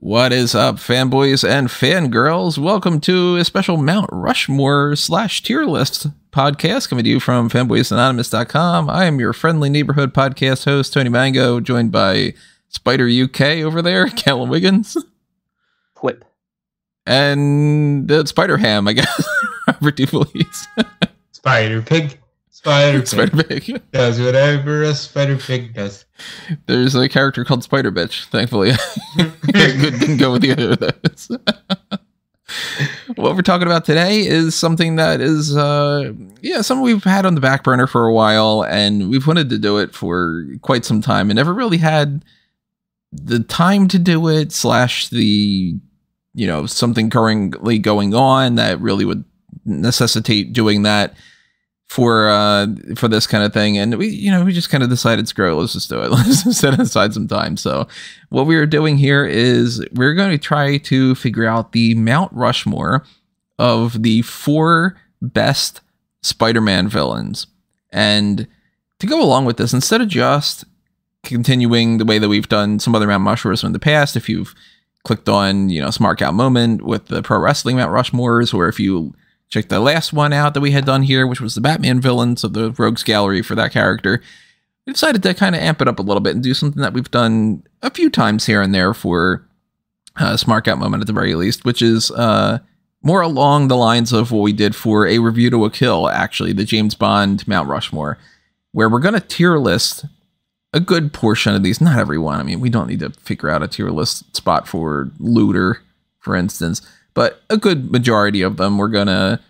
What is up, fanboys and fangirls? Welcome to a special Mount Rushmore / tier list podcast coming to you from fanboysanonymous.com. I am your friendly neighborhood podcast host, Tony Mango, joined by Spider UK over there, Callum Wiggins. Whip. And Spider Ham, I guess. Robert DeFelice. Spider Pig. Spider Pig does whatever a Spider Pig does. There's a character called Spider Bitch, thankfully. Didn't go with either of those. What we're talking about today is something that is, something we've had on the back burner for a while, and we've wanted to do it for quite some time and never really had the time to do it, / the, something currently going on that really would necessitate doing that for this kind of thing. And we just kind of decided, screw it, let's just do it. Let's just set aside some time. So what we are doing here is we're going to try to figure out the Mount Rushmore of the 4 best Spider-Man villains. And to go along with this, instead of just continuing the way that we've done some other Mount Rushmores in the past, if you've clicked on, Smart Out Moment with the pro wrestling Mount Rushmores, or if you check the last one out that we had done here, which was the Batman villains of the Rogues Gallery for that character, we decided to kind of amp it up a little bit and do something that we've done a few times here and there for Smart Out Moment at the very least, which is more along the lines of what we did for A Review to a Kill, actually, the James Bond Mount Rushmore, where we're going to tier list a good portion of these. Not every one. I mean, we don't need to figure out a tier list spot for Looter, for instance, but a good majority of them we're going to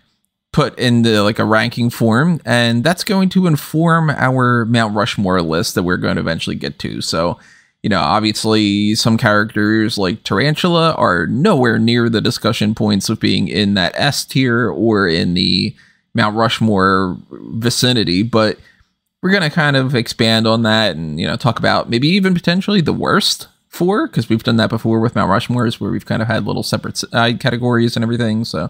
put into like a ranking form, and that's going to inform our Mount Rushmore list that we're going to eventually get to. So, obviously some characters like Tarantula are nowhere near the discussion points of being in that S tier or in the Mount Rushmore vicinity, but we're going to kind of expand on that and, talk about maybe even potentially the worst 4, because we've done that before with Mount Rushmores, where we've kind of had little separate side categories and everything. So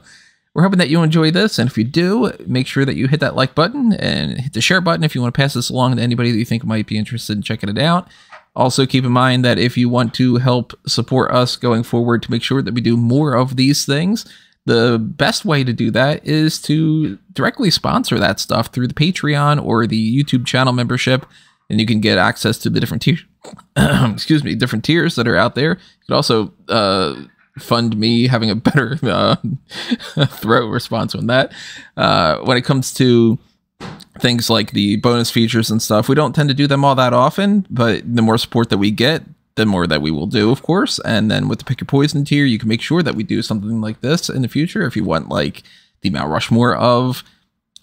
we're hoping that you enjoy this, and if you do, make sure that you hit that like button and hit the share button if you want to pass this along to anybody that you think might be interested in checking it out. Also, keep in mind that if you want to help support us going forward to make sure that we do more of these things, the best way to do that is to directly sponsor that stuff through the Patreon or the YouTube channel membership, and you can get access to the different tiers. Different tiers that are out there. You could also fund me having a better throat response on that. When it comes to things like the bonus features and stuff, we don't tend to do them all that often, but the more support that we get, the more that we will do, of course. And then with the Pick Your Poison tier, you can make sure that we do something like this in the future if you want, like the Mount Rushmore of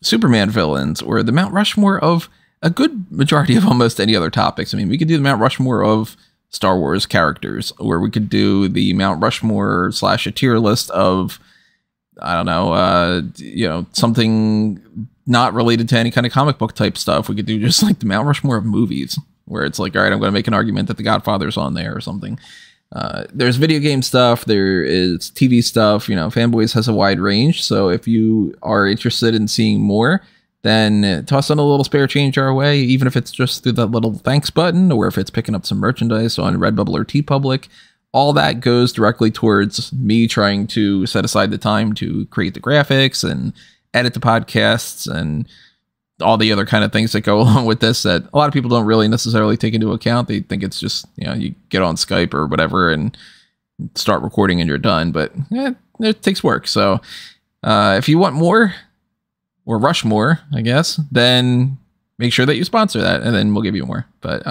Superman villains, or the Mount Rushmore of a good majority of almost any other topics. I mean, we could do the Mount Rushmore of Star Wars characters, or we could do the Mount Rushmore / a tier list of, I don't know, something not related to any kind of comic book type stuff. We could do just like the Mount Rushmore of movies, where it's like, all right, I'm going to make an argument that The Godfather's on there or something. There's video game stuff. There is TV stuff. Fanboys has a wide range. So if you are interested in seeing more, then toss in a little spare change our way, even if it's just through that little thanks button, or if it's picking up some merchandise on Redbubble or TeePublic. All that goes directly towards me trying to set aside the time to create the graphics and edit the podcasts and all the other kind of things that go along with this that a lot of people don't really necessarily take into account. They think it's just, you get on Skype or whatever and start recording and you're done, but it takes work. So if you want more, or Rushmore, I guess, then make sure that you sponsor that, and then we'll give you more. But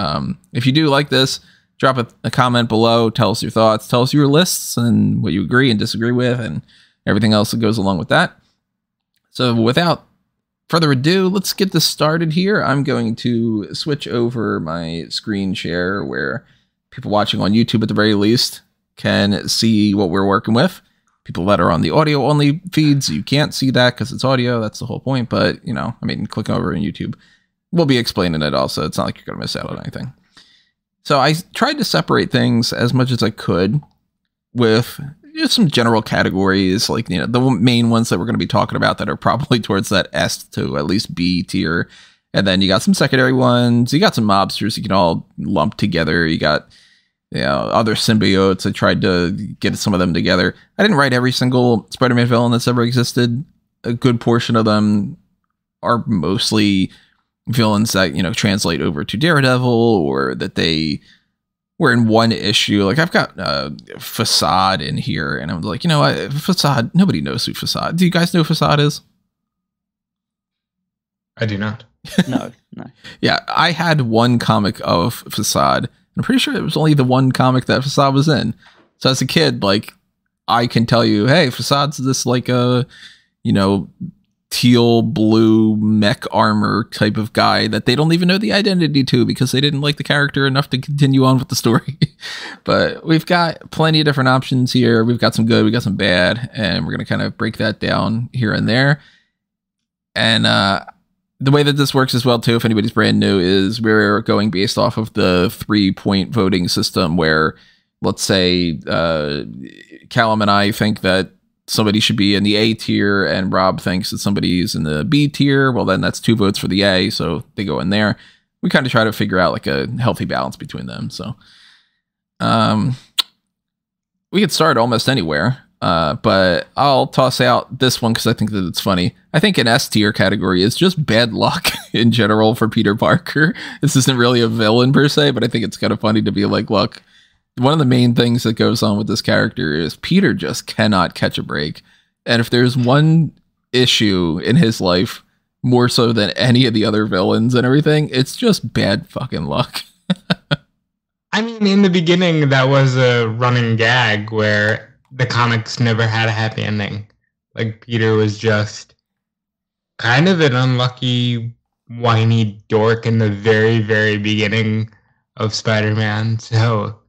if you do like this, drop a comment below, tell us your thoughts, tell us your lists and what you agree and disagree with, and everything else that goes along with that. So without further ado, let's get this started here. I'm going to switch over my screen share where people watching on YouTube at the very least can see what we're working with. People that are on the audio only feeds, you can't see that because it's audio. That's the whole point. But, click over on YouTube. We'll be explaining it also. It's not like you're going to miss out on anything. So I tried to separate things as much as I could with just some general categories, like, the main ones that we're going to be talking about that are probably towards that S to at least B tier. And then you got some secondary ones. You got some mobsters you can all lump together. You got other symbiotes. I tried to get some of them together. I didn't write every single Spider-Man villain that's ever existed. A good portion of them are mostly villains that, translate over to Daredevil, or that they were in one issue. Like, I've got Facade in here, and I'm like, Facade, nobody knows who Facade. Do you guys know who Facade is? I do not. No. Yeah, I had one comic of Facade. I'm pretty sure it was only the one comic that Facade was in. So as a kid, like, I can tell you, hey, Facade's this like a, teal blue mech armor type of guy that they don't even know the identity to because they didn't like the character enough to continue on with the story. But we've got plenty of different options here. We've got some good, we got some bad, and we're going to kind of break that down here and there. And the way that this works as well, too, if anybody's brand new, is we're going based off of the 3-point voting system where, let's say, Callum and I think that somebody should be in the A tier, and Rob thinks that somebody's in the B tier. Well, then that's 2 votes for the A, so they go in there. We kind of try to figure out like a healthy balance between them. So we could start almost anywhere, but I'll toss out this one because I think that it's funny. I think an S tier category is just bad luck in general for Peter Parker. This isn't really a villain per se, but I think it's kind of funny to be like, look, one of the main things that goes on with this character is Peter just cannot catch a break. And if there's one issue in his life, more so than any of the other villains and everything, it's just bad fucking luck. I mean, in the beginning, that was a running gag where the comics never had a happy ending. Like, Peter was just kind of an unlucky, whiny dork in the very, very beginning of Spider-Man. So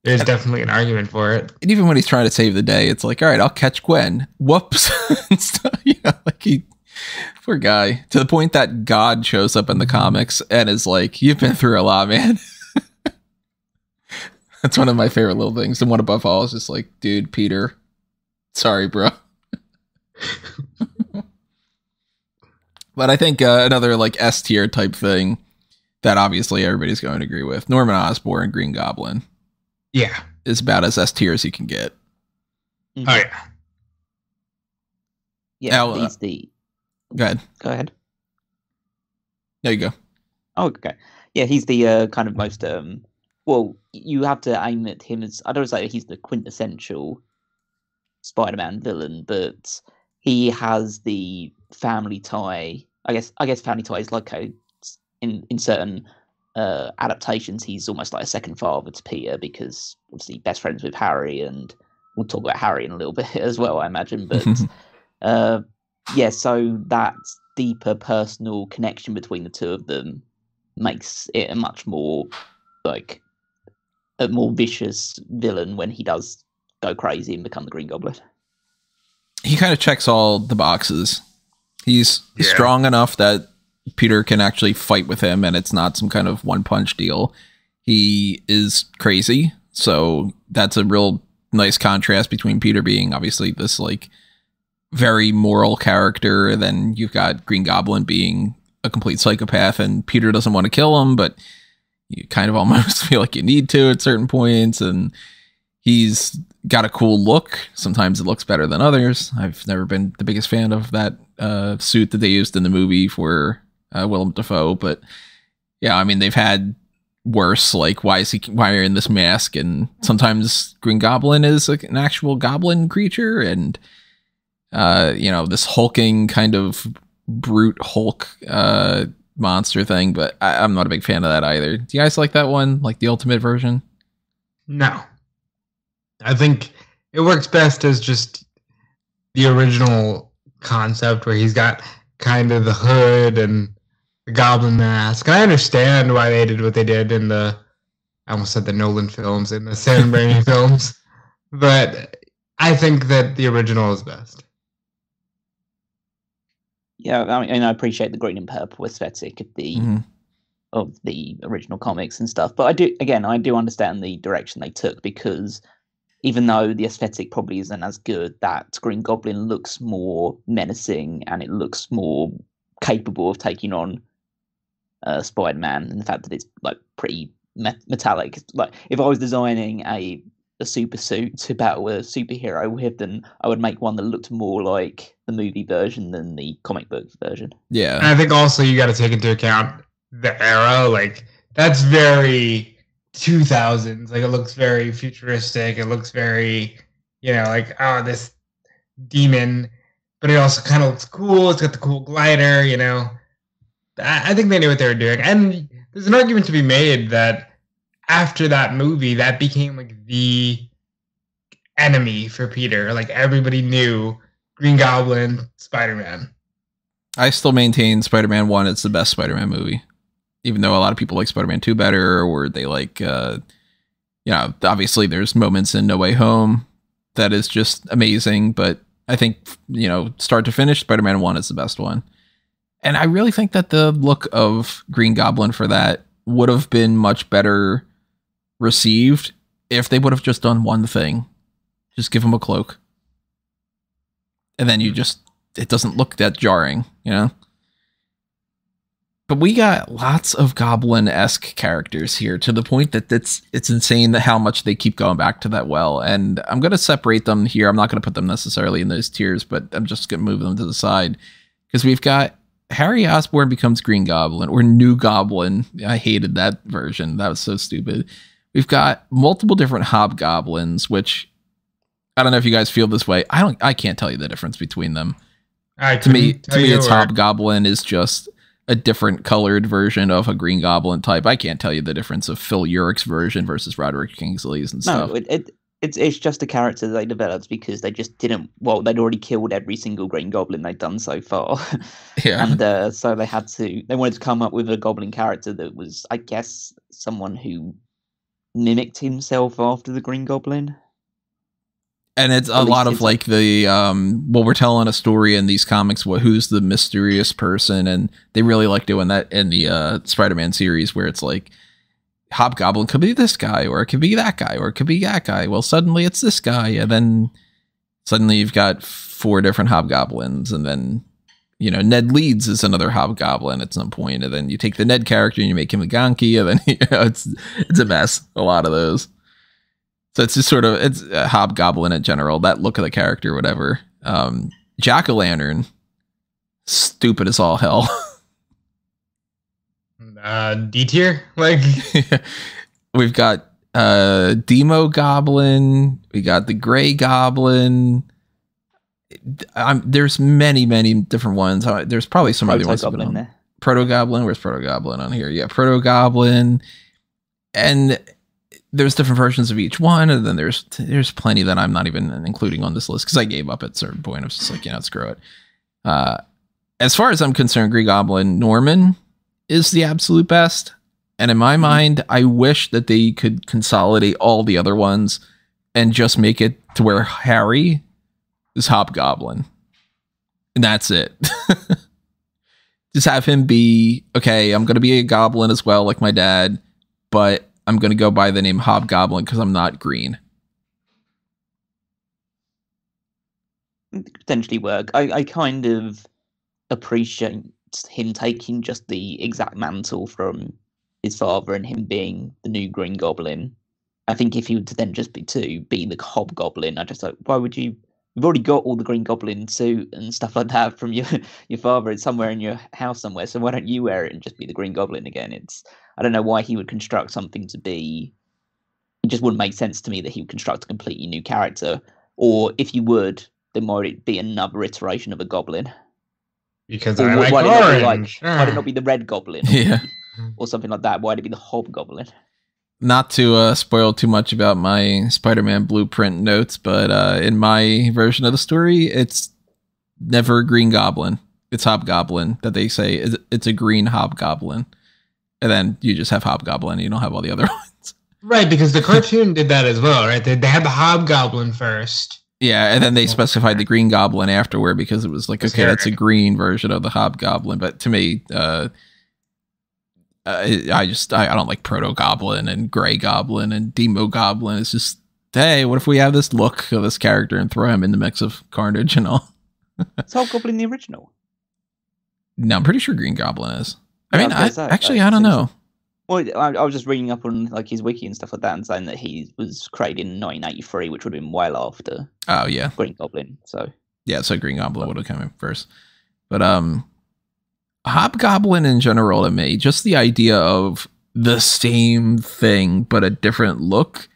there's definitely an argument for it. And even when he's trying to save the day, it's like, all right, I'll catch Gwen. Whoops. And stuff. Poor guy. To the point that God shows up in the comics and is like, you've been through a lot, man. That's one of my favorite little things. And one above all is just like, dude, Peter, sorry, bro. But I think another like S tier type thing that obviously everybody's going to agree with, Norman Osborn, Green Goblin. Yeah. Is about as S tier as you can get. Mm-hmm. Oh, yeah. Yeah, Now, he's the... Go ahead. Go ahead. There you go. Oh, okay. Yeah, he's the kind of most... well, you have to aim at him as... I don't say he's the quintessential Spider-Man villain, but he has the family tie. I guess family tie is like in certain adaptations, he's almost like a second father to Peter because obviously best friends with Harry, and we'll talk about Harry in a little bit as well, I imagine. But yeah, so that deeper personal connection between the two of them makes it a much more like a more vicious villain when he does go crazy and become the Green Goblin. He kind of checks all the boxes. He's strong enough that Peter can actually fight with him, and it's not some kind of one-punch deal. He is crazy, so that's a real nice contrast between Peter being obviously this like very moral character, and then you've got Green Goblin being a complete psychopath, and Peter doesn't want to kill him, but you kind of almost feel like you need to at certain points, and he's got a cool look. Sometimes it looks better than others. I've never been the biggest fan of that suit that they used in the movie for Willem Dafoe, but yeah, I mean, they've had worse, like why is he wearing this mask? And sometimes Green Goblin is like an actual goblin creature, and this hulking kind of brute Hulk monster thing, but I'm not a big fan of that either. Do you guys like that one, like the ultimate version? No. I think it works best as just the original concept where he's got kind of the hood and the goblin mask. And I understand why they did what they did in I almost said the Nolan films, in the Sam Raimi films. But I think that the original is best. Yeah, I mean, I appreciate the green and purple aesthetic of the original comics and stuff. But I do understand the direction they took, because even though the aesthetic probably isn't as good, that Green Goblin looks more menacing and it looks more capable of taking on Spider-Man, and the fact that it's like pretty metallic. Like if I was designing a super suit to battle a superhero with, then I would make one that looked more like the movie version than the comic book version. Yeah. And I think also you got to take into account the era. Like that's very 2000s. Like it looks very futuristic. It looks very, like, oh, this demon, but it also kind of looks cool. It's got the cool glider, I think they knew what they were doing. And there's an argument to be made that after that movie, that became like the enemy for Peter. Like everybody knew Green Goblin, Spider-Man. I still maintain Spider-Man 1 is the best Spider-Man movie. Even though a lot of people like Spider-Man 2 better, or they like, obviously there's moments in No Way Home that is just amazing. But I think, start to finish, Spider-Man 1 is the best one. And I really think that the look of Green Goblin for that would have been much better received if they would have just done one thing. Just give him a cloak. And then it doesn't look that jarring, But we got lots of Goblin-esque characters here, to the point that it's insane how much they keep going back to that well. And I'm going to separate them here. I'm not going to put them necessarily in those tiers, but I'm just going to move them to the side. Because we've got Harry Osborn becomes Green Goblin, or New Goblin. I hated that version. That was so stupid. We've got multiple different hobgoblins, which I don't know if you guys feel this way. I can't tell you the difference between them. To me, it's Hobgoblin is just a different colored version of a Green Goblin type. I can't tell you the difference of Phil Urich's version versus Roderick Kingsley's and stuff. No, it's just a character they developed because they just didn't. Well, they'd already killed every single Green Goblin they'd done so far. Yeah, and so they wanted to come up with a Goblin character that was, I guess, someone who mimicked himself after the Green Goblin. And it's a lot of like the we're telling a story in these comics, who's the mysterious person, and they really like doing that in the Spider-Man series, where it's like Hobgoblin could be this guy, or it could be that guy, or it could be that guy. Well, suddenly it's this guy, and then suddenly you've got 4 different Hobgoblins, and then Ned Leeds is another Hobgoblin at some point, and then you take the Ned character and you make him a Gonky, and then it's a mess. A lot of those. So it's just sort of, it's a Hobgoblin in general, that look of the character, whatever. Jack-o'-lantern, stupid as all hell. D tier? Like, we've got Demo Goblin, we got the Gray Goblin. There's many different ones. There's probably some other ones. Proto-Goblin, where's Proto-Goblin on here? Yeah, Proto-Goblin. And there's different versions of each one, and then there's plenty that I'm not even including on this list because I gave up at a certain point. I was just like, screw it. As far as I'm concerned, Green Goblin Norman is the absolute best. And in my mind, I wish that they could consolidate all the other ones and just make it to where Harry is Hobgoblin. And that's it. Just have him be, okay, I'm going to be a goblin as well, like my dad, but I'm going to go by the name Hobgoblin because I'm not green. Potentially work. I kind of appreciate him taking just the exact mantle from his father and him being the new Green Goblin. I think if he were to then just be the Hobgoblin, I just like, why would you? You've already got all the Green Goblin suit and stuff like that from your father. It's somewhere in your house somewhere. So why don't you wear it and just be the Green Goblin again? I don't know why he would construct something to be. It just wouldn't make sense to me that he would construct a completely new character. Or if you would, then might it be another iteration of a Goblin? Because I like orange. Why did it not be the Red Goblin? Or something like that? Why did it be the Hobgoblin? Not to spoil too much about my Spider-Man blueprint notes, but in my version of the story, it's never Green Goblin. It's Hobgoblin that they say it's a green Hobgoblin. And then you just have Hobgoblin and you don't have all the other ones. Right, because the cartoon did that as well, right? They had the Hobgoblin first. Yeah, and then they specified the Green Goblin afterward because it was like, okay, that's a green version of the Hobgoblin. But to me, I don't like Proto-Goblin and Gray Goblin and Demo Goblin. It's just, hey, what if we have this look of this character and throw him in the mix of Carnage and all? Is Hobgoblin the original? No, I'm pretty sure Green Goblin is. I mean, I don't know. Well, I was just reading up on like his wiki and stuff like that, and saying that he was created in 1983, which would have been well after Oh yeah, Green Goblin. So yeah. So Green Goblin would have come in first, but Hobgoblin in general to me, just the idea of the same thing but a different look.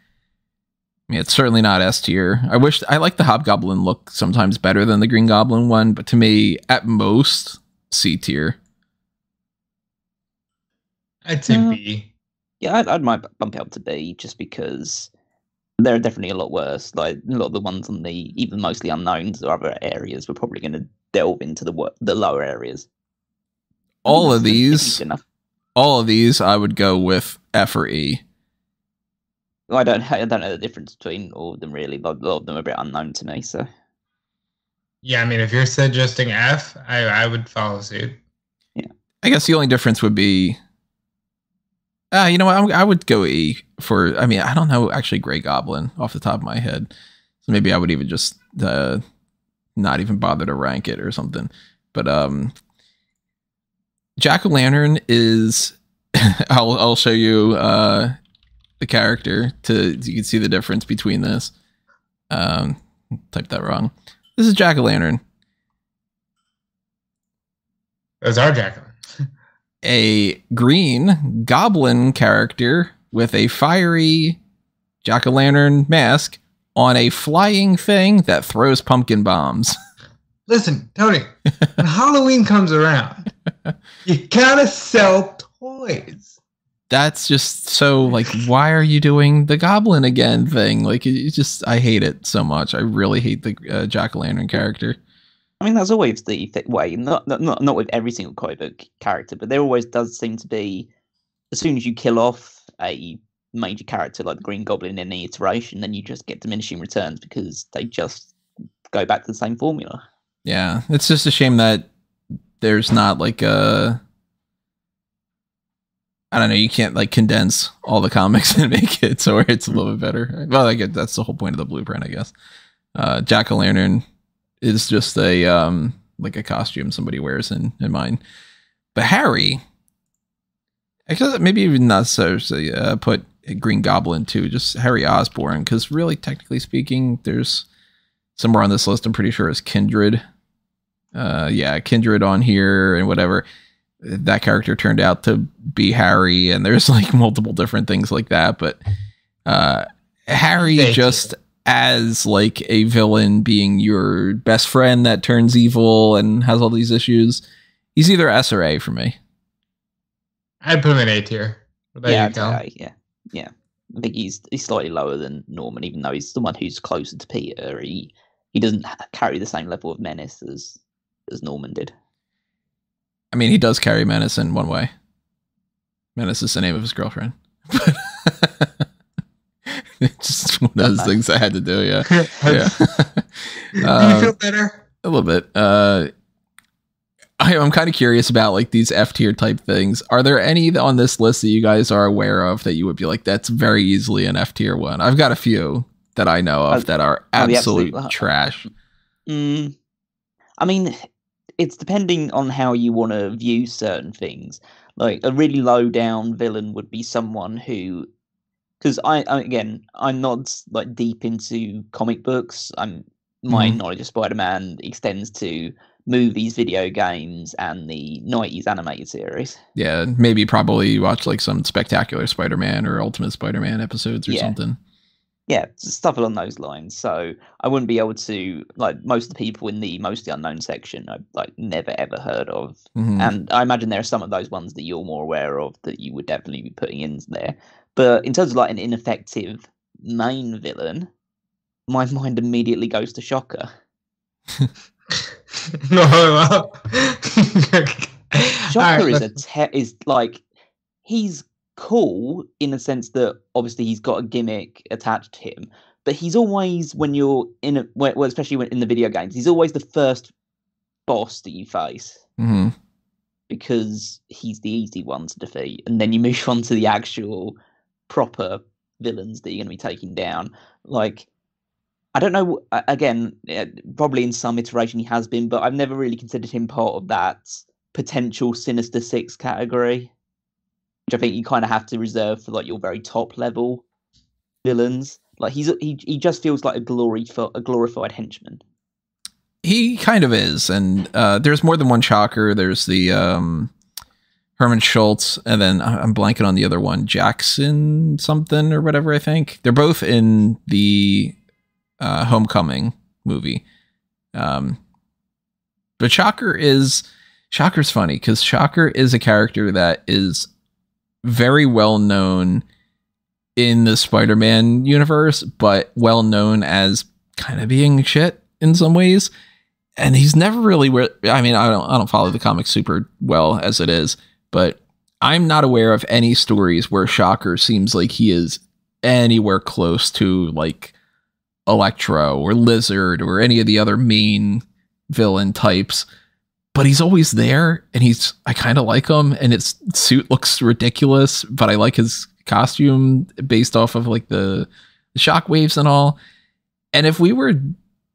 I mean, it's certainly not S tier. I like the Hobgoblin look sometimes better than the Green Goblin one, but to me, at most, C tier. I'd say B. Yeah, I'd might bump it up to B just because there are definitely a lot worse. Like a lot of the ones on the even mostly unknowns or other areas, we're probably going to delve into the lower areas. All of these, I would go with F or E. I don't know the difference between all of them really, but a lot of them are a bit unknown to me. So yeah, I mean, if you're suggesting F, I would follow suit. Yeah, I guess the only difference would be, you know what? I would go E for. I mean, I don't know actually Grey Goblin off the top of my head, so maybe I would even just not even bother to rank it or something. But Jack-o'-lantern is. I'll show you the character so you can see the difference between this. Typed that wrong. This is Jack-o'-lantern. Those are Jack-o'-lantern. A green goblin character with a fiery Jack-o'-lantern mask on a flying thing that throws pumpkin bombs. Listen, Tony, when Halloween comes around, you gotta sell toys. That's just so, like, why are you doing the goblin again thing? Like, it just, I hate it so much. I really hate the Jack-o'-lantern character. I mean, that's always the way. Not with every single comic book character, but there always does seem to be, as soon as you kill off a major character like the Green Goblin in any iteration, then you just get diminishing returns because they just go back to the same formula. Yeah, it's just a shame that there's not like a, I don't know, you can't like condense all the comics and make it so it's a little bit better. Well, I get that's the whole point of the blueprint, I guess. Jack-o'-lantern is just a like a costume somebody wears in mine. But Harry, I guess maybe even not necessarily put Green Goblin too, just Harry Osborn, because really, technically speaking, there's somewhere on this list I'm pretty sure is Kindred. Yeah, Kindred on here and whatever. That character turned out to be Harry, and there's like multiple different things like that. But Harry just as like a villain being your best friend that turns evil and has all these issues, he's either S or A for me. I'd put him in A tier. Yeah. I think he's slightly lower than Norman, even though he's the one who's closer to Peter. He doesn't carry the same level of menace as Norman did. I mean, he does carry menace in one way. Menace is the name of his girlfriend. It's just one of those things I had to do, yeah. Yeah. Do you feel better? A little bit. I'm kind of curious about like these F tier type things. Are there any on this list that you guys are aware of that you would be like, that's very easily an F tier one? I've got a few that I know of that are absolute trash. I mean, it's depending on how you want to view certain things. Like a really low down villain would be someone who, because I'm not like deep into comic books. My knowledge of Spider-Man extends to movies, video games, and the 90s animated series. Yeah, maybe probably watch like some Spectacular Spider-Man or Ultimate Spider-Man episodes or something. Yeah, stuff along those lines. So I wouldn't be able to, like, most of the people in the mostly unknown section I've like never ever heard of. And I imagine there are some of those ones that you're more aware of that you would definitely be putting in there. But in terms of like an ineffective main villain, my mind immediately goes to Shocker. Shocker is like, he's cool in the sense that obviously he's got a gimmick attached to him, but he's always, when you're especially when in the video games, he's always the first boss that you face because he's the easy one to defeat, and then you move on to the actual proper villains that you're going to be taking down. Like, I don't know, again, probably in some iteration he has been, but I've never really considered him part of that potential Sinister Six category. which I think you kind of have to reserve for like your very top level villains. Like he just feels like a glorified henchman. He kind of is, and there's more than one Shocker. There's the Herman Schultz, and then I'm blanking on the other one, Jackson something or whatever. I think they're both in the Homecoming movie. But Shocker's funny because Shocker is a character that is very well known in the Spider-Man universe, but well known as kind of being shit in some ways. And he's never really I don't follow the comics super well as it is, but I'm not aware of any stories where Shocker seems like he is anywhere close to like Electro or Lizard or any of the other main villain types. But he's always there, and I kind of like him, and his suit looks ridiculous, but I like his costume based off of like the shockwaves and all. And if we were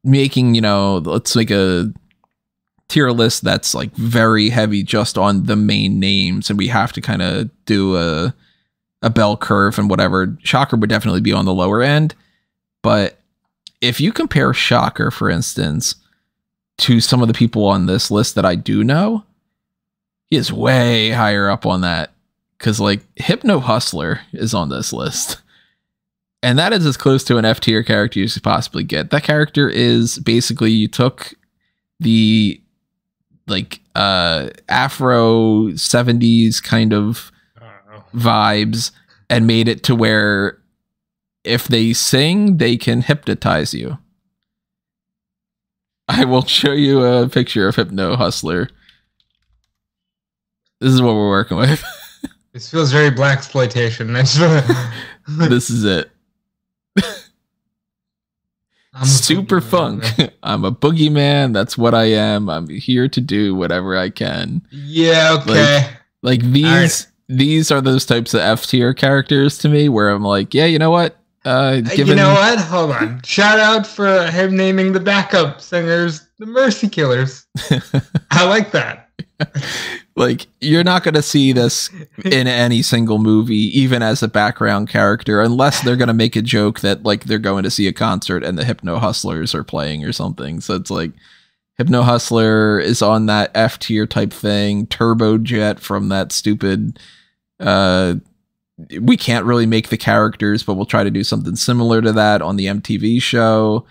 making, let's make a tier list that's like very heavy just on the main names, and we have to kind of do a bell curve and whatever, Shocker would definitely be on the lower end. But if you compare Shocker, for instance, to some of the people on this list that I do know, he is way higher up on that. Because like Hypno Hustler is on this list. And that is as close to an F tier character you could possibly get. That character is basically, you took the like Afro 70s kind of vibes and made it to where if they sing, they can hypnotize you. I will show you a picture of Hypno Hustler. This is what we're working with. This feels very blaxploitation. This is it. I'm super funk. I'm a boogeyman. That's what I am. I'm here to do whatever I can. Yeah, okay. Like these are those types of F tier characters to me where I'm like, yeah, you know what? You know what? Hold on. Shout out for him naming the backup singers the Mercy Killers. I like that. Like, you're not going to see this in any single movie, even as a background character, unless they're going to make a joke that like they're going to see a concert and the Hypno Hustlers are playing or something. So it's like Hypno Hustler is on that F tier type thing. Turbo Jet from that stupid, we can't really make the characters, but we'll try to do something similar to that on the MTV show.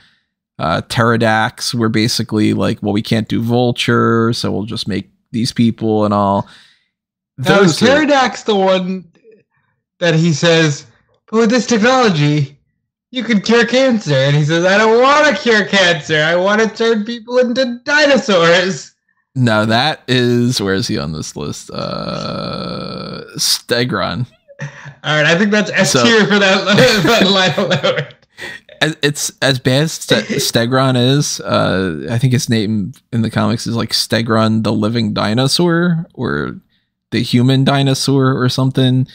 Pterodax, we're basically like, well, we can't do Vulture, so we'll just make these people and all. Now, is Pterodax the one that he says, but with this technology, you can cure cancer? And he says, I don't want to cure cancer. I want to turn people into dinosaurs. No, that is, where is he on this list? Stegron. All right, I think that's S tier for that line alone. It's as bad as Stegron is. I think his name in the comics is like Stegron the Living Dinosaur or the Human Dinosaur or something.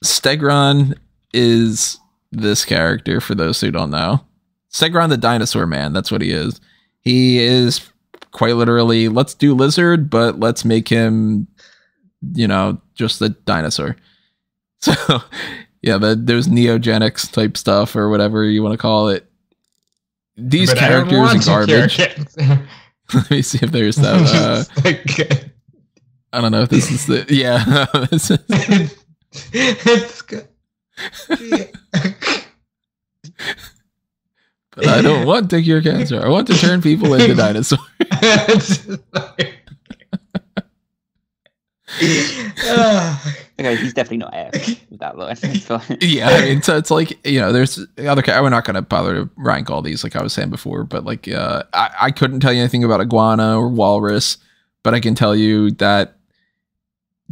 Stegron is this character, for those who don't know. Stegron the Dinosaur Man, that's what he is. He is quite literally, let's do Lizard, but let's make him, just a dinosaur. So, yeah, there's neogenics type stuff or whatever you want to call it. These characters are garbage. Let me see if there's that. I don't know if this is the... Yeah. It's good. But I don't want to cure cancer. I want to turn people into dinosaurs. Okay, he's definitely not F with that line. Yeah, I mean, so it's like, there's other. We're not going to bother to rank all these, like I was saying before, but like, I couldn't tell you anything about Iguana or Walrus, but I can tell you that,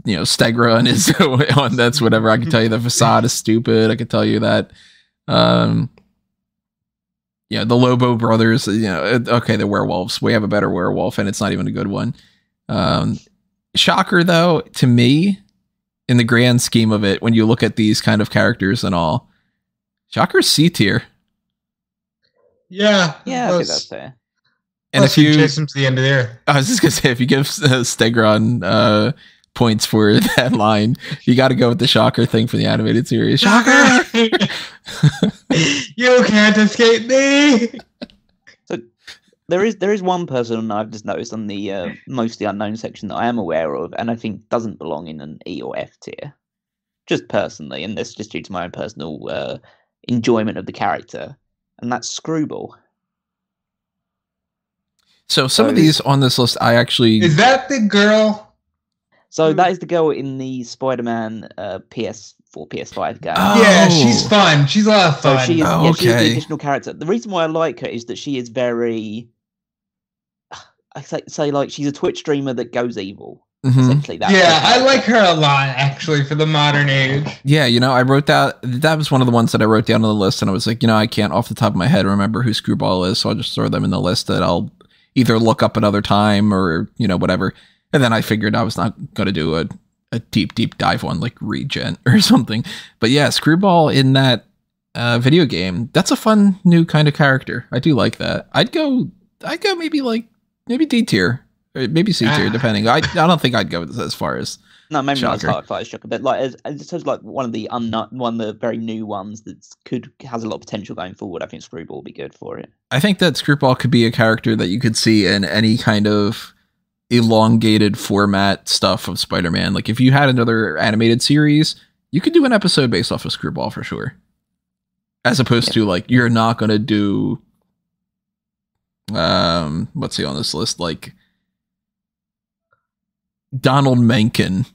Stegron is on. That's whatever. I can tell you the Facade is stupid. I can tell you that, the Lobo brothers. Okay, the werewolves. We have a better werewolf, and it's not even a good one. Shocker, though, to me, in the grand scheme of it, when you look at these kind of characters and all, Shocker's C tier. Yeah, I think that's fair. And if you chase him to the end of the year, I was just gonna say, if you give Stegron points for that line. You got to go with the Shocker thing for the animated series. Shocker! You can't escape me! So there is one person I've just noticed on the mostly unknown section that I am aware of, and I think doesn't belong in an E or F tier. Just personally, and that's just due to my own personal enjoyment of the character, and that's Screwball. So some of these on this list, I actually... Is that the girl? So that is the girl in the Spider-Man PS4, PS5 game. Oh. Yeah, she's fun. She's a lot of fun. So she is, Oh, she is okay. the additional character. The reason why I like her is that she is very... I say like, she's a Twitch streamer that goes evil. Essentially, that's I like her a lot, actually, for the modern age. Yeah, I wrote that was one of the ones that I wrote down on the list, and I was like, I can't off the top of my head remember who Screwball is, so I'll just throw them in the list that I'll either look up another time or, whatever. And then I figured I was not going to do a deep dive on like Regent or something. But yeah, Screwball in that video game, that's a fun new kind of character. I do like that. I'd go maybe D tier. Or maybe C tier, depending. I don't think I'd go as far as maybe Shocker. not as hard as Shocker, but like as like one of the very new ones that has a lot of potential going forward. I think Screwball will be good for it. I think that Screwball could be a character that you could see in any kind of elongated format stuff of Spider-Man. Like if you had another animated series, you could do an episode based off of Screwball for sure. As opposed to like, you're not going to do, let's see on this list, like Donald Mencken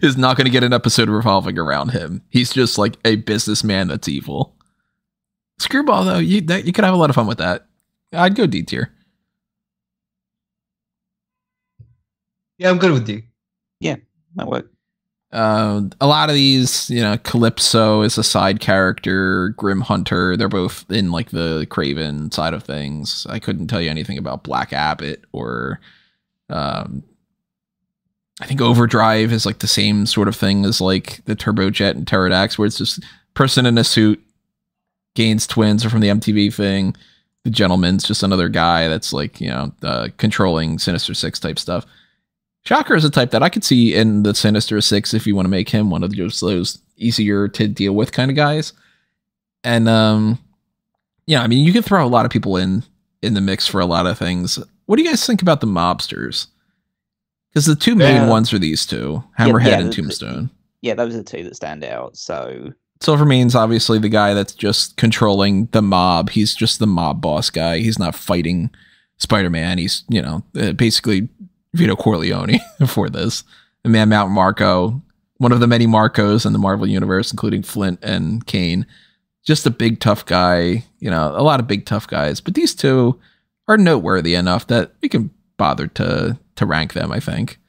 is not going to get an episode revolving around him. He's just like a businessman that's evil. Screwball, though, you could have a lot of fun with that. I'd go D tier. Yeah, I'm good with D. Yeah, that works. A lot of these, Calypso is a side character, Grim Hunter, they're both in like the Craven side of things. I couldn't tell you anything about Black Abbott or I think Overdrive is like the same sort of thing as like the Turbojet and Pterodax, where it's just person in a suit gains twins, or from the MTV thing. The Gentleman's just another guy that's like, controlling Sinister Six type stuff. Shocker is a type that I could see in the Sinister Six if you want to make him one of those easier to deal with kind of guys. And you can throw a lot of people in the mix for a lot of things. What do you guys think about the mobsters? Because the two main ones are these two, Hammerhead and Tombstone. Yeah, those are the two that stand out. So Silvermane's obviously the guy that's just controlling the mob. He's just the mob boss guy. He's not fighting Spider-Man. He's, basically Vito Corleone for this. And man, Mount Marco, one of the many Marcos in the Marvel Universe, including Flint and Kane. Just a big, tough guy. A lot of big, tough guys. But these two are noteworthy enough that we can bother to rank them, I think.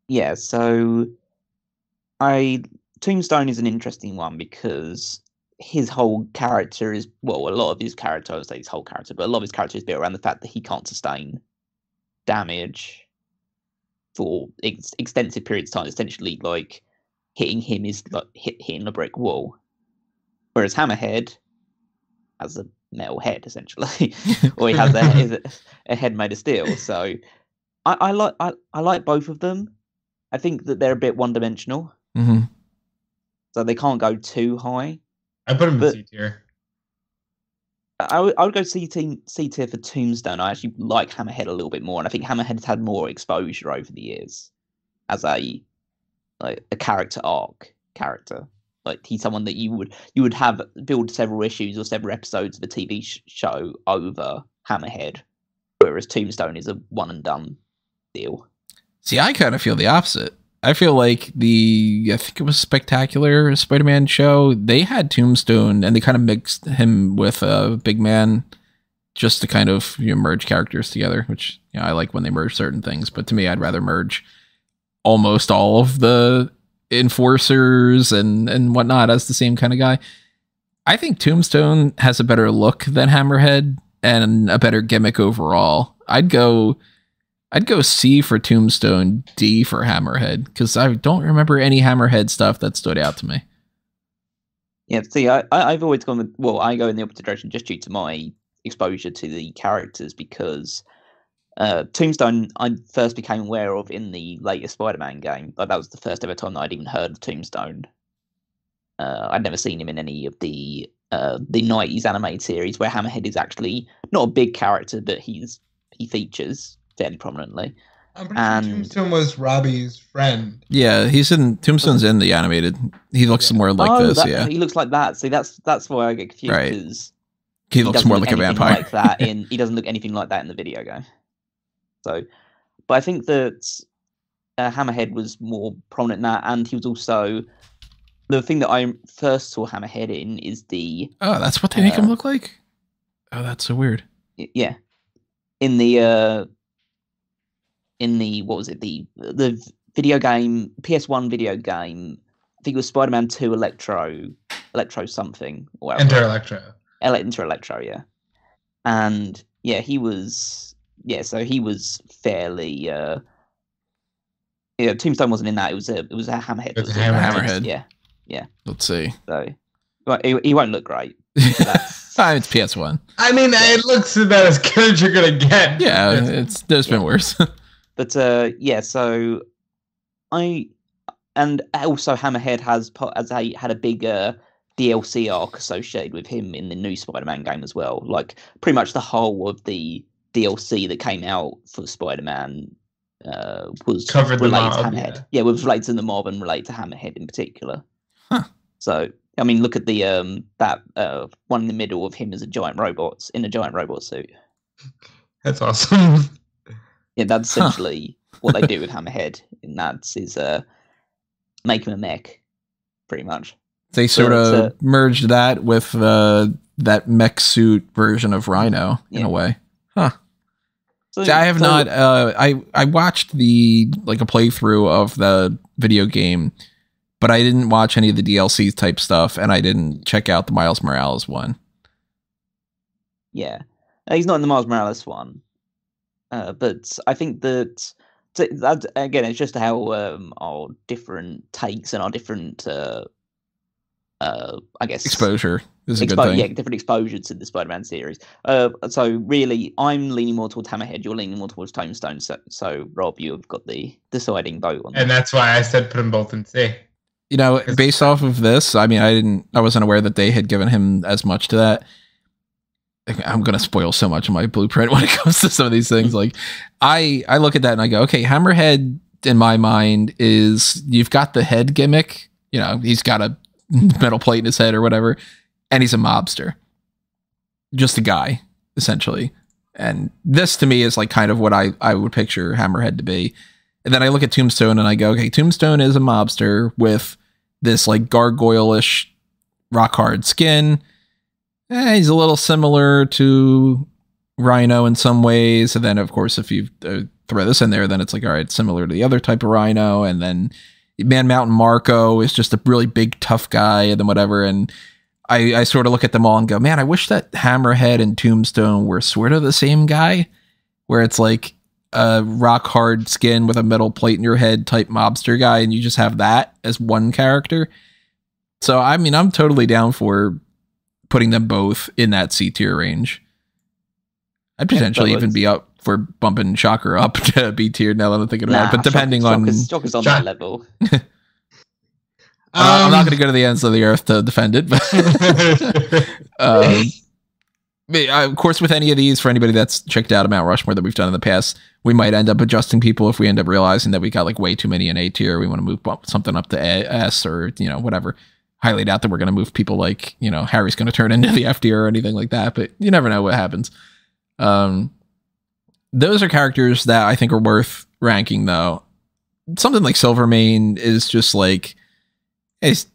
Yeah, so Tombstone is an interesting one because his whole character is, a lot of his character, I would say his whole character, but a lot of his character is built around the fact that he can't sustain damage for extensive periods of time. Essentially, like, hitting him is like hitting a brick wall. Whereas Hammerhead has a metal head, essentially, or he has a head made of steel. So I like both of them. I think that they're a bit one-dimensional, so they can't go too high. I put them in C tier. I would go C tier for Tombstone. I actually like Hammerhead a little bit more, and I think Hammerhead's had more exposure over the years as a character arc character. Like, he's someone that you would have build several issues or several episodes of a TV show over Hammerhead, whereas Tombstone is a one and done deal. See, I kind of feel the opposite. I feel like I think it was Spectacular Spider-Man show, they had Tombstone and they kind of mixed him with Big Man just to kind of merge characters together, which I like when they merge certain things, but to me, I'd rather merge almost all of the enforcers and whatnot as the same kind of guy. I think Tombstone has a better look than Hammerhead and a better gimmick overall. I'd go C for Tombstone, D for Hammerhead, because I don't remember any Hammerhead stuff that stood out to me. Yeah, see, I've always gone with, I go in the opposite direction just due to my exposure to the characters, because Tombstone, I first became aware of in the latest Spider-Man game. Like, that was the first ever time that I'd even heard of Tombstone. I'd never seen him in any of the 90s animated series, where Hammerhead is actually not a big character, but he features fairly prominently. I'm pretty sure Tombstone was Robbie's friend. Yeah, Tombstone's in the animated. He looks more like this. Yeah, he looks like that. See, that's why I get confused, because he looks more like a vampire. Like that he doesn't look anything like that in the video game. So, but I think that Hammerhead was more prominent in that, and he was also the thing that I first saw Hammerhead in is the. Oh, that's what they make him look like. Oh, that's so weird. Yeah, in the what was it, the video game, PS1 video game, I think it was Spider-Man 2 Electro something, or Enter Electro. Enter Electro, yeah. And yeah, he was fairly Tombstone wasn't in that. It was a Hammerhead. It was a Hammerhead. Yeah. Let's see. So he won't look great. It's PS1. I mean, it looks about as good as you're gonna get. Yeah, there's been worse. But so and also Hammerhead had a big DLC arc associated with him in the new Spider-Man game as well. Like, pretty much the whole of the DLC that came out for Spider-Man was covered related to Hammerhead. Yeah, was related to the mob and related to Hammerhead in particular. Huh. So, I mean, look at the that one in the middle of him as a giant robot suit. That's awesome. Yeah, that's essentially what they do with Hammerhead. And that is make him a mech, pretty much. They sort of merged that with that mech suit version of Rhino in a way. Huh. So I have not. I watched a playthrough of the video game, but I didn't watch any of the DLC type stuff, and I didn't check out the Miles Morales one. Yeah, he's not in the Miles Morales one, but I think that again, it's just how our different takes and our different, I guess, exposure is a good thing. Yeah, different exposure to the Spider-Man series. So really, I'm leaning more towards Hammerhead. You're leaning more towards Tombstone. So Rob, you've got the deciding vote on that. And that's why I said put them both in C. You know, based off of this, I mean, I wasn't aware that they had given him as much to that. I'm going to spoil so much of my blueprint when it comes to some of these things. Like, I look at that and I go, okay, Hammerhead in my mind is, you've got the head gimmick. You know, he's got a metal plate in his head or whatever, and he's a mobster. Just a guy, essentially. And this to me is like kind of what I would picture Hammerhead to be. And then I look at Tombstone and I go, okay, Tombstone is a mobster with this like gargoyle-ish rock hard skin. He's a little similar to Rhino in some ways. And then, of course, if you throw this in there, then it's like, all right, similar to the other type of Rhino. And then Man Mountain Marco is just a really big, tough guy, and then whatever. And I sort of look at them all and go, man, I wish that Hammerhead and Tombstone were sort of the same guy, where it's like a rock hard skin with a metal plate in your head type mobster guy, and you just have that as one character. So, I mean, I'm totally down for putting them both in that C tier range. I'd potentially even be up for bumping Shocker up to B tier now that I'm thinking about it. But depending on... Shocker's on that level. I'm not going to go to the ends of the earth to defend it. But of course, with any of these, for anybody that's checked out a Mount Rushmore that we've done in the past, we might end up adjusting people if we end up realizing that we got like way too many in A tier. We want to move something up to S or, you know, whatever. Highly doubt that we're going to move people like, you know, Harry's going to turn into the F tier or anything like that, but you never know what happens. Those are characters that I think are worth ranking, though. Something like Silvermane is just like, he's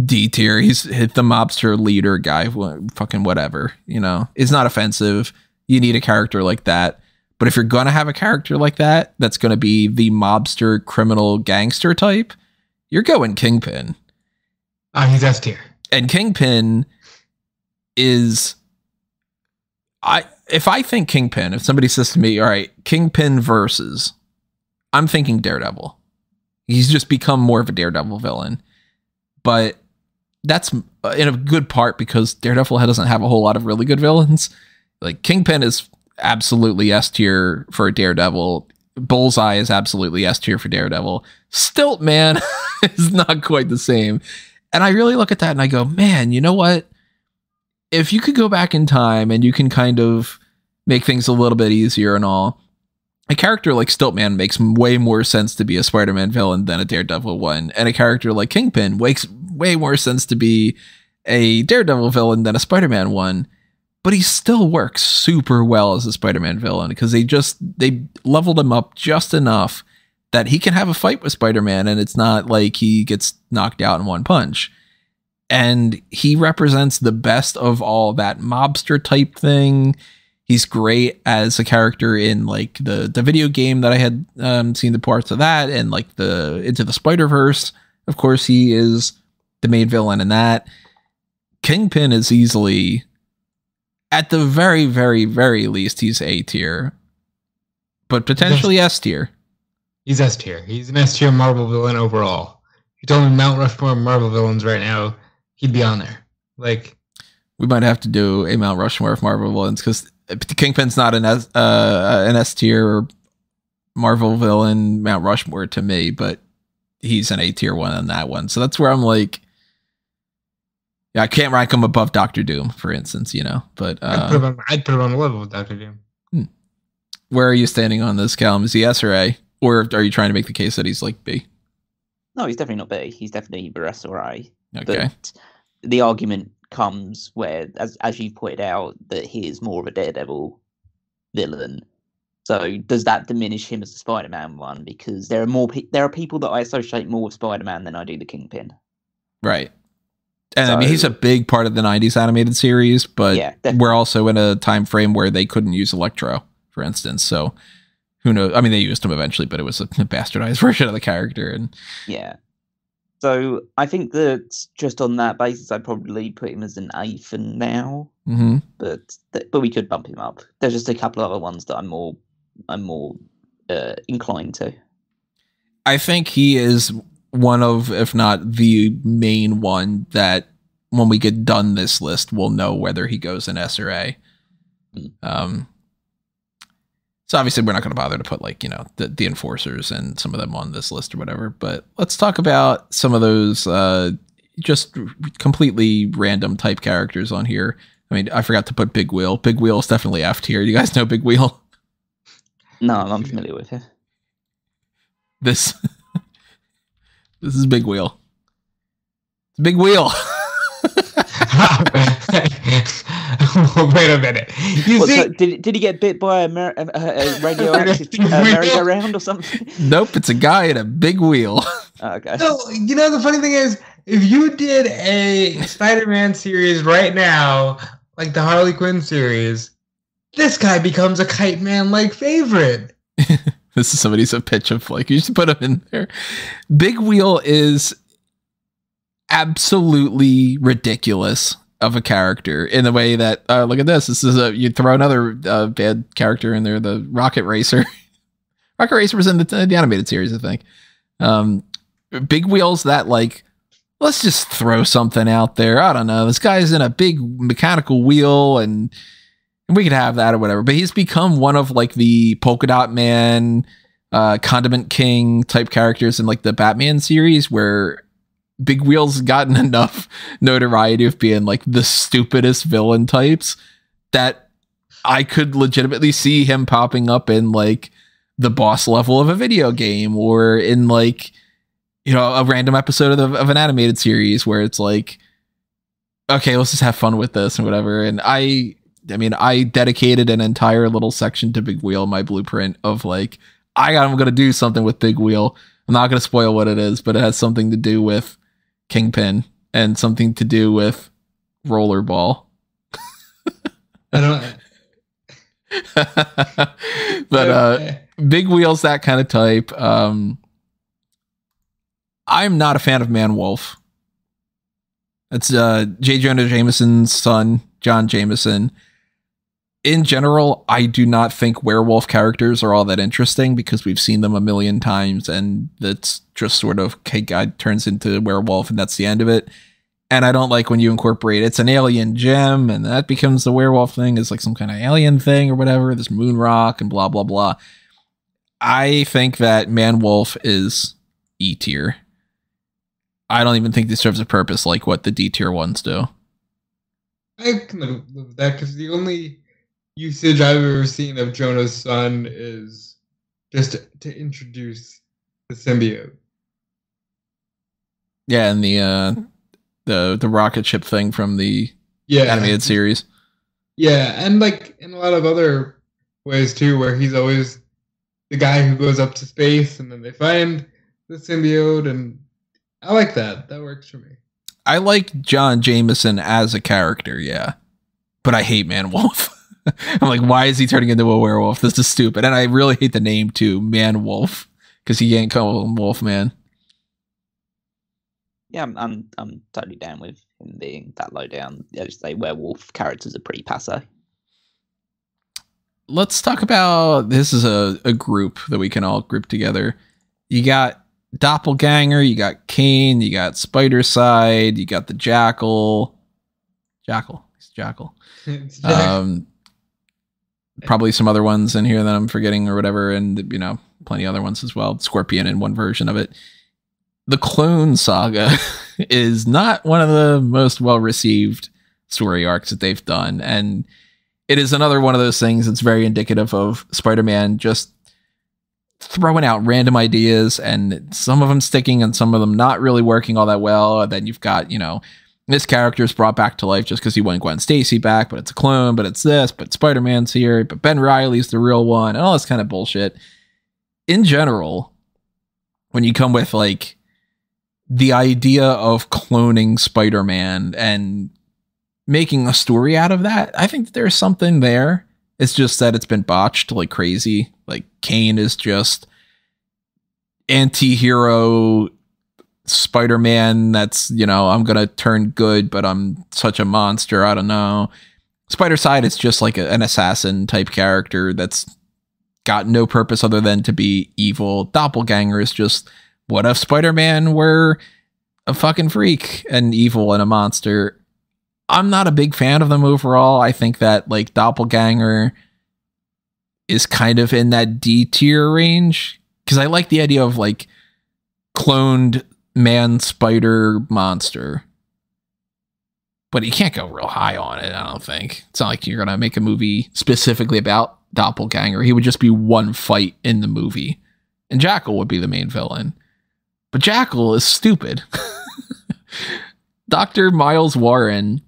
D tier. He's hit the mobster leader guy, fucking whatever, you know. It's not offensive. You need a character like that. But if you're going to have a character like that, that's going to be the mobster, criminal, gangster type, you're going Kingpin. He's S tier. And Kingpin is... If I think Kingpin, if somebody says to me, all right, Kingpin versus, I'm thinking Daredevil. He's just become more of a Daredevil villain. But that's in a good part because Daredevil doesn't have a whole lot of really good villains. Like, Kingpin is absolutely S tier for Daredevil. Bullseye is absolutely S tier for Daredevil. Stiltman is not quite the same. And I really look at that and I go, man, you know what? If you could go back in time and you can kind of make things a little bit easier and all, a character like Stiltman makes way more sense to be a Spider-Man villain than a Daredevil one. And a character like Kingpin makes way more sense to be a Daredevil villain than a Spider-Man one. But he still works super well as a Spider-Man villain because they leveled him up just enough that he can have a fight with Spider-Man and it's not like he gets knocked out in one punch. And he represents the best of all that mobster type thing. He's great as a character in like the video game that I had seen the parts of that, and like the Into the Spider-Verse. Of course, he is the main villain in that. Kingpin is easily, at the very, very, very least, he's A tier, but potentially S tier. He's S tier. He's an S tier Marvel villain overall. If you told me Mount Rushmore of Marvel villains right now, he'd be on there. Like, we might have to do a Mount Rushmore of Marvel villains because Kingpin's not an S tier Marvel villain Mount Rushmore to me, but he's an A tier one on that one. So that's where I'm like, yeah, I can't rank him above Doctor Doom, for instance, you know. But I'd put him on the level with Doctor Doom. Where are you standing on this, Callum? Is he S or A, or are you trying to make the case that he's like B? No, he's definitely not B. He's definitely either S or A. Okay. But the argument comes where, as you pointed out, that he is more of a Daredevil villain. So does that diminish him as a Spider-Man one? Because there are people that I associate more with Spider-Man than I do the Kingpin. Right. And I mean, he's a big part of the 90s animated series, but yeah, we're also in a time frame where they couldn't use Electro, for instance. So who knows? I mean, they used him eventually, but it was a bastardized version of the character. And yeah. So I think that just on that basis, I'd probably put him as an A for now. Mm-hmm. But we could bump him up. There's just a couple other ones that I'm more inclined to. I think he is one of, if not the main one, that when we get done this list, we'll know whether he goes in S or A. So obviously we're not going to bother to put like, you know, the enforcers and some of them on this list or whatever, but let's talk about some of those just completely random type characters on here. I mean, I forgot to put Big Wheel. Big Wheel is definitely F tier. You guys know Big Wheel? No, I'm familiar with it. This is Big Wheel. It's Big Wheel. Wait a minute. So did he get bit by a radioactive merry-go-round or something? Nope, it's a guy in a big wheel. Oh, okay. So, you know, the funny thing is, if you did a Spider-Man series right now, like the Harley Quinn series, this guy becomes a Kite Man-like favorite. This is somebody's pitch of like, you should put him in there. Big Wheel is absolutely ridiculous of a character in the way that, look at this. This is you throw another bad character in there, the Rocket Racer. Rocket Racer was in the animated series, I think. Big Wheel's that like, let's just throw something out there. I don't know. This guy's in a big mechanical wheel and we could have that or whatever, but he's become one of like the Polka Dot Man, Condiment King type characters in like the Batman series, where Big Wheel's gotten enough notoriety of being like the stupidest villain types that I could legitimately see him popping up in like the boss level of a video game or in like, you know, a random episode of an animated series where it's like, okay, let's just have fun with this and whatever. And I mean, I dedicated an entire little section to Big Wheel in my blueprint of like, I'm going to do something with Big Wheel. I'm not going to spoil what it is, but it has something to do with Kingpin and something to do with Rollerball. I don't. But Big Wheel's that kind of type. I'm not a fan of Man Wolf. It's J. Jonah Jameson's son, John Jameson. In general, I do not think werewolf characters are all that interesting because we've seen them a million times and that's just sort of, okay, guy turns into a werewolf and that's the end of it. And I don't like when you incorporate it's an alien gem and that becomes the werewolf thing is like some kind of alien thing or whatever, this moon rock and blah, blah, blah. I think that Man-Wolf is E tier. I don't even think this serves a purpose like what the D tier ones do. I can live with that because the only usage I've ever seen of Jonah's son is just to introduce the symbiote. Yeah, and the rocket ship thing from the animated series. Yeah, and like in a lot of other ways too, where he's always the guy who goes up to space and then they find the symbiote, and I like that. That works for me. I like John Jameson as a character, yeah. But I hate Man-Wolf. I'm like, why is he turning into a werewolf? This is stupid. And I really hate the name too, Man-Wolf, because he can't call him Wolfman. Yeah, I'm totally down with him being that low down. I just say werewolf characters are pretty passe. Let's talk about, this is a group that we can all group together. You got Doppelganger, you got Kane, you got Spider-Side, you got the Jackal. He's Jackal. Probably some other ones in here that I'm forgetting or whatever, and you know, plenty of other ones as well. Scorpion in one version of it. The Clone Saga is not one of the most well-received story arcs that they've done, and it is another one of those things that's very indicative of Spider-Man just throwing out random ideas and some of them sticking and some of them not really working all that well. And then you've got, you know, this character is brought back to life just because he won Gwen Stacy back, but it's a clone, but it's this, but Spider-Man's here, but Ben Reilly's the real one, and all this kind of bullshit. In general, when you come with like the idea of cloning Spider-Man and making a story out of that, I think there's something there. It's just that it's been botched like crazy. Like Kane is just anti-hero Spider-Man that's, you know, I'm gonna turn good, but I'm such a monster, I don't know. Spider-Side is just like an assassin type character that's got no purpose other than to be evil. Doppelganger is just, what if Spider-Man were a fucking freak and evil and a monster? I'm not a big fan of them overall. I think that like Doppelganger is kind of in that D tier range because I like the idea of like cloned man spider monster, but you can't go real high on it. I don't think it's not like you're gonna make a movie specifically about Doppelganger. He would just be one fight in the movie, and Jackal would be the main villain. But Jackal is stupid. Dr. Miles Warren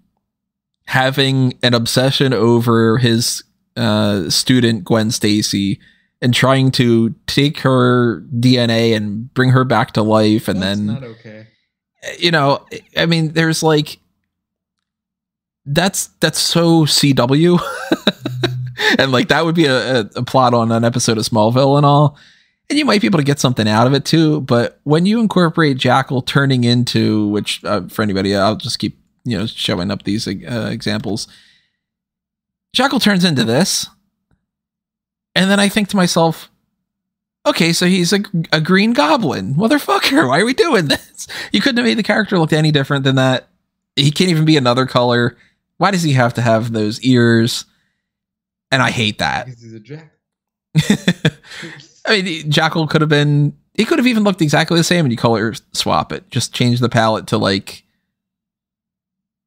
having an obsession over his student Gwen Stacy and trying to take her DNA and bring her back to life, and that's then not okay. You know, I mean, there's like that's so CW, and like that would be a plot on an episode of Smallville and all. And you might be able to get something out of it too, but when you incorporate Jackal turning into, which for anybody, I'll just keep, you know, showing up these examples. Jackal turns into this, and then I think to myself, okay, so he's a Green Goblin, motherfucker. Why are we doing this? You couldn't have made the character look any different than that. He can't even be another color. Why does he have to have those ears? And I hate that. Because he's a jack. I mean, Jackal could have been, he could have even looked exactly the same and you color swap it. Just change the palette to like,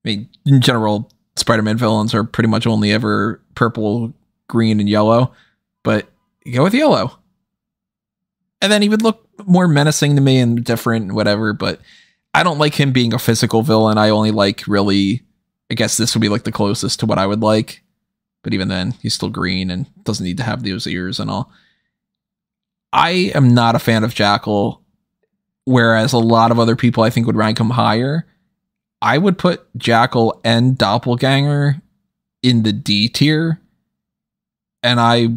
I mean, in general, Spider-Man villains are pretty much only ever purple, green, and yellow, but you go with yellow. And then he would look more menacing to me and different and whatever, but I don't like him being a physical villain. I only like really, I guess this would be like the closest to what I would like. But even then, he's still green and doesn't need to have those ears and all. I am not a fan of Jackal, whereas a lot of other people I think would rank him higher. I would put Jackal and Doppelganger in the D tier, and I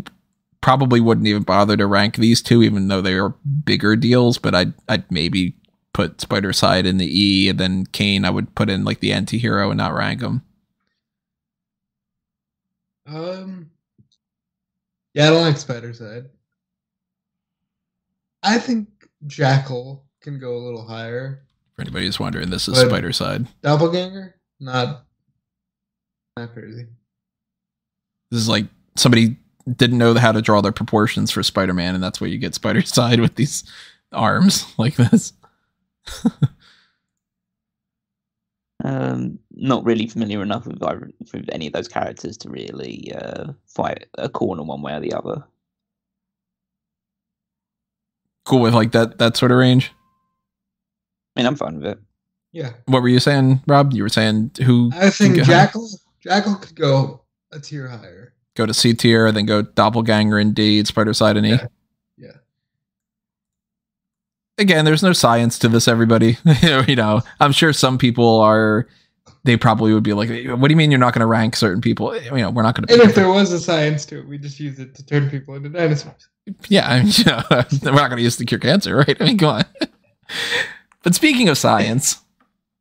probably wouldn't even bother to rank these two, even though they are bigger deals, but I'd maybe put Spider-Side in the E, and then Kane I would put in like the anti-hero and not rank him. Yeah, I don't like Spider-Side. I think Jackal can go a little higher. For anybody who's wondering, this is But Spider Side. Doppelganger? Not crazy. This is like somebody didn't know how to draw their proportions for Spider-Man, and that's where you get Spider Side with these arms like this. Not really familiar enough with any of those characters to really fight a corner one way or the other. Cool with like that sort of range. I mean, I'm fine with it. Yeah. What were you saying, Rob? You were saying who? I think Jackal could go a tier higher. Go to C tier, then go Doppelganger in D, Spider Side in E. Yeah. Again, there's no science to this, everybody. You know, I'm sure some people they probably would be like, what do you mean you're not going to rank certain people? You know, we're not going to. And if there was a science to it, we just use it to turn people into dinosaurs. Yeah, I mean, you know, we're not going to use it to cure cancer, right? I mean, come on. But speaking of science,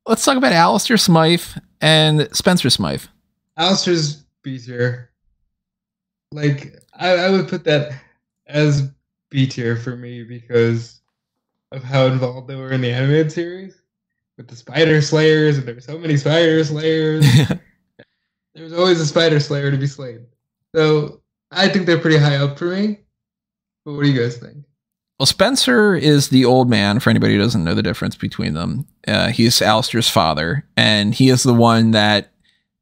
let's talk about Alistair Smythe and Spencer Smythe. Alistair's B tier. Like, I would put that as B tier for me because of how involved they were in the animated series with the Spider Slayers, and there were so many Spider Slayers. There was always a Spider Slayer to be slain. So I think they're pretty high up for me. But what do you guys think? Well, Spencer is the old man, for anybody who doesn't know the difference between them. He's Alistair's father, and he is the one that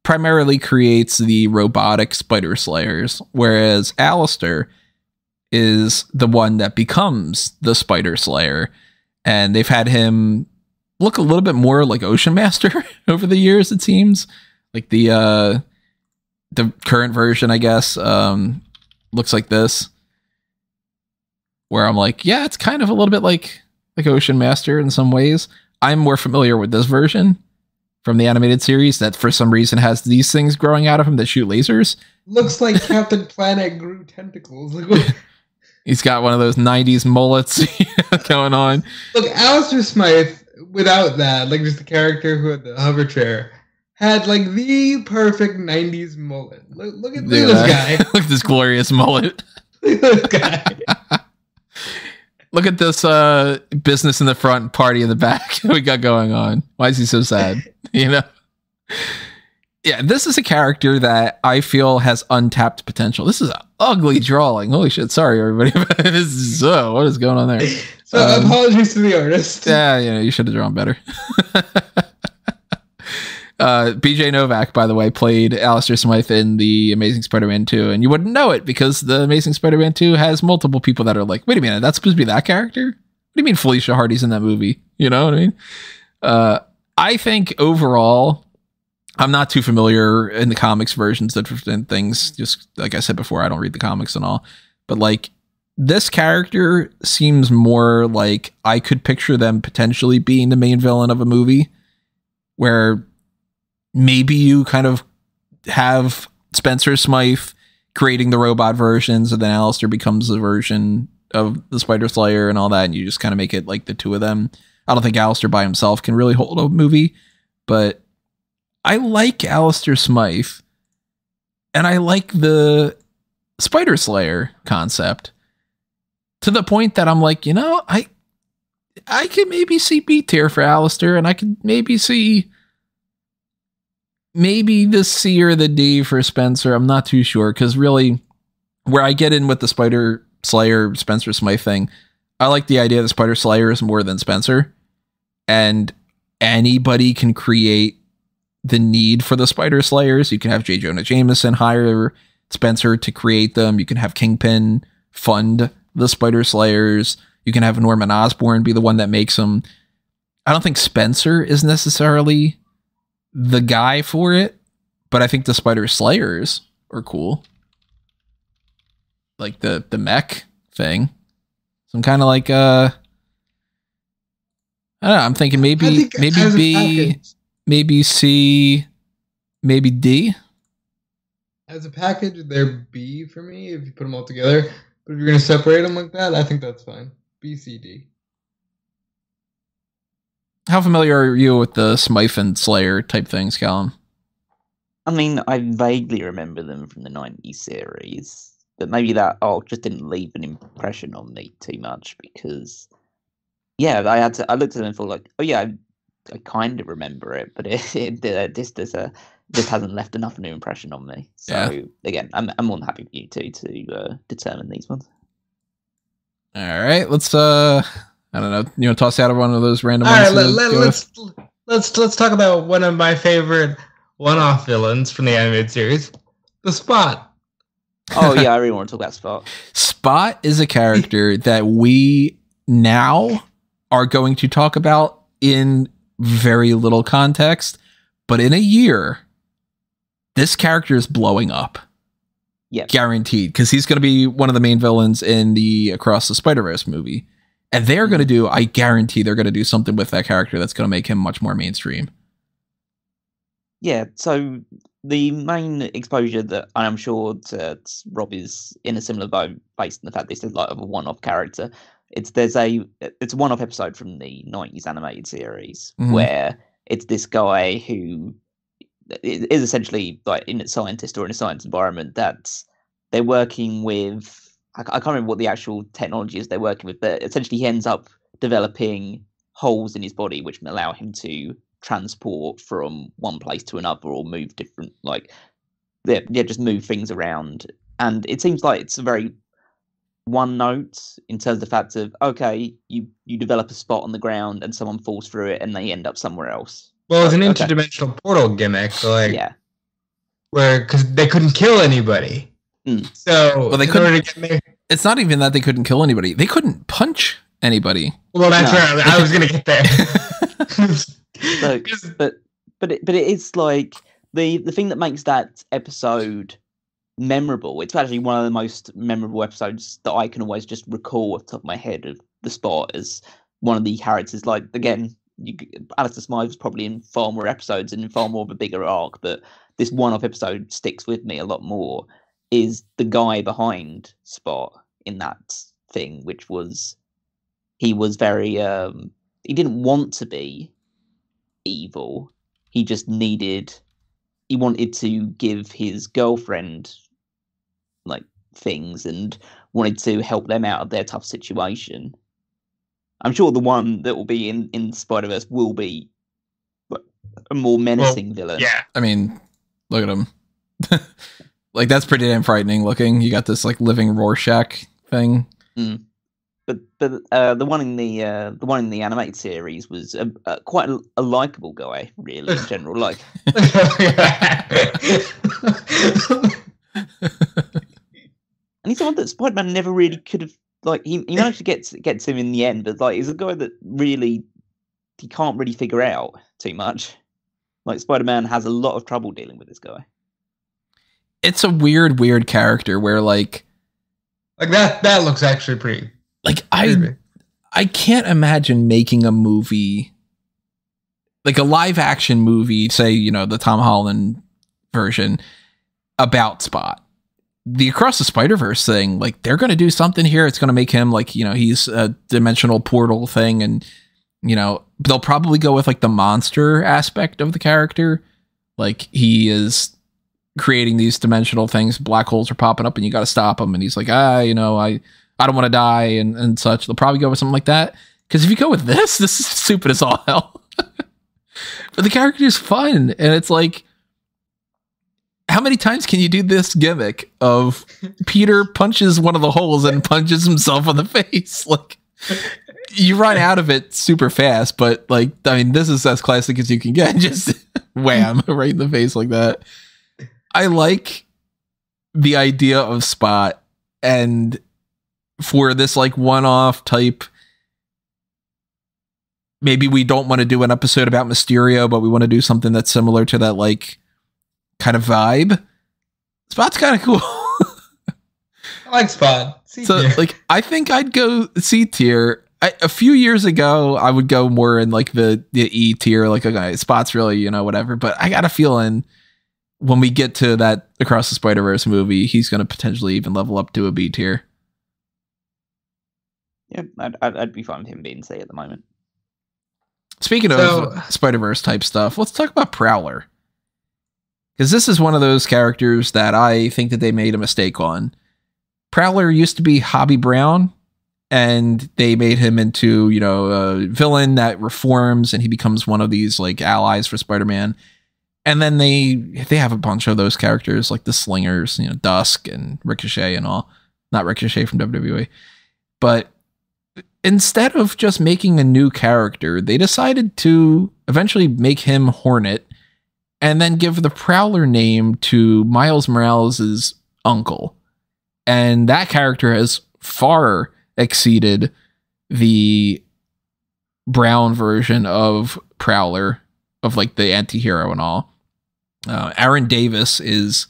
primarily creates the robotic Spider Slayers, whereas Alistair is the one that becomes the Spider Slayer. And they've had him look a little bit more like Ocean Master over the years, it seems. Like the current version, I guess, looks like this. Where I'm like, yeah, it's kind of a little bit like Ocean Master in some ways. I'm more familiar with this version from the animated series that for some reason has these things growing out of him that shoot lasers. Looks like Captain Planet grew tentacles. He's got one of those 90s mullets going on. Look, Alistair Smythe, without that, like just the character who had the hover chair, had like the perfect 90s mullet. Look at this guy. Look at this glorious mullet. Look at this guy. Look at this business in the front, party in the back we got going on. Why is he so sad? You know? Yeah, this is a character that I feel has untapped potential. This is an ugly drawing. Holy shit. Sorry, everybody. This is, what is going on there? So apologies to the artist. Yeah, you know, you should have drawn better. BJ Novak, by the way, played Alistair Smythe in The Amazing Spider-Man 2, and you wouldn't know it because The Amazing Spider-Man 2 has multiple people that are like, wait a minute, that's supposed to be that character? What do you mean Felicia Hardy's in that movie? You know what I mean? I think overall, I'm not too familiar in the comics versions of different things. Just like I said before, I don't read the comics and all. But like, this character seems more like I could picture them potentially being the main villain of a movie where maybe you kind of have Spencer Smythe creating the robot versions, and then Alistair becomes the version of the Spider Slayer and all that, and you just kind of make it like the two of them. I don't think Alistair by himself can really hold a movie, but I like Alistair Smythe, and I like the Spider Slayer concept to the point that I'm like, you know, I could maybe see B tier for Alistair, and I could maybe see the C or the D for Spencer. I'm not too sure, because really where I get in with the Spider Slayer Spencer Smythe thing, I like the idea that Spider Slayer is more than Spencer, and anybody can create the need for the Spider Slayers. You can have J. Jonah Jameson hire Spencer to create them. You can have Kingpin fund the Spider Slayers. You can have Norman Osborn be the one that makes them. I don't think Spencer is necessarily the guy for it, but I think the Spider Slayers are cool. Like the mech thing. So I'm kind of like, I don't know, I'm thinking maybe B, maybe C, maybe D. As a package, they're B for me if you put them all together. But if you're going to separate them like that, I think that's fine. B, C, D. How familiar are you with the Smythe and Slayer type things, Callum? I mean, I vaguely remember them from the 90s series, but maybe that just didn't leave an impression on me too much because, yeah, I looked at them and thought like, oh yeah, kind of remember it, but this hasn't left enough of an impression on me. So again, I'm more than happy for you two to determine these ones. All right, let's I don't know. You want to toss out one of those random All ones? right, let's talk about one of my favorite one-off villains from the animated series, the Spot. Oh yeah, I really want to talk about Spot. Spot is a character that we now are going to talk about in very little context, but in a year, this character is blowing up. Yeah, guaranteed, because he's going to be one of the main villains in the Across the Spider-Verse movie. And they're going to do, I guarantee they're going to do something with that character that's going to make him much more mainstream. Yeah, so the main exposure that I'm sure Rob is in a similar boat based on the fact this is like a one-off character. It's a one-off episode from the 90s animated series where it's this guy who is essentially like in a scientist or in a science environment that they're working with. I can't remember what the actual technology is they're working with, but essentially he ends up developing holes in his body which allow him to transport from one place to another or move different, just move things around. And it seems like it's a very one note in terms of the fact of, okay, you develop a spot on the ground and someone falls through it and they end up somewhere else. Well, it's an interdimensional portal gimmick, yeah, where because they couldn't kill anybody, so they couldn't. It's not even that they couldn't kill anybody; they couldn't punch anybody. Well, that's right. I was going to get there. But it is like the thing that makes that episode memorable. It's actually one of the most memorable episodes that I can always just recall off the top of my head of the Spot as one of the characters. Like again. Alistair Smythe was probably in far more episodes and in far more of a bigger arc, but this one-off episode sticks with me a lot more. Is the guy behind Spot in that thing, which was he was very he didn't want to be evil. He just wanted to give his girlfriend like things and wanted to help them out of their tough situation. I'm sure the one that will be in Spider-Verse will be a more menacing villain. Yeah. I mean, look at him. Like, that's pretty damn frightening looking. You got this, like, living Rorschach thing. But the one in the animated series was quite a likable guy, really, in general. Like, and he's someone that Spider-Man never really could have. Like he managed to get to him in the end, but like he's a guy that really he can't really figure out too much. Like Spider-Man has a lot of trouble dealing with this guy. It's a weird character where like that looks actually pretty. Like I can't imagine making a movie, like a live action movie, say the Tom Holland version about Spot. The Across the Spider-Verse thing, like they're going to do something here. It's going to make him like, he's a dimensional portal thing. And, they'll probably go with like the monster aspect of the character. Like he is creating these dimensional things. Black holes are popping up and you got to stop him. And he's like, I don't want to die and such. They'll probably go with something like that. Cause if you go with this is stupid as all hell. But the character is fun. And it's like, how many times can you do this gimmick of Peter punches one of the holes and punches himself on the face? Like, you run out of it super fast, but like, I mean, this is as classic as you can get. Just wham, right in the face like that. I like the idea of Spot, and for this like one-off type, maybe we don't want to do an episode about Mysterio, but we want to do something that's similar to that, like, kind of vibe. Spot's kind of cool. I like Spot. So like I think I'd go C tier. A few years ago I would go more in like the E tier, like okay, Spot's really whatever, but I got a feeling when we get to that Across the Spider-Verse movie he's going to potentially even level up to a B tier. Yeah, I'd be fine with him being C at the moment. Speaking of Spider-Verse type stuff, let's talk about Prowler. Because this is one of those characters that I think that they made a mistake on. Prowler used to be Hobby Brown, and they made him into, you know, a villain that reforms, and he becomes one of these like allies for Spider-Man. And then they have a bunch of those characters like the Slingers, you know, Dusk and Ricochet and all. Not Ricochet from WWE. But instead of just making a new character, they decided to eventually make him Hornet and then give the Prowler name to Miles Morales' uncle. And that character has far exceeded the brown version of Prowler, of like the anti-hero and all. Aaron Davis is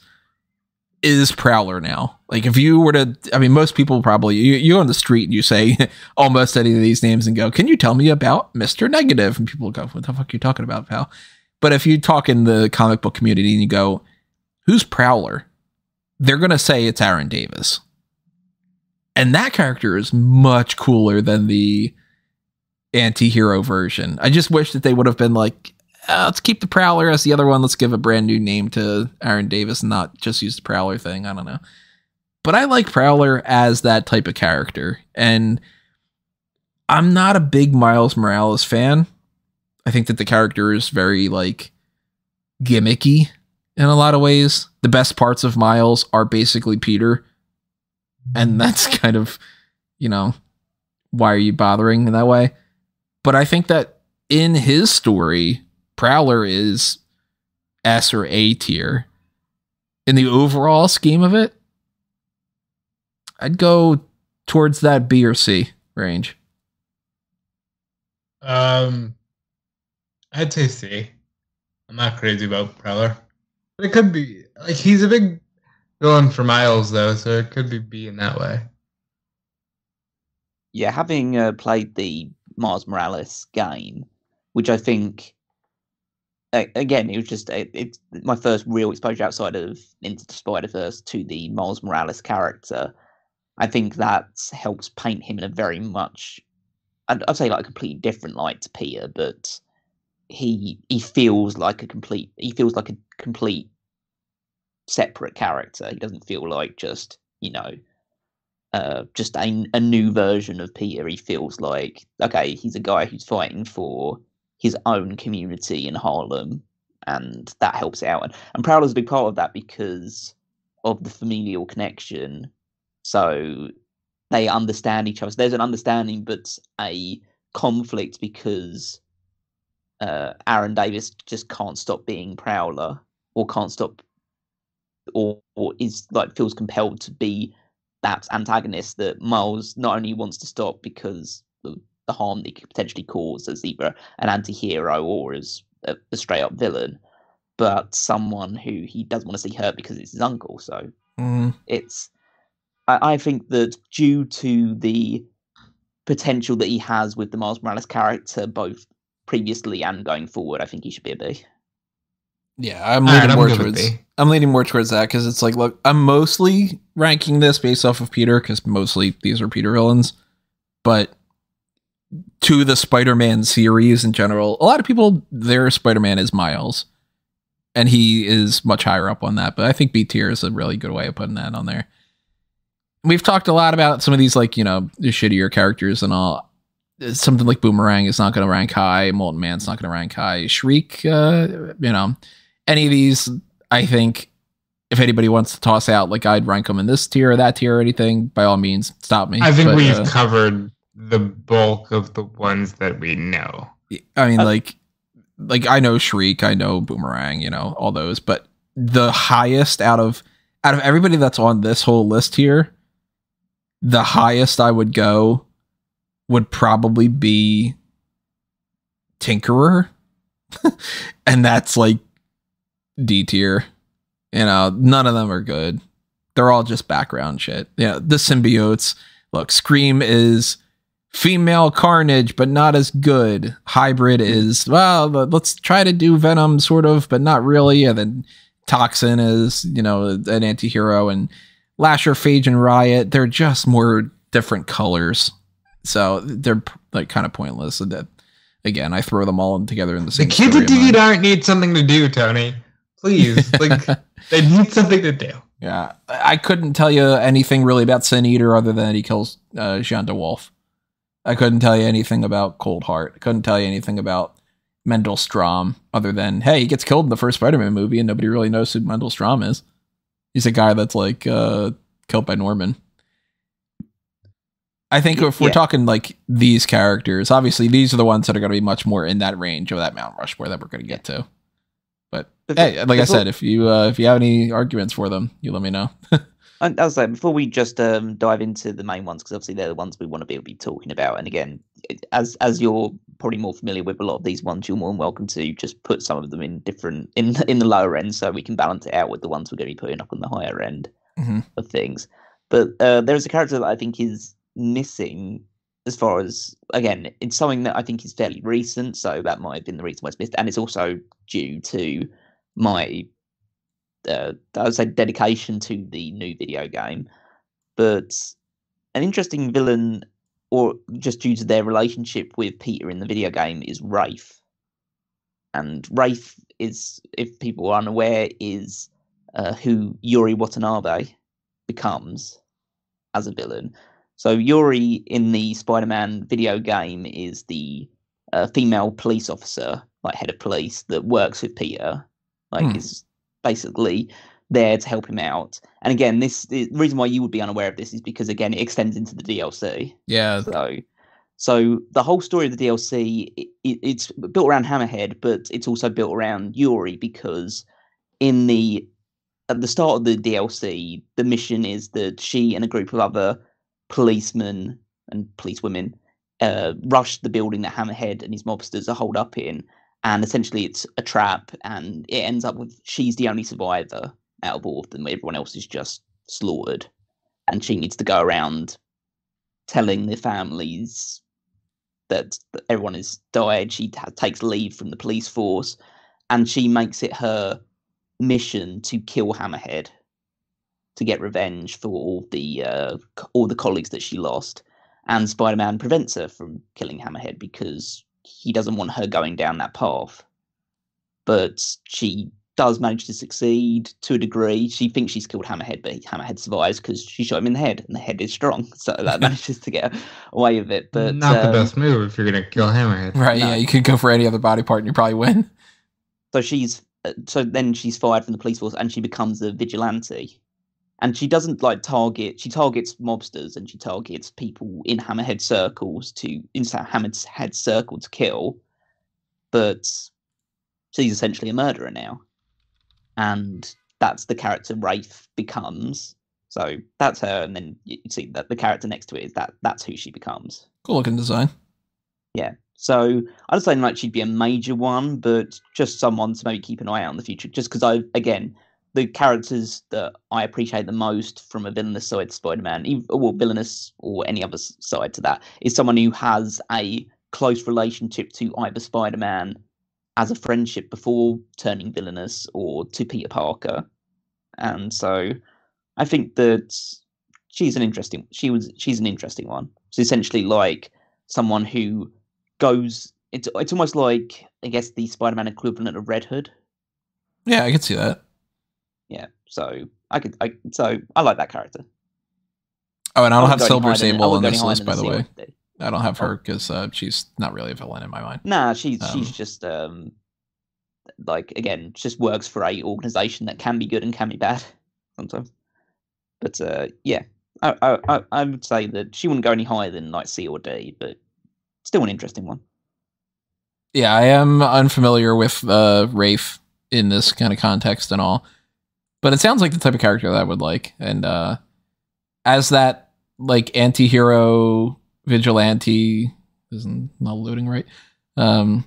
Prowler now. Like if you were to, I mean, most people probably, you go on the street and you say almost any of these names and go, can you tell me about Mr. Negative? And people go, what the fuck are you talking about, pal? But if you talk in the comic book community and you go, who's Prowler? They're going to say it's Aaron Davis. And that character is much cooler than the anti-hero version. I just wish that they would have been like, let's keep the Prowler as the other one. Let's give a brand new name to Aaron Davis and not just use the Prowler thing. I don't know. But I like Prowler as that type of character. And I'm not a big Miles Morales fan. I think that the character is very like gimmicky in a lot of ways. The best parts of Miles are basically Peter. And that's kind of, you know, why are you bothering in that way? But I think that in his story, Prowler is S or A tier. In the overall scheme of it, I'd go towards that B or C range. I'd say C. I'm not crazy about Prowler. But it could be, like, he's a big villain for Miles, though, so it could be B in that way. Yeah, having played the Miles Morales game, which I think, again, it was just it's my first real exposure outside of Into the Spider-Verse to the Miles Morales character. I think that helps paint him in a very much, I'd say like a completely different light to Peter, but he feels like a complete separate character. He doesn't feel like just, you know, just a new version of Peter. He feels like, okay, he's a guy who's fighting for his own community in Harlem, and that helps out. And Prowler's a big part of that because of the familial connection. So they understand each other. So there's an understanding, but a conflict because Aaron Davis just can't stop being Prowler, or can't stop, or is like feels compelled to be that antagonist that Miles not only wants to stop because of the harm that he could potentially cause as either an anti-hero or as a straight up villain, but someone who he doesn't want to see hurt because it's his uncle. So it's, I think that due to the potential that he has with the Miles Morales character, both previously and going forward, I think he should be a B. Yeah, I'm leaning more towards that because it's like, look, I'm mostly ranking this based off of Peter because mostly these are Peter villains, but to the Spider-Man series in general, a lot of people, their Spider-Man is Miles, and he is much higher up on that. But I think B tier is a really good way of putting that on there. We've talked a lot about some of these, like, you know, the shittier characters and all. Something like Boomerang is not going to rank high. Molten Man's not going to rank high. Shriek, you know, any of these, I think if anybody wants to toss out, like, I'd rank them in this tier or that tier or anything, by all means, stop me. I think we've covered the bulk of the ones that we know. I mean, like I know Shriek, I know Boomerang, you know, all those, but the highest out of everybody that's on this whole list here, the highest I would go would probably be Tinkerer. And that's like D tier. You know, none of them are good. They're all just background shit. Yeah, the symbiotes. Look, Scream is female Carnage, but not as good. Hybrid is, well, let's try to do Venom, sort of, but not really. And then Toxin is, you know, an anti-hero. And Lasher, Phage, and Riot, they're just more different colors. So they're like kind of pointless. And that, again, I throw them all together in the same. The kids indeed aren't need something to do, Tony. Please, like, they need something to do. Yeah, I couldn't tell you anything really about Sin Eater other than he kills Jean de Wolf. I couldn't tell you anything about Cold Heart. I couldn't tell you anything about Mendel Strom other than, hey, he gets killed in the first Spider-Man movie and nobody really knows who Mendel Strom is. He's a guy that's like killed by Norman. I think if we're talking like these characters, obviously these are the ones that are going to be much more in that range of that Mount Rushmore that we're going to get to. But hey, like I said, if you have any arguments for them, you let me know. And as I say, before we just dive into the main ones, because obviously they're the ones we want to be talking about. And again, as you're probably more familiar with a lot of these ones, you're more than welcome to just put some of them in different in the lower end, so we can balance it out with the ones we're going to be putting up on the higher end of things. But there is a character that I think is missing, as far as, again, it's something that I think is fairly recent, so that might have been the reason why it's missed, and it's also due to my I would say dedication to the new video game. But an interesting villain, or just due to their relationship with Peter in the video game, is Wraith. And Wraith is, if people are unaware, is who Yuri Watanabe becomes as a villain. So Yuri in the Spider-Man video game is the female police officer, like head of police, that works with Peter, like is basically there to help him out. And again, the reason why you would be unaware of this is because, again, it extends into the DLC. Yeah. So the whole story of the DLC, it's built around Hammerhead, but it's also built around Yuri, because at the start of the DLC, the mission is that she and a group of other policemen and policewomen rush the building that Hammerhead and his mobsters are holed up in. And essentially it's a trap, and it ends up with she's the only survivor out of all of them. Everyone else is just slaughtered. And she needs to go around telling the families that everyone has died. She takes leave from the police force, and she makes it her mission to kill Hammerhead, to get revenge for all the colleagues that she lost. And Spider-Man prevents her from killing Hammerhead because he doesn't want her going down that path. But she does manage to succeed to a degree. She thinks she's killed Hammerhead, but Hammerhead survives because she shot him in the head, and the head is strong, so that manages to get away with it. But not the best move if you're going to kill Hammerhead. Right, no. Yeah, you could go for any other body part and you probably win. So then she's fired from the police force, and she becomes a vigilante. And she doesn't she targets mobsters, and she targets people in Hammerhead circles to kill. But she's essentially a murderer now. And that's the character Wraith becomes. So that's her, and then you see that the character next to it is that's who she becomes. Cool looking design. Yeah. So I'd say like she'd be a major one, but just someone to maybe keep an eye out in the future. Just because the characters that I appreciate the most from a villainous side to Spider-Man, or villainous or any other side to that, is someone who has a close relationship to either Spider-Man as a friendship before turning villainous, or to Peter Parker. And so I think that she's an interesting one. She's essentially like someone who goes, it's almost like, I guess, the Spider-Man equivalent of Red Hood. Yeah, I could see that. Yeah, so I like that character. Oh, and I don't have Silver Sable on this list, by the way. I don't have her because she's not really a villain in my mind. Nah, she's just again, just works for a organization that can be good and can be bad sometimes. But yeah, I would say that she wouldn't go any higher than like C or D, but still an interesting one. Yeah, I am unfamiliar with Wraith in this kind of context and all. But it sounds like the type of character that I would like. And as that like anti-hero vigilante, isn't not looting right, in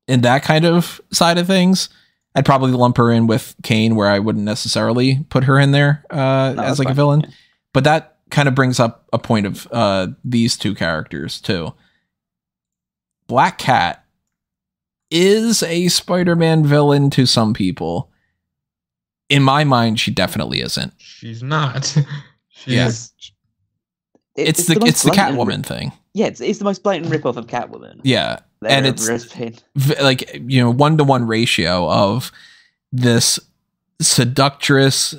that kind of side of things, I'd probably lump her in with Kane, where I wouldn't necessarily put her in there as like a villain. Yeah. But that kind of brings up a point of these two characters too. Black Cat is a Spider-Man villain to some people. In my mind, she definitely isn't. She's not. Yes. It's the Catwoman thing. Yeah, it's the most blatant ripoff of Catwoman. Yeah. And it's like, 1-to-1 ratio of this seductress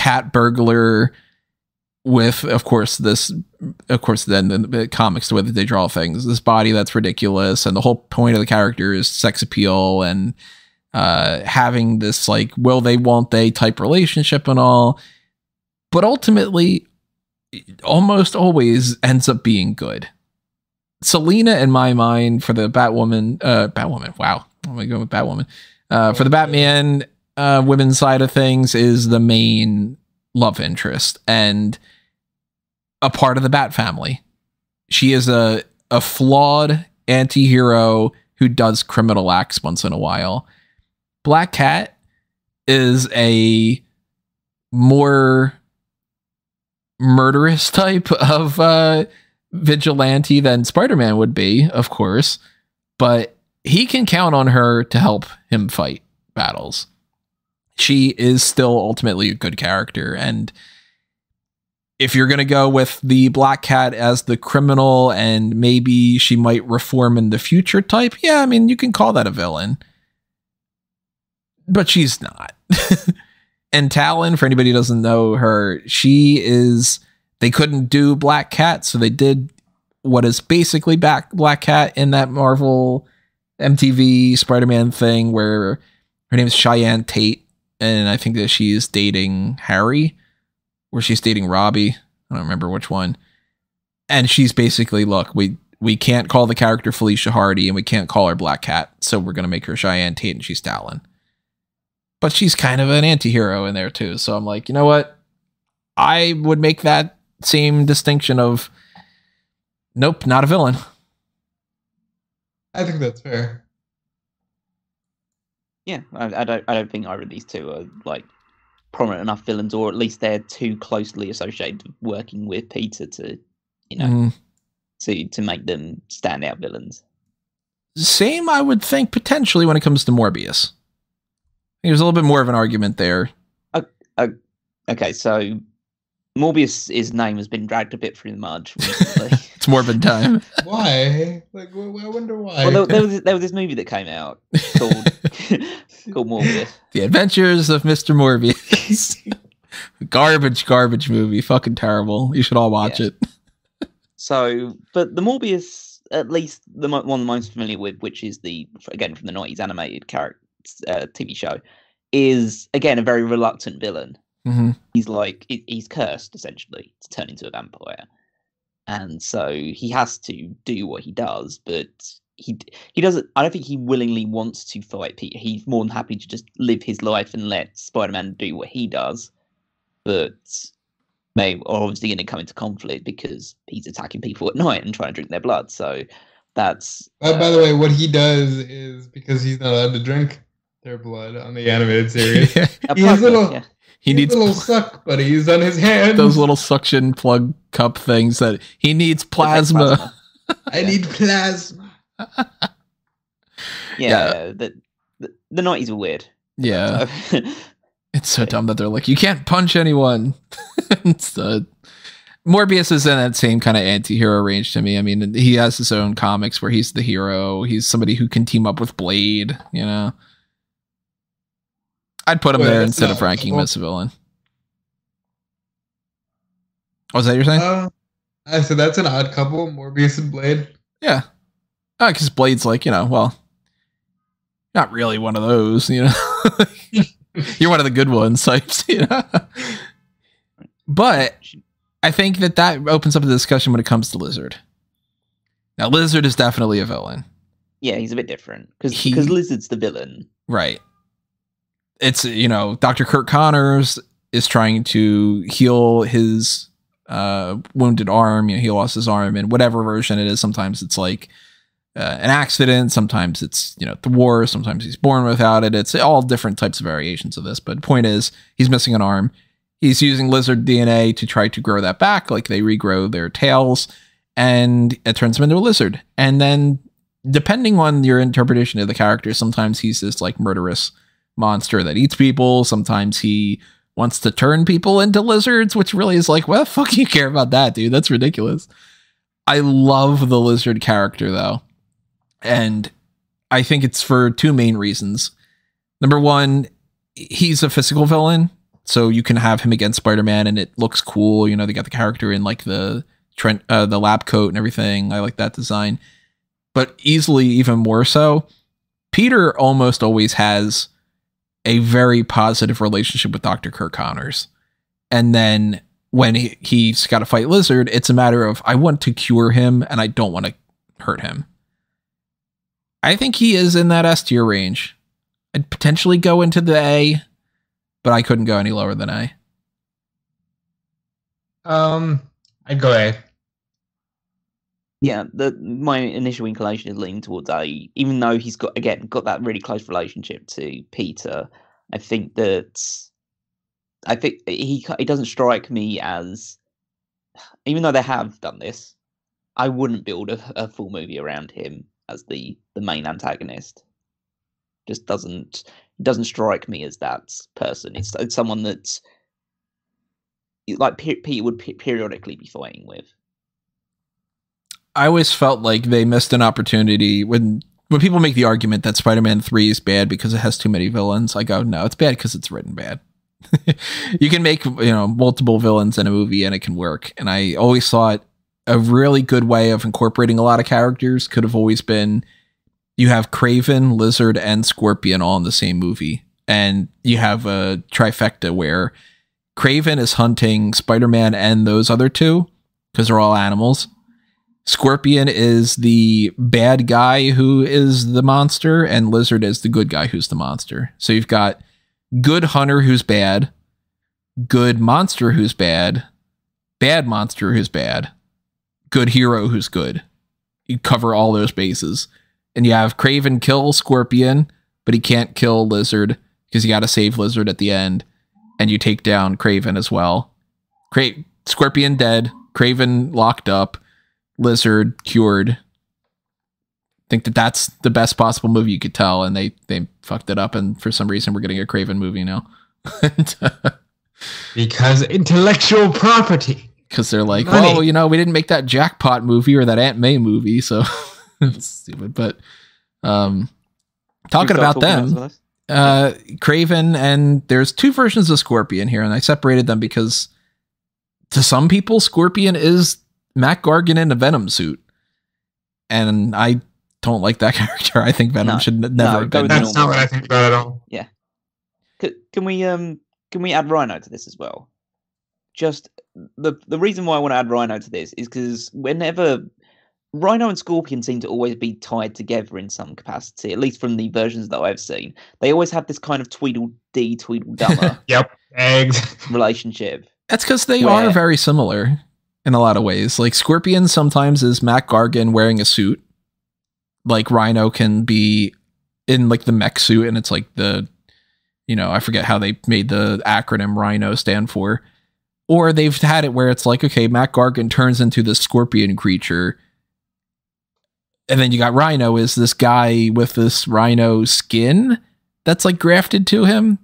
cat burglar with, of course, then the comics, the way that they draw things, this body that's ridiculous, and the whole point of the character is sex appeal and having this like will they won't they type relationship and all, but ultimately almost always ends up being good. Selena, in my mind, for the Batwoman, wow, I'm gonna go with Batwoman. For the Batman women's side of things, is the main love interest and a part of the Bat family. She is a flawed anti-hero who does criminal acts once in a while. Black Cat is a more murderous type of vigilante than Spider-Man would be, of course, but he can count on her to help him fight battles. She is still ultimately a good character, and if you're going to go with the Black Cat as the criminal and maybe she might reform in the future type, yeah, I mean, you can call that a villain. But she's not. And Talon, for anybody who doesn't know her, they couldn't do Black Cat, so they did what is basically Black Cat in that Marvel MTV Spider-Man thing where her name is Cheyenne Tate, and I think that she's dating Harry, or she's dating Robbie. I don't remember which one. And she's basically, look, we can't call the character Felicia Hardy, and we can't call her Black Cat, so we're going to make her Cheyenne Tate, and she's Talon. But she's kind of an anti-hero in there too. So I'm like, you know what? I would make that same distinction of, nope, not a villain. I think that's fair. Yeah, I don't think either of these two are like prominent enough villains, or at least they're too closely associated with working with Peter to, you know, to make them stand out villains. Same, I would think, potentially when it comes to Morbius. There's a little bit more of an argument there. Okay, so Morbius' name has been dragged a bit through the mud recently. It's Morbid time. Why? Like, I wonder why. Well, there was this movie that came out called called Morbius. The Adventures of Mr. Morbius. Garbage movie. Fucking terrible. You should all watch it. So, but the Morbius, at least the one I'm most familiar with, which is again from the 90s animated TV show, is again a very reluctant villain. Mm-hmm. He's cursed essentially to turn into a vampire, and so he has to do what he does. But he doesn't. I don't think he willingly wants to fight Peter. He's more than happy to just live his life and let Spider-Man do what he does. But they are obviously going to come into conflict because he's attacking people at night and trying to drink their blood. So that's. By the way, what he does is because he's not allowed to drink their blood on the animated series. He needs little suck buddies on his hands. Those little suction plug cup things that he needs plasma. I need plasma. The 90s were weird. Yeah. It's so dumb that they're like, you can't punch anyone. Morbius is in that same kind of anti-hero range to me. I mean, he has his own comics where he's the hero. He's somebody who can team up with Blade, you know. I'd put him there instead of ranking him as a villain. Was that your saying? I said that's an odd couple, Morbius and Blade. Yeah. Because Blade's like, you know, well, not really one of those, you know. You're one of the good ones, types, you know. But I think that opens up the discussion when it comes to Lizard. Now, Lizard is definitely a villain. Yeah, he's a bit different because Lizard's the villain. Right. It's, you know, Dr. Kurt Connors is trying to heal his wounded arm. You know, he lost his arm in whatever version it is. Sometimes it's like an accident. Sometimes it's, you know, the war. Sometimes he's born without it. It's all different types of variations of this. But the point is, he's missing an arm. He's using lizard DNA to try to grow that back. Like they regrow their tails and it turns him into a lizard. And then depending on your interpretation of the character, sometimes he's this like murderous monster that eats people. Sometimes he wants to turn people into lizards, which really is like, what the fuck do you care about that, dude? That's ridiculous. I love the lizard character though. And I think it's for two main reasons. Number one, he's a physical villain. So you can have him against Spider-Man and it looks cool. You know, they got the character in like the lab coat and everything. I like that design. But easily even more so, Peter almost always has a very positive relationship with Dr. Kirk Connors. And then when he's got to fight Lizard, it's a matter of, I want to cure him and I don't want to hurt him. I think he is in that S tier range. I'd potentially go into the A, but I couldn't go any lower than A. I'd go A. Yeah, my initial inclination is leaning towards A, even though he's got that really close relationship to Peter. I think he doesn't strike me as, even though they have done this, I wouldn't build a full movie around him as the main antagonist. Just doesn't strike me as that person. It's someone that's like Peter would periodically be fighting with. I always felt like they missed an opportunity when people make the argument that Spider-Man 3 is bad because it has too many villains. I go, no, it's bad because it's written bad. You can make, multiple villains in a movie and it can work. And I always thought a really good way of incorporating a lot of characters could have always been, you have Kraven, Lizard, and Scorpion all in the same movie. And you have a trifecta where Kraven is hunting Spider-Man and those other two because they're all animals. Scorpion is the bad guy who is the monster, and Lizard is the good guy who's the monster. So you've got good hunter who's bad, good monster who's bad, bad monster who's bad, good hero who's good. You cover all those bases. And you have Kraven kill Scorpion, but he can't kill Lizard because you got to save Lizard at the end. And you take down Kraven as well. Scorpion dead, Kraven locked up, Lizard cured. I think that's the best possible movie you could tell, and they fucked it up, and for some reason we're getting a Kraven movie now. Because intellectual property. Because they're like, Money. well, we didn't make that Jackpot movie or that Aunt May movie, so it's stupid. But talking about them, Kraven, and there's two versions of Scorpion here, and I separated them because to some people, Scorpion is Matt Gargan in a Venom suit, and I don't like that character. I think Venom should never have been. That's not what I think about at all. Yeah. Can we add Rhino to this as well? Just the reason why I want to add Rhino to this is because whenever Rhino and Scorpion seem to always be tied together in some capacity, at least from the versions that I've seen, they always have this kind of Tweedledee, Tweedledummer Yep, eggs relationship. That's because they are very similar in a lot of ways. Like Scorpion sometimes is Matt Gargan wearing a suit. Like Rhino can be in like the mech suit, and it's like the, I forget how they made the acronym Rhino stand for. Or they've had it where it's like, okay, Matt Gargan turns into this scorpion creature. And then you got Rhino is this guy with this rhino skin that's like grafted to him.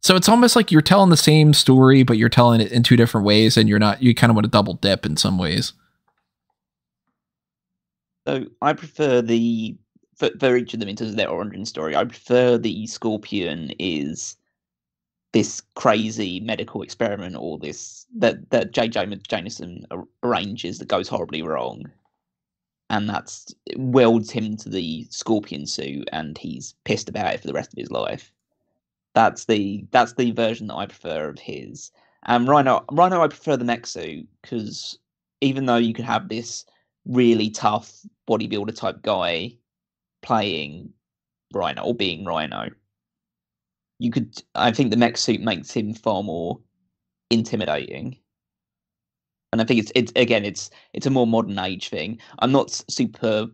So it's almost like you're telling the same story, but you're telling it in two different ways, and you kind of want to double dip in some ways. So I prefer for each of them in terms of their origin story, I prefer the Scorpion is this crazy medical experiment, or this that J.J. Jameson arranges that goes horribly wrong, and that's welds him to the Scorpion suit, and he's pissed about it for the rest of his life. That's the version that I prefer of his. Rhino, I prefer the mech suit, because even though you could have this really tough bodybuilder type guy playing Rhino or being Rhino, I think the mech suit makes him far more intimidating. And I think it's a more modern age thing. I'm not super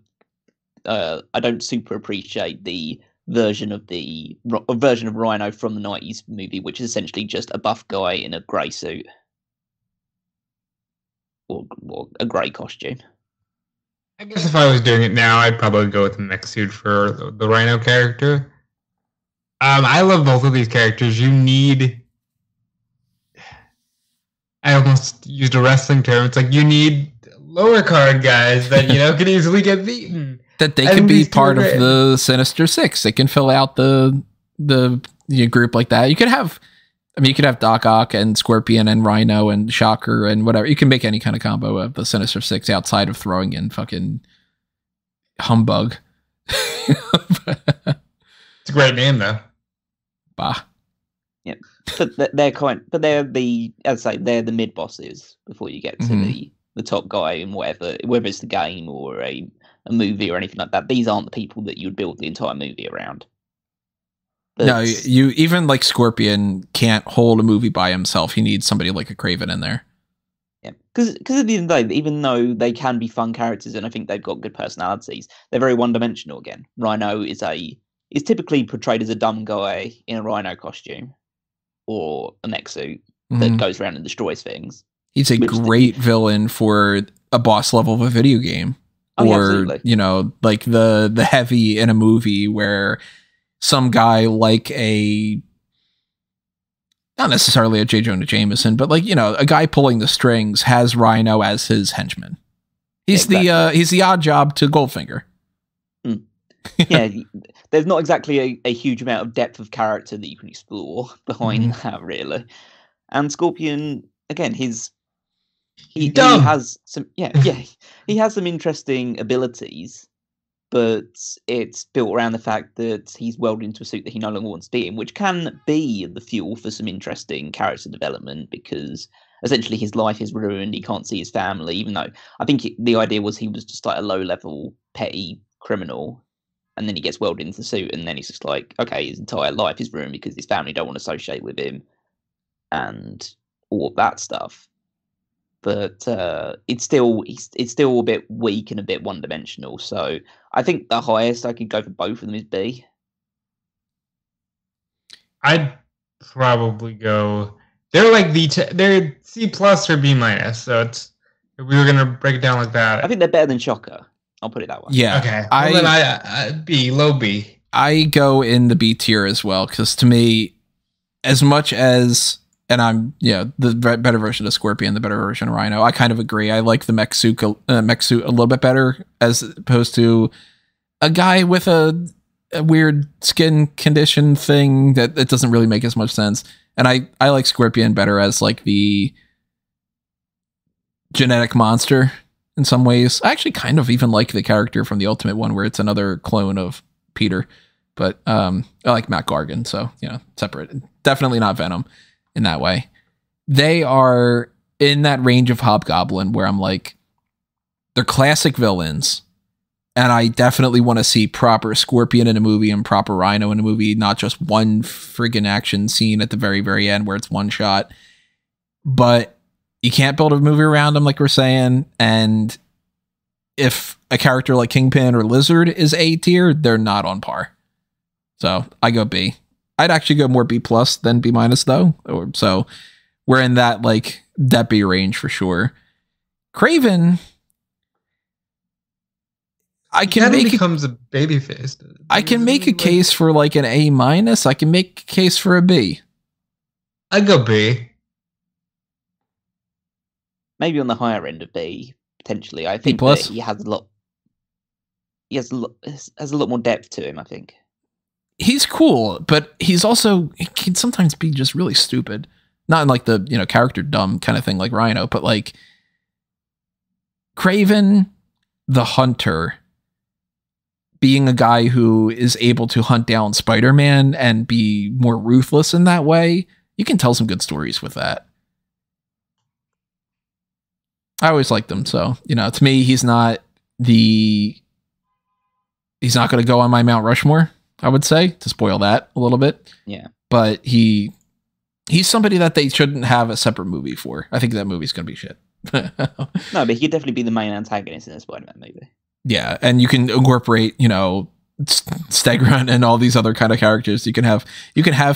I don't super appreciate the version of Rhino from the 90s movie, which is essentially just a buff guy in a grey suit or a grey costume. I guess if I was doing it now, I'd probably go with the mech suit for the Rhino character. I love both of these characters. I almost used a wrestling term. It's like you need lower card guys that can easily get beaten. That they can be part of the Sinister Six. They can fill out the group like that. You could have I mean, you could have Doc Ock and Scorpion and Rhino and Shocker and whatever. You can make any kind of combo of the Sinister Six outside of throwing in fucking Humbug. It's a great name, though. Bah. Yeah, but they're the, as I say, they're the mid bosses before you get to the top guy in whether it's the game or a movie or anything like that. These aren't the people that you would build the entire movie around. But no, you even like Scorpion can't hold a movie by himself. He needs somebody like a Craven in there. Yeah, because at the end of the day, even though they can be fun characters and I think they've got good personalities, they're very one-dimensional again. Rhino is typically portrayed as a dumb guy in a Rhino costume or a mech suit that goes around and destroys things. He's a great villain for a boss level of a video game. Oh, or, you know, like the heavy in a movie where some guy like not necessarily a J. Jonah Jameson, but like, you know, a guy pulling the strings has Rhino as his henchman. He's he's the odd job to Goldfinger. Yeah, there's not exactly a huge amount of depth of character that you can explore behind that, really. And Scorpion, again, he has some he has some interesting abilities, but it's built around the fact that he's welded into a suit that he no longer wants to be in, which can be the fuel for some interesting character development, because essentially his life is ruined. He can't see his family, even though I think the idea was he was just like a low-level petty criminal, and then he gets welded into the suit, and then he's just like, okay, his entire life is ruined because his family don't want to associate with him and all of that stuff. But it's still a bit weak and a bit one-dimensional. So I think the highest I could go for both of them is B. I'd probably go. They're like they're C plus or B minus. So it's, if we were gonna break it down like that, I think they're better than Shocker. I'll put it that way. Yeah. Okay. Well, then I B, low B. I go in the B tier as well, because to me, as much as, and I'm, the better version of Scorpion, the better version of Rhino, I kind of agree. I like the mech suit a little bit better, as opposed to a guy with a weird skin condition thing that it doesn't really make as much sense. And I like Scorpion better as like the genetic monster in some ways. I actually kind of even like the character from the Ultimate one, where it's another clone of Peter. But I like Matt Gargan, so separate. Definitely not Venom in that way. They are in that range of Hobgoblin where I'm like, they're classic villains, and I definitely want to see proper Scorpion in a movie and proper Rhino in a movie, not just one friggin' action scene at the very, very end where it's one shot. But you can't build a movie around them, like we're saying, and if a character like Kingpin or Lizard is A tier, they're not on par. So I go B. I'd actually go more B plus than B minus though. So we're in that like that B range for sure. Craven, I can make becomes a baby face. I can make a case for like an A minus. I can make a case for a B. I'd go B. Maybe on the higher end of B, potentially. I think plus? That he has a lot. He has a lot more depth to him, I think. He's cool, but he can sometimes be just really stupid. Not in like the, character dumb kind of thing like Rhino, but like Craven the Hunter being a guy who is able to hunt down Spider-Man and be more ruthless in that way. You can tell some good stories with that. I always liked him. So, to me, he's not going to go on my Mount Rushmore, I would say, to spoil that a little bit. Yeah. But he's somebody that they shouldn't have a separate movie for. I think that movie's going to be shit. No, but he could definitely be the main antagonist in a Spider-Man movie. Yeah. And you can incorporate, Stegron and all these other kind of characters. You can have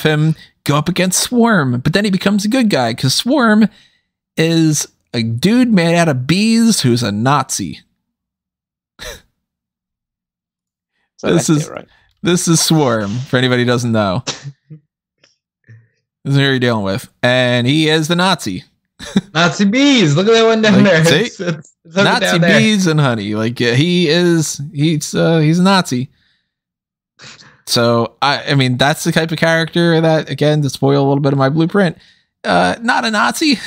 him go up against Swarm, but then he becomes a good guy because Swarm is a dude made out of bees who's a Nazi. So this is Swarm, for anybody who doesn't know. This is who you're dealing with. And he is the Nazi. Nazi bees. Look at that one down there. See? It's Nazi down there. bees and honey. Like he's a Nazi. So I mean, that's the type of character that, again, to spoil a little bit of my blueprint, not a Nazi.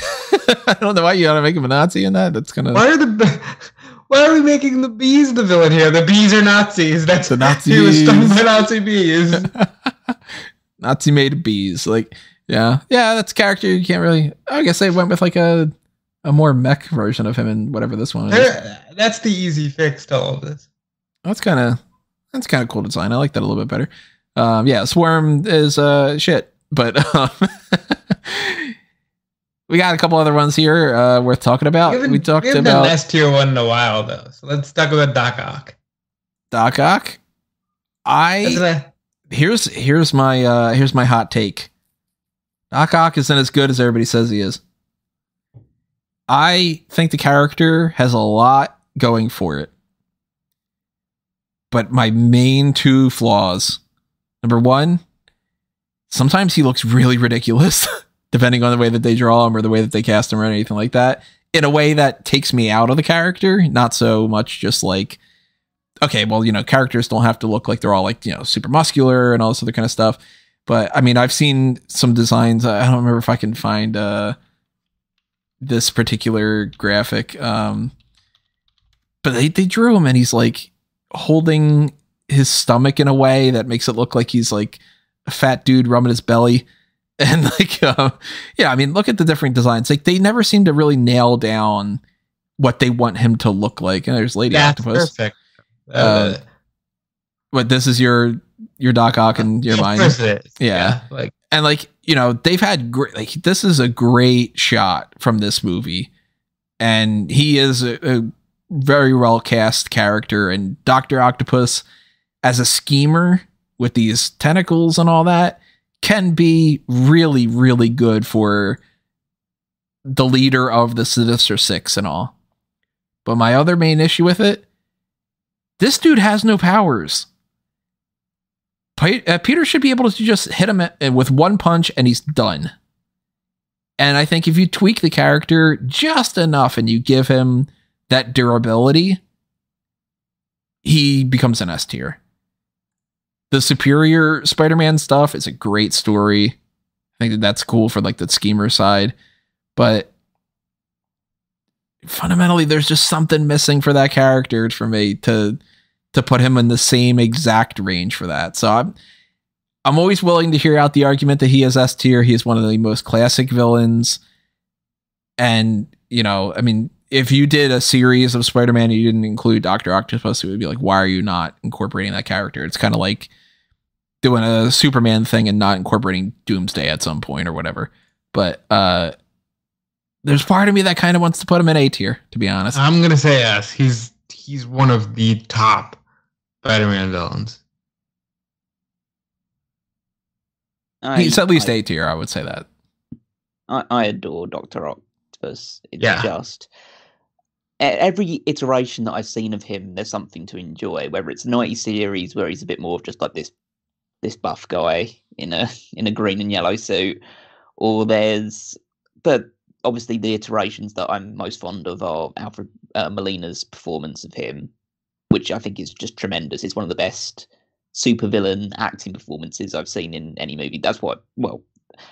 I don't know why you ought to make him a Nazi in that. That's gonna. Why are we making the bees the villain here? The bees are Nazis. That's the Nazi he was bees. stung by Nazi bees. Nazi made bees. Like, yeah, that's a character you can't really. I guess they went with like a more mech version of him in whatever this one is. That's the easy fix to all of this. That's kind of cool design. I like that a little bit better. Yeah, Swarm is shit, but we got a couple other ones here worth talking about. We haven't done the S tier one in a while though, so let's talk about Doc Ock. Doc Ock. Here's my hot take. Doc Ock isn't as good as everybody says he is. I think the character has a lot going for it. But my main two flaws. Number one, sometimes he looks really ridiculous, depending on the way that they draw him or the way that they cast him or anything like that, in a way that takes me out of the character. Not so much just like, okay, well, characters don't have to look like they're all like, super muscular and all this other kind of stuff. But I mean, I've seen some designs. I don't remember if I can find this particular graphic. But they drew him and he's like holding his stomach in a way that makes it look like he's like a fat dude rubbing his belly. And like, yeah, I mean, look at the different designs. Like, they never seem to really nail down what they want him to look like. And there's Lady Octopus. Perfect. But this is your Doc Ock in your mind. Of course it is. Yeah. And like, they've had great, like, this is a great shot from this movie. And he is a very well cast character, and Dr. Octopus as a schemer with these tentacles and all that can be really, really good for the leader of the Sinister Six and all. But my other main issue with it, this dude has no powers. Peter should be able to just hit him with one punch and he's done. And I think if you tweak the character just enough and you give him that durability, he becomes an S tier. The Superior Spider-Man stuff is a great story. I think that's cool for like the schemer side, but fundamentally there's just something missing for that character for me to put him in the same exact range for that. So I'm always willing to hear out the argument that he is S tier. He is one of the most classic villains. And, I mean, if you did a series of Spider-Man and you didn't include Dr. Octopus, it would be like, why are you not incorporating that character? It's kind of like doing a Superman thing and not incorporating Doomsday at some point or whatever. But there's part of me that kind of wants to put him in A tier, to be honest. I'm going to say yes. He's one of the top Spider-Man villains. He's at least A tier, I would say that. I adore Dr. Octopus. It's just every iteration that I've seen of him, there's something to enjoy. Whether it's the 90 series where he's a bit more of just like this buff guy in a green and yellow suit, or but obviously the iterations that I'm most fond of are Alfred Molina's performance of him, which I think is just tremendous. It's one of the best supervillain acting performances I've seen in any movie. That's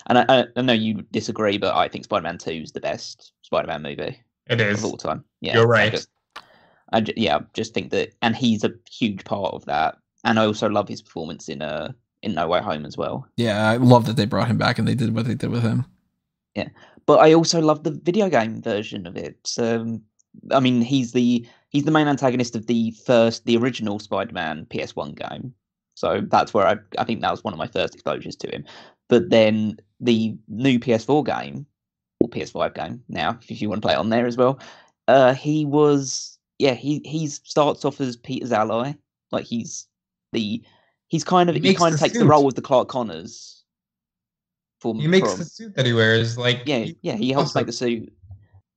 and I know you disagree, but I think Spider-Man 2 is the best Spider-Man movie. It is. Of all time. Yeah, you're right. I just think that, and he's a huge part of that. And I also love his performance in No Way Home as well. Yeah, I love that they brought him back and they did what they did with him. Yeah, but I also love the video game version of it. I mean, he's the main antagonist of the original Spider-Man PS1 game. So that's where I think that was one of my first exposures to him. But then the new PS4 game, or PS5 game now, if you want to play it on there as well, he starts off as Peter's ally. Like he kind of takes the role of the Clark Connors. He makes the suit that he wears. Like he helps make the suit,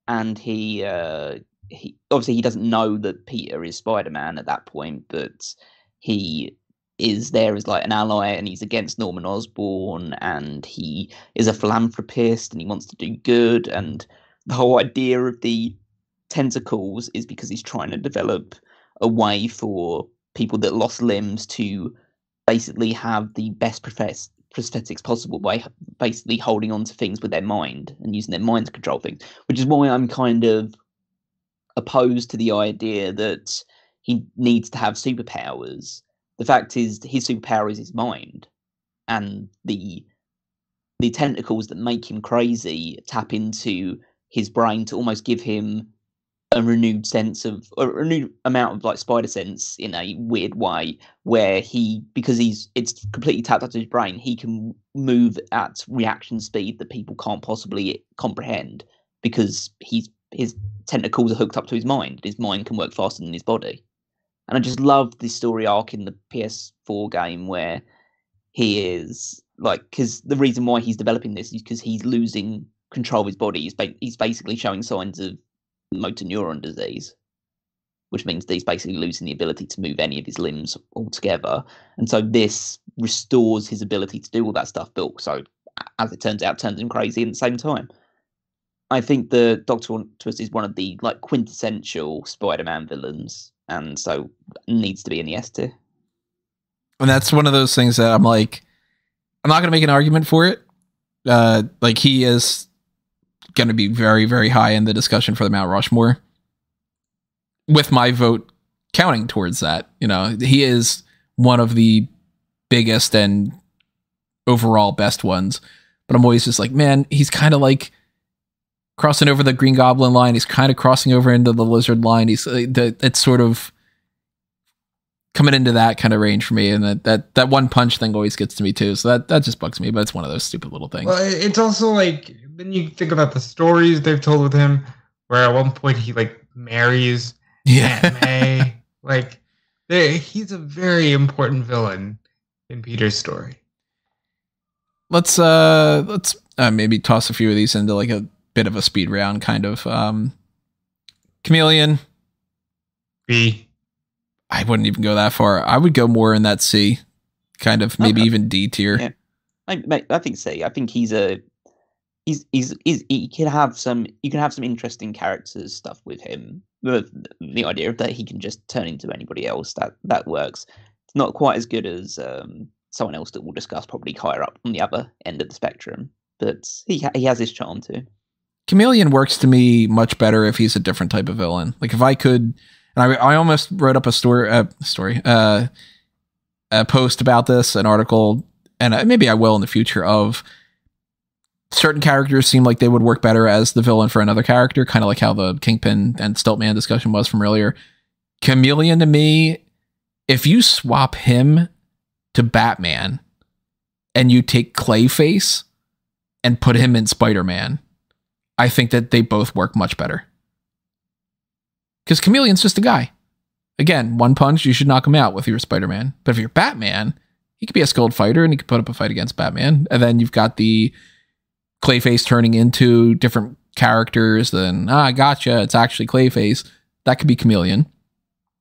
and he obviously he doesn't know that Peter is Spider-Man at that point, but he is there as like an ally, and he's against Norman Osborn, and he is a philanthropist, and he wants to do good, and the whole idea of the tentacles is because he's trying to develop a way for people that lost limbs to basically have the best prosthetics possible by basically holding on to things with their mind and using their mind to control things, which is why I'm kind of opposed to the idea that he needs to have superpowers. The fact is, his superpower is his mind, and the tentacles that make him crazy tap into his brain to almost give him a renewed amount of like spider sense in a weird way, where because it's completely tapped into his brain, he can move at reaction speed that people can't possibly comprehend because his tentacles are hooked up to his mind. His mind can work faster than his body. And I just love this story arc in the PS4 game where he is like, because the reason why he's developing this is because he's losing control of his body. He's basically showing signs of motor neuron disease, which means that he's basically losing the ability to move any of his limbs altogether. And so this restores his ability to do all that stuff, but also, as it turns out, turns him crazy at the same time. I think the Dr. Twist is one of the like quintessential Spider-Man villains, and so needs to be in the S tier. And that's one of those things that I'm like, I'm not going to make an argument for it. Like, he is going to be very, very high in the discussion for the Mount Rushmore, with my vote counting towards that. You know, he is one of the biggest and overall best ones, but I'm always just like, man, he's kind of like crossing over the Green Goblin line. He's kind of crossing over into the Lizard line. It's sort of coming into that kind of range for me, and that one punch thing always gets to me too. So that just bugs me, but it's one of those stupid little things. Well, it's also like, then you think about the stories they've told with him, where at one point he like marries Aunt May. Like, he's a very important villain in Peter's story. Let's maybe toss a few of these into like a bit of a speed round, kind of. Chameleon. B. I wouldn't even go that far. I would go more in that C, kind of, maybe even D tier. Yeah. I think C. I think he can have some interesting characters stuff with him. The idea that he can just turn into anybody else, that works. It's not quite as good as someone else that we'll discuss probably higher up on the other end of the spectrum, but he has his charm too. Chameleon works to me much better if he's a different type of villain. Like, if I could, and I almost wrote up a post about this, an article, and maybe I will in the future, of certain characters seem like they would work better as the villain for another character, kind of like how the Kingpin and Stiltman discussion was from earlier. Chameleon, to me, if you swap him to Batman and you take Clayface and put him in Spider-Man, I think that they both work much better. Because Chameleon's just a guy. Again, one punch, you should knock him out with your Spider-Man. But if you're Batman, he could be a skilled fighter and he could put up a fight against Batman. And then you've got the Clayface turning into different characters. Then, gotcha, it's actually Clayface. That could be Chameleon.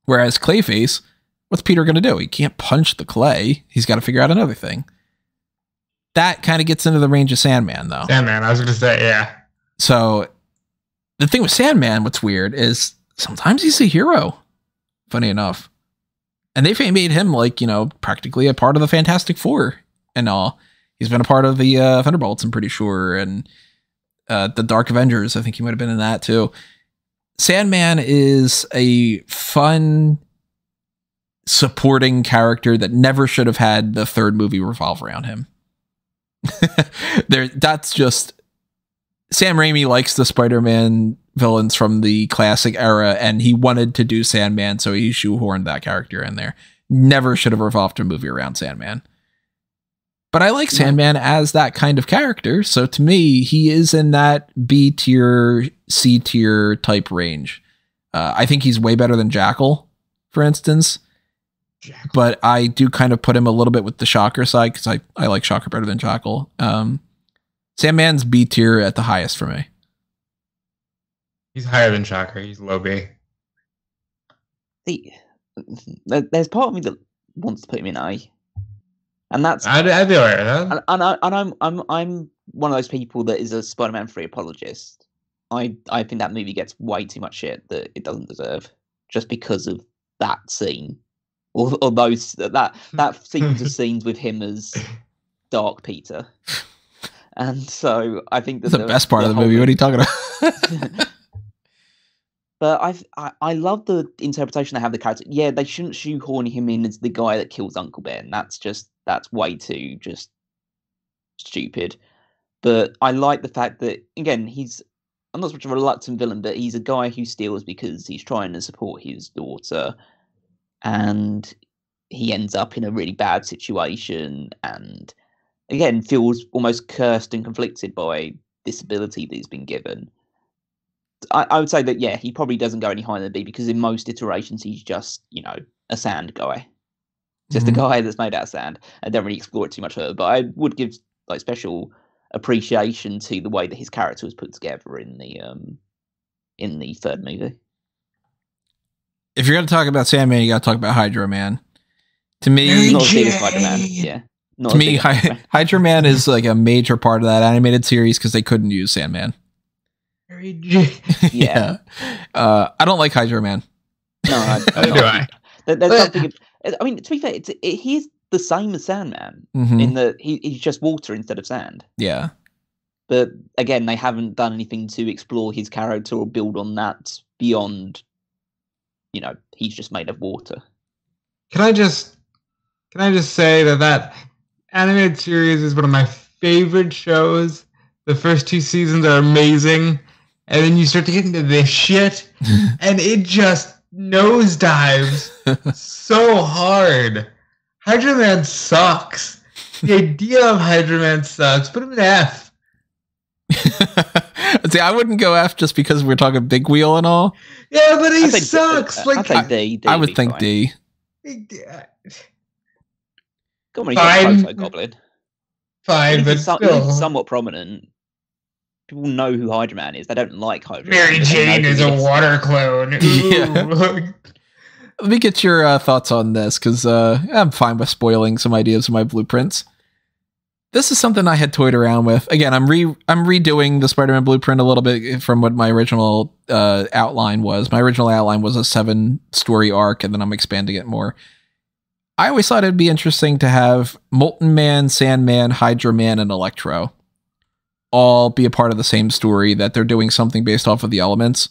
Whereas Clayface, what's Peter going to do? He can't punch the clay. He's got to figure out another thing. That kind of gets into the range of Sandman, though. Sandman, I was going to say, yeah. So the thing with Sandman, what's weird is sometimes he's a hero, funny enough. And they've made him like, practically a part of the Fantastic Four and all. He's been a part of the Thunderbolts, I'm pretty sure. And the Dark Avengers, I think he might have been in that too. Sandman is a fun supporting character that never should have had the third movie revolve around him. That's just... Sam Raimi likes the Spider-Man villains from the classic era, and he wanted to do Sandman, so he shoehorned that character in there. Never should have revolved a movie around Sandman. But I like Sandman as that kind of character, so to me, he is in that B tier, C tier type range. I think he's way better than Jackal, for instance. But I do kind of put him a little bit with the Shocker side, because I like Shocker better than Jackal. Sandman's B tier at the highest for me. He's higher than Shocker. He's low B. There's part of me that wants to put him in A, and that's I'd be alright with that. And I'm one of those people that is a Spider-Man 3 apologist. I think that movie gets way too much shit that it doesn't deserve, just because of that scene. or those that sequence of scenes with him as Dark Peter. And so I think that the best part of the movie. What are you talking about? But I love the interpretation they have of the character. Yeah, they shouldn't shoehorn him in as the guy that kills Uncle Ben. That's way too just stupid. But I like the fact that, again, I'm not so much of a reluctant villain, but he's a guy who steals because he's trying to support his daughter, and he ends up in a really bad situation, and again feels almost cursed and conflicted by this ability that he's been given. I would say that, yeah, he probably doesn't go any higher than B, because in most iterations he's just, a sand guy. Just a guy that's made out of sand. I don't really explore it too much further, but I would give special appreciation to the way that his character was put together in the third movie. If you're going to talk about Sandman, you got to talk about Hydro Man. To me, not as big as Spider-Man. Yeah. To me, Hydro Man is like a major part of that animated series because they couldn't use Sandman. Yeah. I don't like Hydro Man. No, I do. There's something. I mean, to be fair, he's the same as Sandman in that he's just water instead of sand. Yeah. But again, they haven't done anything to explore his character or build on that beyond, he's just made of water. Can I just say that animated series is one of my favorite shows. The first 2 seasons are amazing, and then you start to get into this shit, and it just nosedives so hard. Hydro Man sucks. The idea of Hydro Man sucks. Put him in F. See, I wouldn't go F just because we're talking Big Wheel and all. Yeah, but he sucks. I think D. I would think D. Come on, he's a Goblin. Fine, but still. He's somewhat prominent. People know who Hydro Man is. They don't like Hydro Man. Mary Jane is a water clone. Yeah. Let me get your thoughts on this, because I'm fine with spoiling some ideas of my blueprints. This is something I had toyed around with. Again, I'm redoing the Spider-Man blueprint a little bit from what my original outline was. My original outline was a 7-story arc, and then I'm expanding it more. I always thought it'd be interesting to have Molten Man, Sandman, Hydro Man, and Electro all be a part of the same story, that they're doing something based off of the elements,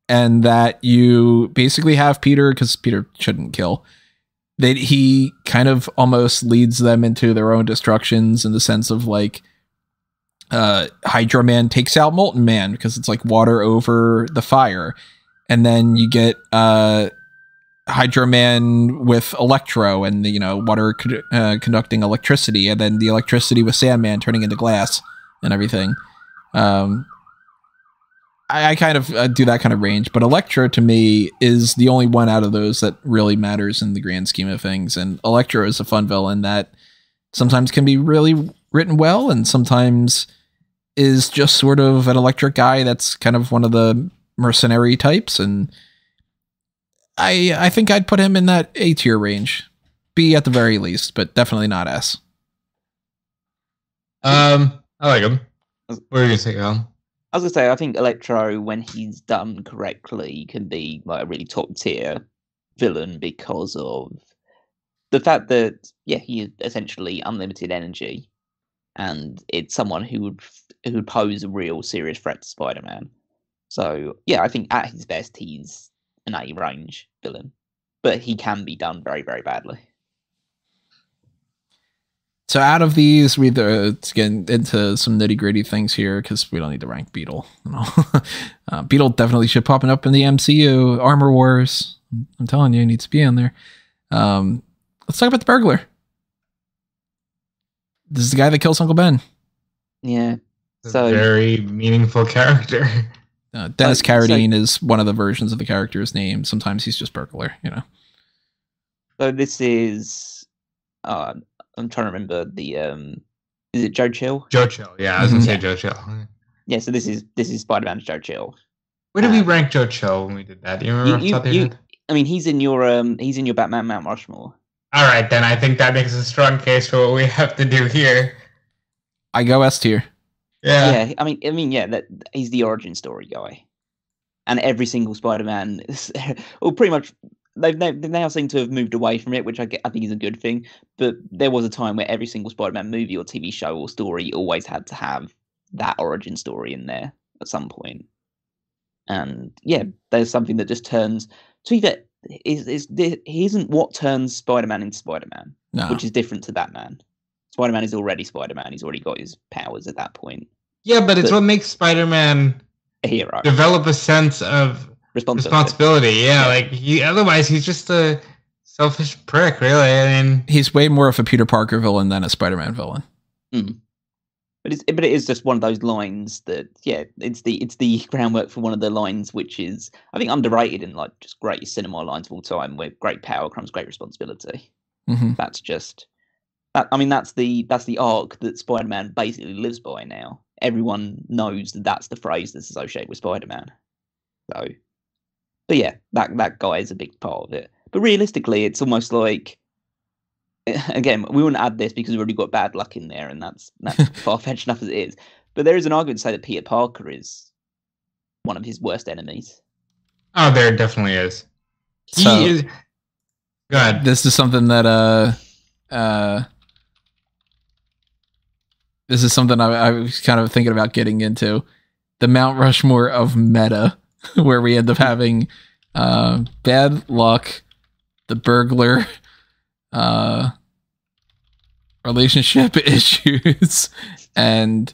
and that you basically have Peter, because Peter shouldn't kill, that he kind of almost leads them into their own destructions, in the sense of Hydro Man takes out Molten Man because it's like water over the fire, and then you get Hydro Man with Electro and the water conducting electricity, and then the electricity with Sandman turning into glass and everything. I kind of do that kind of range, but Electro to me is the only one out of those that really matters in the grand scheme of things. And Electro is a fun villain that sometimes can be really written well, and sometimes is just sort of an electric guy that's kind of one of the mercenary types. And I think I'd put him in that A tier range, B at the very least, but definitely not S. I like him. What are you gonna say, Alan? I was gonna say, I think Electro, when he's done correctly, can be like a really top tier villain because of the fact that he is essentially unlimited energy, and it's someone who would pose a real serious threat to Spider-Man. So I think at his best he's an A range villain, but he can be done very, very badly. So out of these, let's get into some nitty gritty things here, because we don't need to rank Beetle. Beetle definitely should popping up in the MCU. Armor Wars. I'm telling you, he needs to be in there. Let's talk about the burglar. This is the guy that kills Uncle Ben. Yeah. So very meaningful character. Dennis Carradine is one of the versions of the character's name. Sometimes he's just burglar, So this is... I'm trying to remember the is it Joe Chill? Joe Chill, yeah, I was gonna say Joe Chill. Yeah, so this is Spider-Man's Joe Chill. Where did we rank Joe Chill when we did that? Do you remember off the top of your head? I mean, he's in your Batman Mount Rushmore. All right, then I think that makes a strong case for what we have to do here. I go S tier. Yeah. I mean, that he's the origin story guy, and every single Spider-Man, well, pretty much they now seem to have moved away from it, which I think is a good thing. But there was a time where every single Spider-Man movie or TV show or story always had to have that origin story in there at some point. And yeah, there's something that just turns. To that he isn't what turns Spider-Man into Spider-Man, which is different to Batman. Spider-Man is already Spider-Man. He's already got his powers at that point. Yeah, but it's what makes Spider-Man a hero. Develop a sense of responsibility. Yeah, like otherwise he's just a selfish prick, really. I mean, he's way more of a Peter Parker villain than a Spider-Man villain. Mm. But it is just one of those lines that, yeah, it's the groundwork for one of the lines which is, I think, underrated in like just greatest cinema lines of all time, where great power comes great responsibility. Mm-hmm. That's just that. I mean, that's the arc that Spider-Man basically lives by now. Everyone knows that that's the phrase that's associated with Spider-Man. So, but yeah, that guy is a big part of it. But realistically, it's almost like, again, we wouldn't add this because we've already got bad luck in there, and that's far-fetched enough as it is. But there is an argument to say that Peter Parker is one of his worst enemies. Oh, there definitely is. So, he is. Go ahead. This is something that this is something I was kind of thinking about getting into. The Mount Rushmore of meta, where we end up having bad luck, the burglar, relationship issues, and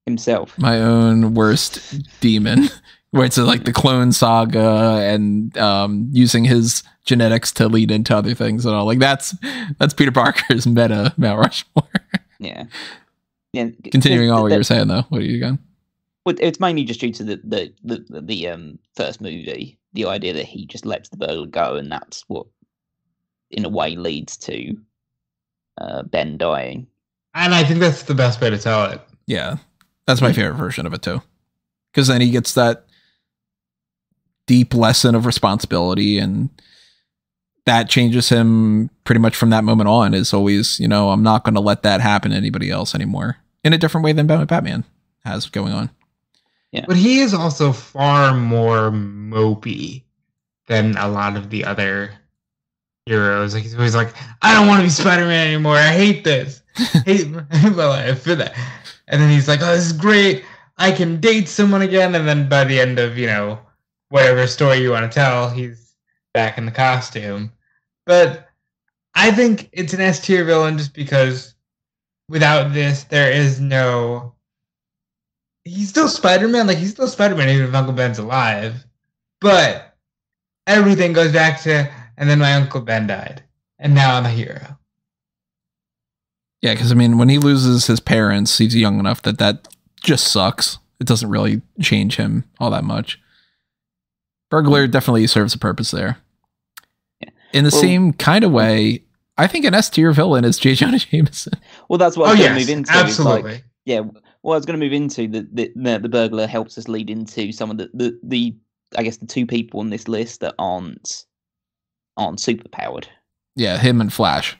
himself, my own worst demon, where it's like the clone saga and using his genetics to lead into other things and all. Like that's Peter Parker's meta Mount Rushmore. Yeah. Continuing on what you were saying though, what are you going? Well, it's mainly just due to the first movie, the idea that he just lets the burglar go, and that's what, in a way, leads to Ben dying. And I think that's the best way to tell it. Yeah, that's my favorite version of it too, because then he gets that deep lesson of responsibility, and that changes him pretty much from that moment on. Is always, I'm not going to let that happen to anybody else anymore, in a different way than Batman has going on. Yeah, but he is also far more mopey than a lot of the other heroes. Like he's always like, I don't want to be Spider-Man anymore. I hate this. I hate my life for that. And then he's like, oh, this is great. I can date someone again. And then by the end of, whatever story you want to tell, he's back in the costume. But I think it's an S tier villain just because without this, there is no... He's still Spider-Man. Like, he's still Spider-Man even if Uncle Ben's alive. But everything goes back to, and then my Uncle Ben died. And now I'm a hero. Yeah, because, when he loses his parents, he's young enough that just sucks. It doesn't really change him all that much. Burglar definitely serves a purpose there. Yeah. In the same kind of way, I think an S-tier villain is J. Jonah Jameson. Well, that's what I was going to move into. Absolutely. Like, yeah, well, I was going to move into the burglar helps us lead into some of the I guess the two people on this list that aren't superpowered. Yeah, him and Flash.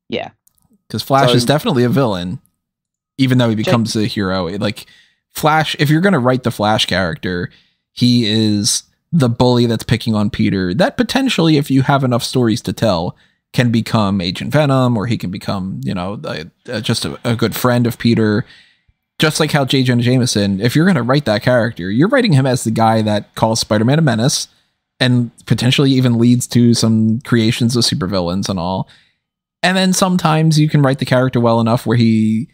Yeah. Because Flash is definitely a villain, even though he becomes a hero. Like, Flash, if you're going to write the Flash character, he is the bully that's picking on Peter, that potentially, if you have enough stories to tell, can become Agent Venom, or he can become, just a good friend of Peter. Just like how J. Jonah Jameson, if you're going to write that character, you're writing him as the guy that calls Spider-Man a menace and potentially even leads to some creations of supervillains and all. And then sometimes you can write the character well enough where he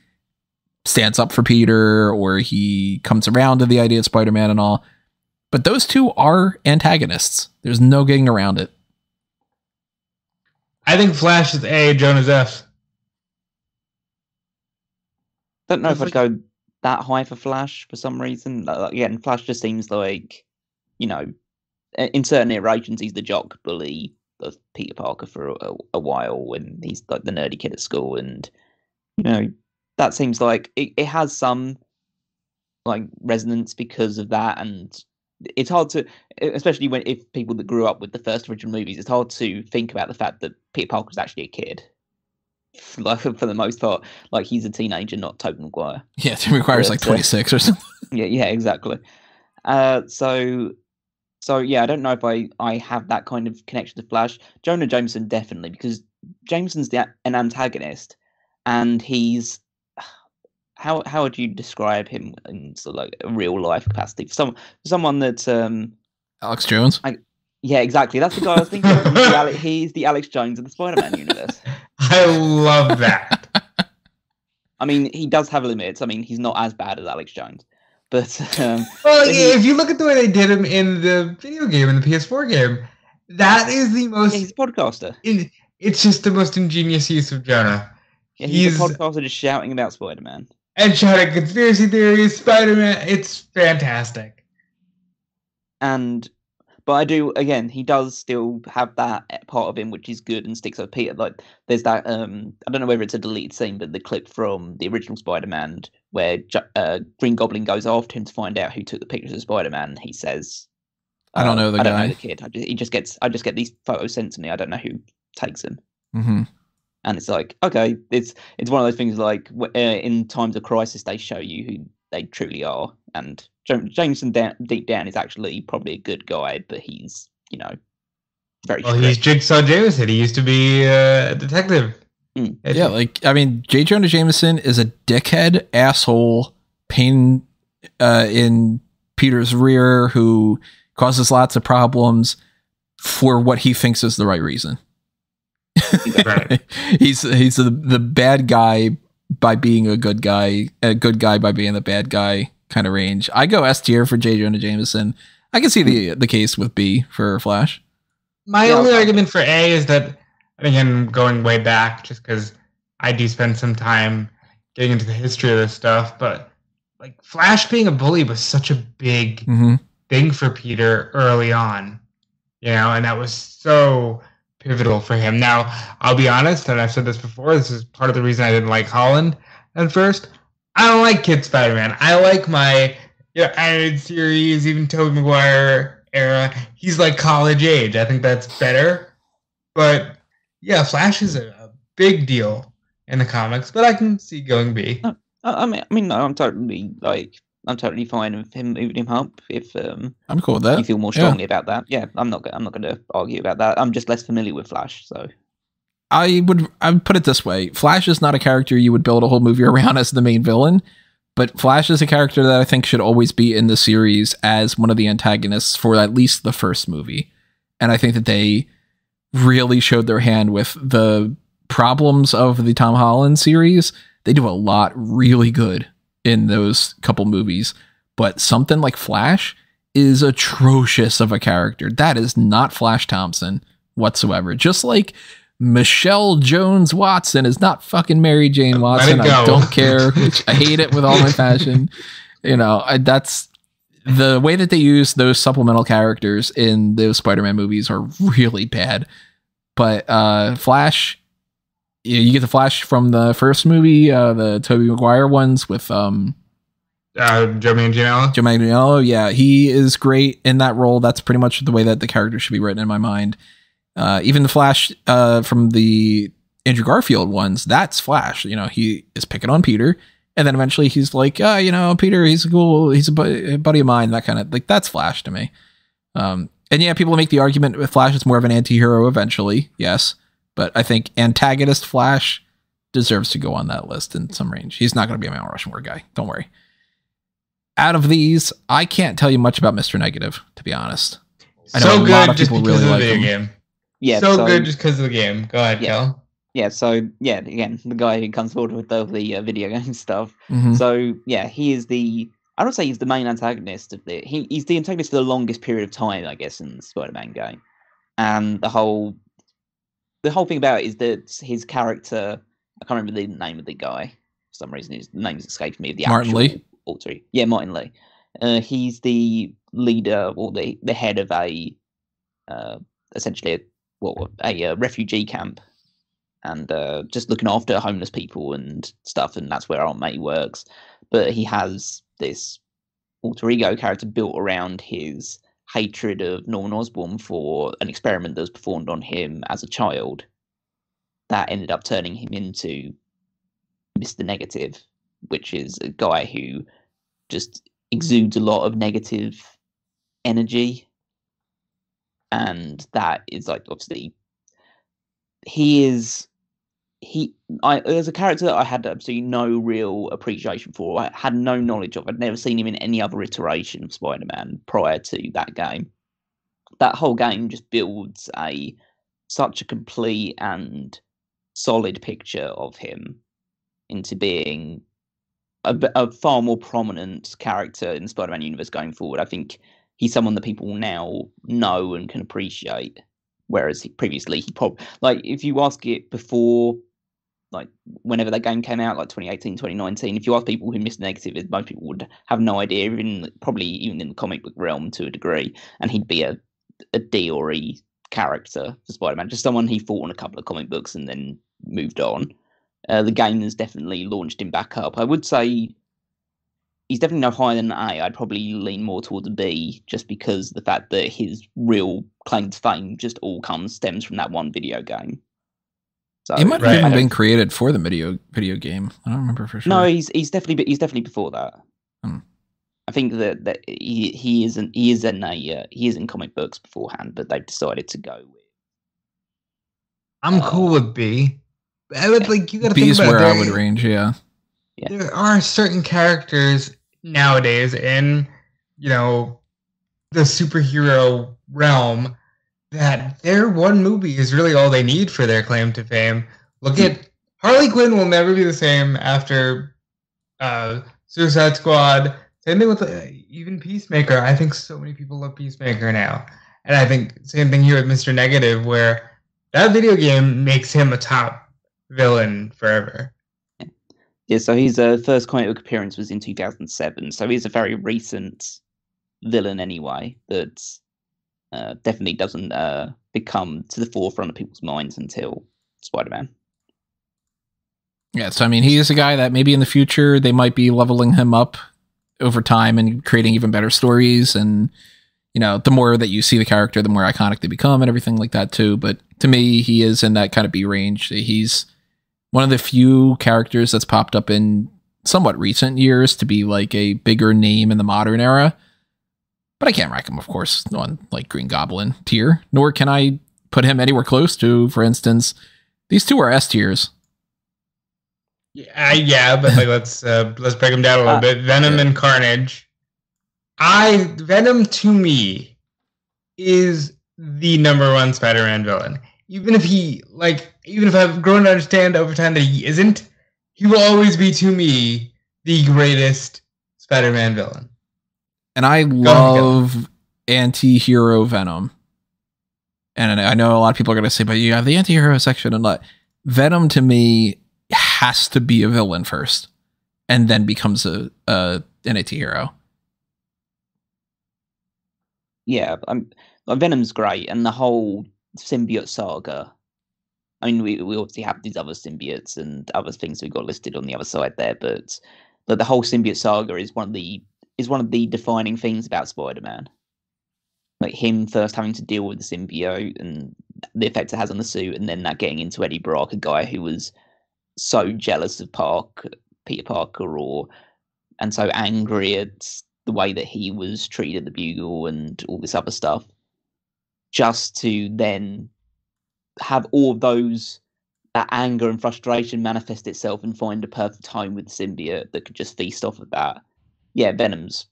stands up for Peter, or he comes around to the idea of Spider-Man and all. But those two are antagonists. There's no getting around it. I think Flash is A, Jonah's F. Don't know if I'd go that high for Flash for some reason. Again, Flash just seems like, in certain iterations, he's the jock bully of Peter Parker for a while when he's like the nerdy kid at school. And, that seems like it has some like resonance because of that. And it's hard to, especially if people that grew up with the first original movies, it's hard to think about the fact that Peter Parker is actually a kid. Like, for the most part, like, he's a teenager, not Tobey Maguire. Yeah, Tobey Maguire's like 26 or something. Yeah, exactly. So So yeah, I don't know if I have that kind of connection to Flash. Jonah Jameson definitely, because Jameson's an antagonist, and he's how would you describe him in sort of like a real life capacity? Someone that Alex Jones. Yeah, exactly. That's the guy I was thinking of. He's the Alex Jones of the Spider-Man universe. I love that. I mean, he does have limits. I mean, he's not as bad as Alex Jones, but well, if you look at the way they did him in the video game, in the PS4 game, that is the most. Yeah, he's a podcaster. It's just the most ingenious use of Jonah. Yeah, he's a podcaster just shouting about Spider-Man and shouting conspiracy theories, Spider-Man. It's fantastic. But I do, again, he does still have that part of him which is good and sticks with Peter. Like, there's that, I don't know whether it's a deleted scene, but the clip from the original Spider-Man where Green Goblin goes after him to find out who took the pictures of Spider-Man. He says, I don't know the guy. I don't know the kid. I just get these photos sent to me. I don't know who takes them. Mm-hmm. And it's like, okay, it's one of those things like in times of crisis, they show you who they truly are. And Jameson deep down is actually probably a good guy, but he's, very strict. He's Jigsaw Jameson. He used to be a detective. Yeah, like, I mean, J. Jonah Jameson is a dickhead, asshole, pain in Peter's rear who causes lots of problems for what he thinks is the right reason. Right. He's the bad guy by being a good guy by being the bad guy kind of range. I go S tier for J. Jonah Jameson. I can see the case with B for Flash. My only argument for A is that, and again, going way back, just because I do spend some time getting into the history of this stuff, but like Flash being a bully was such a big thing for Peter early on, and that was so pivotal for him. Now, I'll be honest, and I've said this before, this is part of the reason I didn't like Holland at first. I don't like Kid Spider-Man. I like my animated series, even Tobey Maguire era. He's like college age. I think that's better. But yeah, Flash is a big deal in the comics, but I can see going B. I mean, no, I'm totally fine with him moving him up if I'm cool with that. You feel more strongly about that. Yeah, I'm not going to argue about that. I'm just less familiar with Flash, so I would put it this way. Flash is not a character you would build a whole movie around as the main villain, but Flash is a character that I think should always be in the series as one of the antagonists for at least the first movie. And I think that they really showed their hand with the problems of the Tom Holland series. They do a lot really good in those couple movies, but something like Flash is atrocious of a character. That is not Flash Thompson whatsoever. Just like Michelle Jones Watson is not fucking Mary Jane Watson. I don't care. I hate it with all my passion. That's the way that they use those supplemental characters in those Spider-Man movies are really bad. But Flash, you get the Flash from the first movie, the Tobey Maguire ones with Joe Manganiello. Joe Manganiello, yeah, he is great in that role. That's pretty much the way that the character should be written in my mind. Even the Flash from the Andrew Garfield ones, that's Flash. He is picking on Peter, and then eventually he's like, Peter, he's a buddy of mine. That kind of like that's Flash to me. And yeah, people make the argument with Flash is more of an anti-hero eventually, yes, but I think antagonist Flash deserves to go on that list in some range. He's not going to be a Mount Rushmore guy. Don't worry. Out of these, I can't tell you much about Mr. Negative, to be honest. I know so a good lot of just people because really of the like him. game. Yeah, so good just because of the game. Go ahead, Kel. Yeah, so yeah, again, the guy who comes forward with all the video game stuff. Mm-hmm. So yeah, he is I don't say he's the main antagonist of he's the antagonist for the longest period of time, I guess, in the Spider-Man game. And the whole thing about it is that his character, I can't remember the name of the guy for some reason. His name's escaped me. Martin Lee. Alter. Yeah, Martin Lee. He's the leader or the head of essentially a refugee camp, and just looking after homeless people and stuff, and that's where Aunt May works. But he has this alter ego character built around his hatred of Norman Osborn for an experiment that was performed on him as a child that ended up turning him into Mr. Negative, which is a guy who just exudes a lot of negative energy and that is like obviously as a character that I had absolutely no real appreciation for. I had no knowledge of. I'd never seen him in any other iteration of Spider-Man prior to that game. That whole game just builds such a complete and solid picture of him into being a far more prominent character in the Spider-Man universe going forward. I think he's someone that people now know and can appreciate, whereas previously he probably, like, if you ask it before, like whenever that game came out, like 2018, 2019, if you ask people who missed Negative, most people would have no idea, probably even in the comic book realm to a degree, and he'd be a D or E character for Spider-Man, just someone he fought in a couple of comic books and then moved on. The game has definitely launched him back up. I would say he's definitely no higher than an A. I'd probably lean more towards a B, just because the fact that his real claim to fame just all stems from that one video game. So he might have even been created for the video game. I don't remember for sure. No, he's definitely before that. I think that he is in comic books beforehand, but they've decided to go with. I'm cool with B. I would like you got to B think is about where I would range. Yeah. There are certain characters nowadays in the superhero realm that their one movie is really all they need for their claim to fame. Look at Harley Quinn will never be the same after Suicide Squad. Same thing with even Peacemaker. I think so many people love Peacemaker now. And I think same thing here with Mr. Negative, where that video game makes him a top villain forever. Yeah, so his first comic book appearance was in 2007. So he's a very recent villain anyway, that definitely doesn't become to the forefront of people's minds until Spider-Man. Yeah, so I mean, he is a guy that maybe in the future they might be leveling him up over time and creating even better stories. And, the more that you see the character, the more iconic they become and everything like that too. But to me, he is in that kind of B range. He's one of the few characters that's popped up in somewhat recent years to be like a bigger name in the modern era. But I can't rank him, of course, on like Green Goblin tier, nor can I put him anywhere close to, for instance, these two are S tiers. Yeah, but like let's break them down a little bit. Venom and Carnage. Venom to me is the number one Spider-Man villain. Even if I've grown to understand over time that he isn't, he will always be to me the greatest Spider-Man villain. And I love anti-hero Venom. And I know a lot of people are going to say, but you have the anti-hero section and not. Venom to me has to be a villain first and then becomes an anti-hero. Yeah, Venom's great, and the whole symbiote saga. I mean, we obviously have these other symbiotes and other things we got listed on the other side there, but the whole symbiote saga is one of the defining things about Spider-Man. Like him first having to deal with the symbiote and the effect it has on the suit, and then that getting into Eddie Brock, a guy who was so jealous of Peter Parker, and so angry at the way that he was treated at the Bugle and all this other stuff, just to then have all of that anger and frustration manifest itself and find a perfect home with the symbiote that could just feast off of that. Yeah, Venom's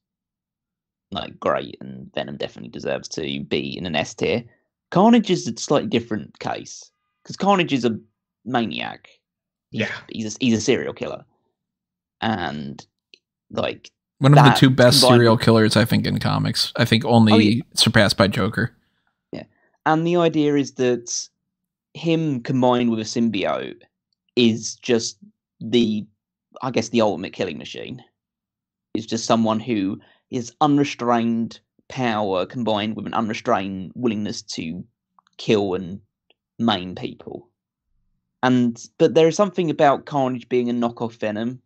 like great, and Venom definitely deserves to be in an S tier. Carnage is a slightly different case, because Carnage is a maniac. He's a serial killer, and like one of the two best serial killers I think in comics. I think only surpassed by Joker. Yeah, and the idea is that him combined with a symbiote is just the ultimate killing machine. It's just someone who is unrestrained power combined with an unrestrained willingness to kill and maim people. But there is something about Carnage being a knockoff Venom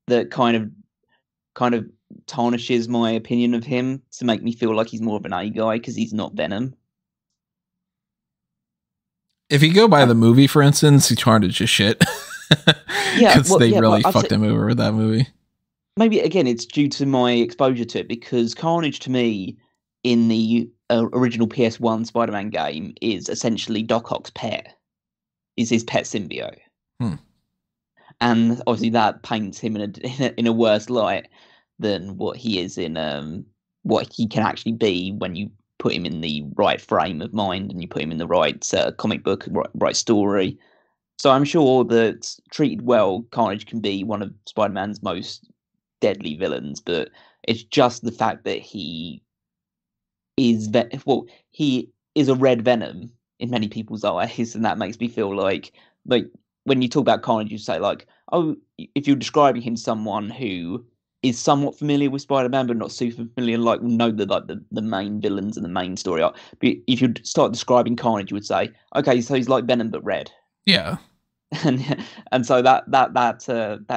that kind of tarnishes my opinion of him to make me feel like he's more of an A guy, because he's not Venom. If you go by the movie, for instance, Carnage is shit. Because they really fucked him over with that movie. Maybe, again, it's due to my exposure to it, because Carnage, to me, in the original PS1 Spider-Man game is essentially Doc Ock's pet, is his pet symbiote. And obviously that paints him in a worse light than what he is in what he can actually be when you put him in the right frame of mind and you put him in the right comic book, right story. So I'm sure that treated well, Carnage can be one of Spider-Man's most deadly villains, but it's just the fact that he is he is a red Venom in many people's eyes, and that makes me feel like when you talk about Carnage, you say like, oh, if you're describing him to someone who is somewhat familiar with Spider-Man but not super familiar, like know the main villains and the main story arc. But if you start describing Carnage, you would say, okay, so he's like Venom but red. Yeah. And so that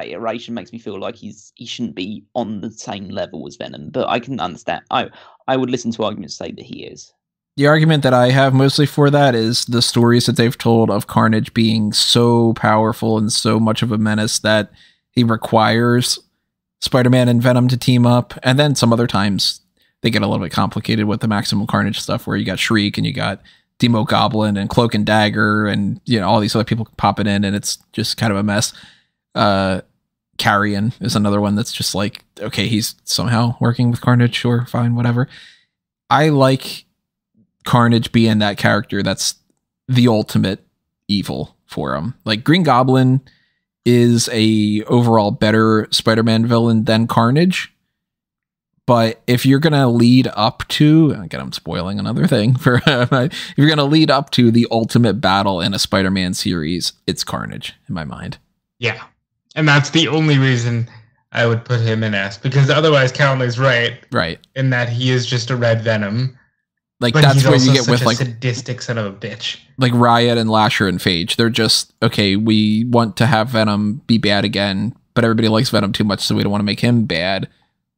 iteration makes me feel like he shouldn't be on the same level as Venom, but I can understand. I would listen to arguments to say that he is. The argument that I have mostly for that is the stories that they've told of Carnage being so powerful and so much of a menace that he requires Spider-Man and Venom to team up. And then some other times they get a little bit complicated with the Maximum Carnage stuff where you got Shriek and you got Demo Goblin and Cloak and Dagger and, you know, all these other people popping in, and it's just kind of a mess. Carrion is another one that's just like, okay, he's somehow working with Carnage, sure, fine, whatever. I like Carnage being that character that's the ultimate evil for him. Like Green Goblin is a overall better Spider-Man villain than Carnage. But if you're going to lead up to, again, I'm spoiling another thing for, if you're going to lead up to the ultimate battle in a Spider-Man series, it's Carnage in my mind. Yeah. And that's the only reason I would put him in S, because otherwise Cowley's right. Right. In that he is just a red Venom. Like that's where you get with like sadistic son of a bitch. Like Riot and Lasher and Phage. They're just, okay, we want to have Venom be bad again, but everybody likes Venom too much, so we don't want to make him bad.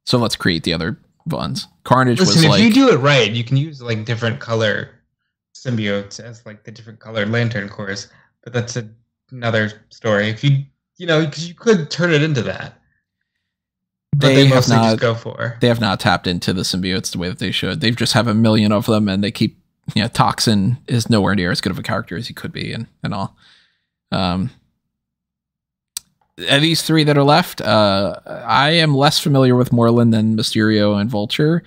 So let's create the other ones. Carnage was like, if you do it right, you can use like different color symbiotes as like the different colored Lantern Corps, but that's another story. If because you could turn it into that. But they mostly just go for. They have not tapped into the symbiotes the way that they should. They just have a million of them, and they keep, Toxin is nowhere near as good of a character as he could be, and all. These three that are left, I am less familiar with Moreland than Mysterio and Vulture.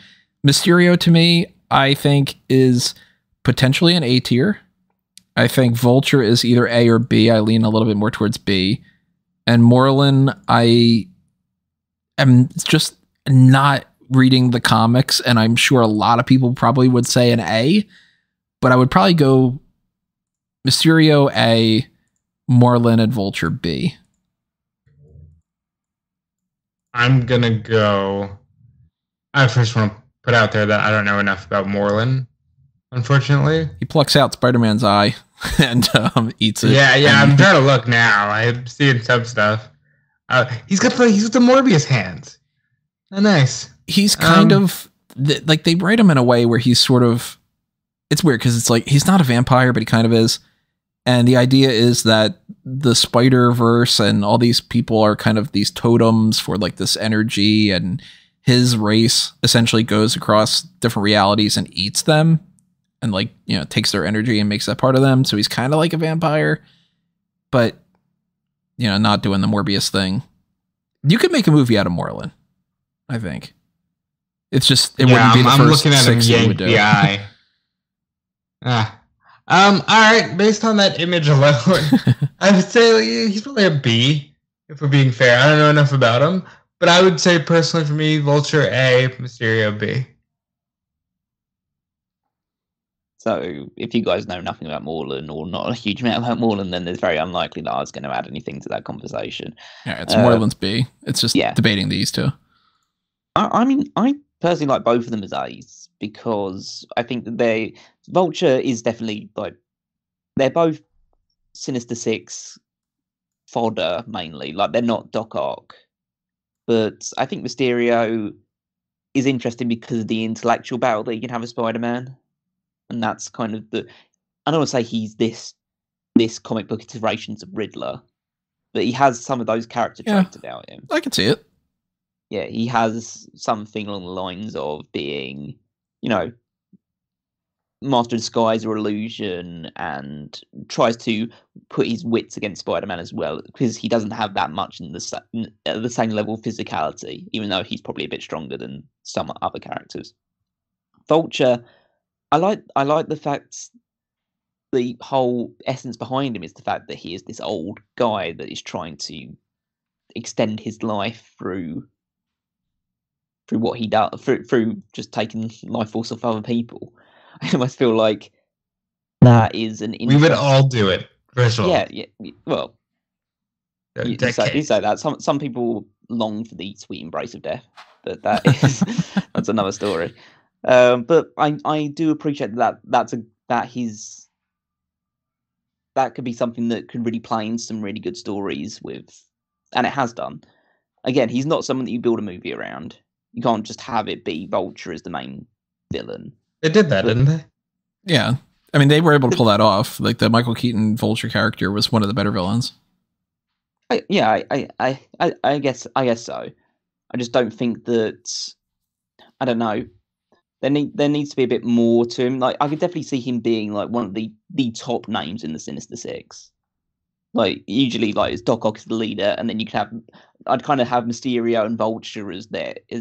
Mysterio, to me, I think is potentially an A tier. I think Vulture is either A or B. I lean a little bit more towards B. And Moreland, I am just not reading the comics, and I'm sure a lot of people probably would say an A, but I would probably go Mysterio A, Moreland and Vulture B. I'm gonna go. I first want to put out there that I don't know enough about Moreland, unfortunately. He plucks out Spider-Man's eye and eats it. Yeah, I'm trying to look now. I'm seeing some stuff. He's got the Morbius hands. Oh, nice. He's kind of like, they write him in a way where he's sort of, it's weird because it's like he's not a vampire, but he kind of is. And the idea is that the Spider-Verse and all these people are kind of these totems for like this energy, and his race essentially goes across different realities and eats them and like, takes their energy and makes that part of them. So he's kind of like a vampire, but not doing the Morbius thing. You could make a movie out of Moreland, I think. It's just, it wouldn't be the first looking at him six you would do. The eye. All right. Based on that image alone, I would say he's probably a B, if we're being fair. I don't know enough about him, but I would say personally for me, Vulture A, Mysterio B. So if you guys know nothing about Moreland or not a huge amount about Moreland, then it's very unlikely that I was going to add anything to that conversation. Yeah, it's Moreland's B. It's just debating these two. I mean, I personally like both of them as A's because I think that Vulture is definitely like, they're both Sinister Six fodder mainly. Like, they're not Doc Ock, but I think Mysterio is interesting because of the intellectual battle that you can have with Spider-Man. And that's kind of I don't want to say he's this comic book iterations of Riddler, but he has some of those character traits about him. I can see it. Yeah, he has something along the lines of being master of disguise or illusion, and tries to put his wits against Spider-Man as well, because he doesn't have that much in the same level of physicality, even though he's probably a bit stronger than some other characters. Vulture, I like the fact, the whole essence behind him is the fact that he is this old guy that is trying to extend his life through what he does, through just taking life force off other people. I almost feel like that is an we would all do it, for sure. Yeah. Well, you say that. Some people long for the sweet embrace of death, but that's another story. But I do appreciate that could be something that could really play in some really good stories with, and it has done. Again, he's not someone that you build a movie around. You can't just have it be Vulture as the main villain. They did that, didn't they? Yeah. I mean, they were able to pull that off. Like, the Michael Keaton Vulture character was one of the better villains. I guess so. I just don't think that, I don't know, there needs to be a bit more to him. Like, I could definitely see him being like one of the top names in the Sinister Six. Like, usually, like, it's Doc Ock as the leader, and then you could I'd kind of have Mysterio and Vulture as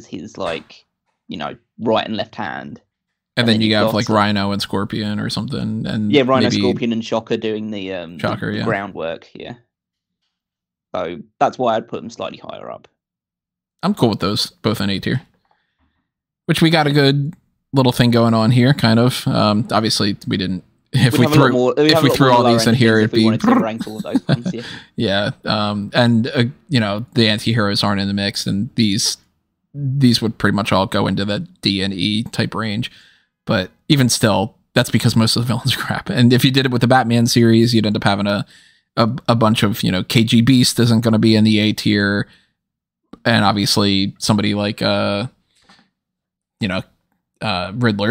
his, like, right and left hand. And then you have like Rhino and Scorpion or something, and Rhino, Scorpion, and Shocker doing the groundwork. Yeah, so that's why I'd put them slightly higher up. I'm cool with those, both in A tier. Which we got a good little thing going on here, kind of. Obviously, we didn't. If we threw all these in here, it'd be rank all those ones, yeah. And the anti-heroes aren't in the mix, and these would pretty much all go into the D and E type range. But even still, that's because most of the villains are crap. And if you did it with the Batman series, you'd end up having a bunch of, KG Beast isn't going to be in the A tier. And obviously somebody like, Riddler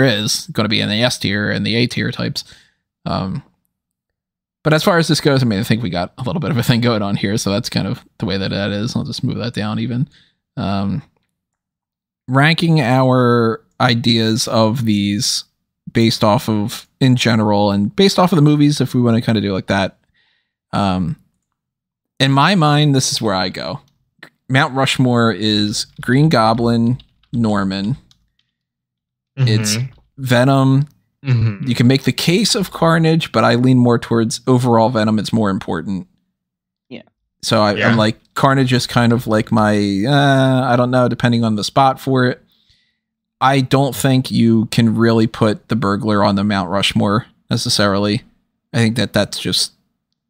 is going to be in the S tier and the A tier types. But as far as this goes, I mean, I think we got a little bit of a thing going on here. So that's kind of the way that is. I'll just move that down even. Ranking our ideas of these based off of, in general, and based off of the movies, if we want to kind of do like that. In my mind, this is where I go. Mount Rushmore is Green Goblin, Norman. Mm-hmm. It's Venom. Mm-hmm. You can make the case of Carnage, but I lean more towards overall Venom. It's more important. Yeah. So I'm like, Carnage is kind of like my, I don't know, depending on the spot for it. I don't think you can really put the Burglar on the Mount Rushmore necessarily. I think that's just,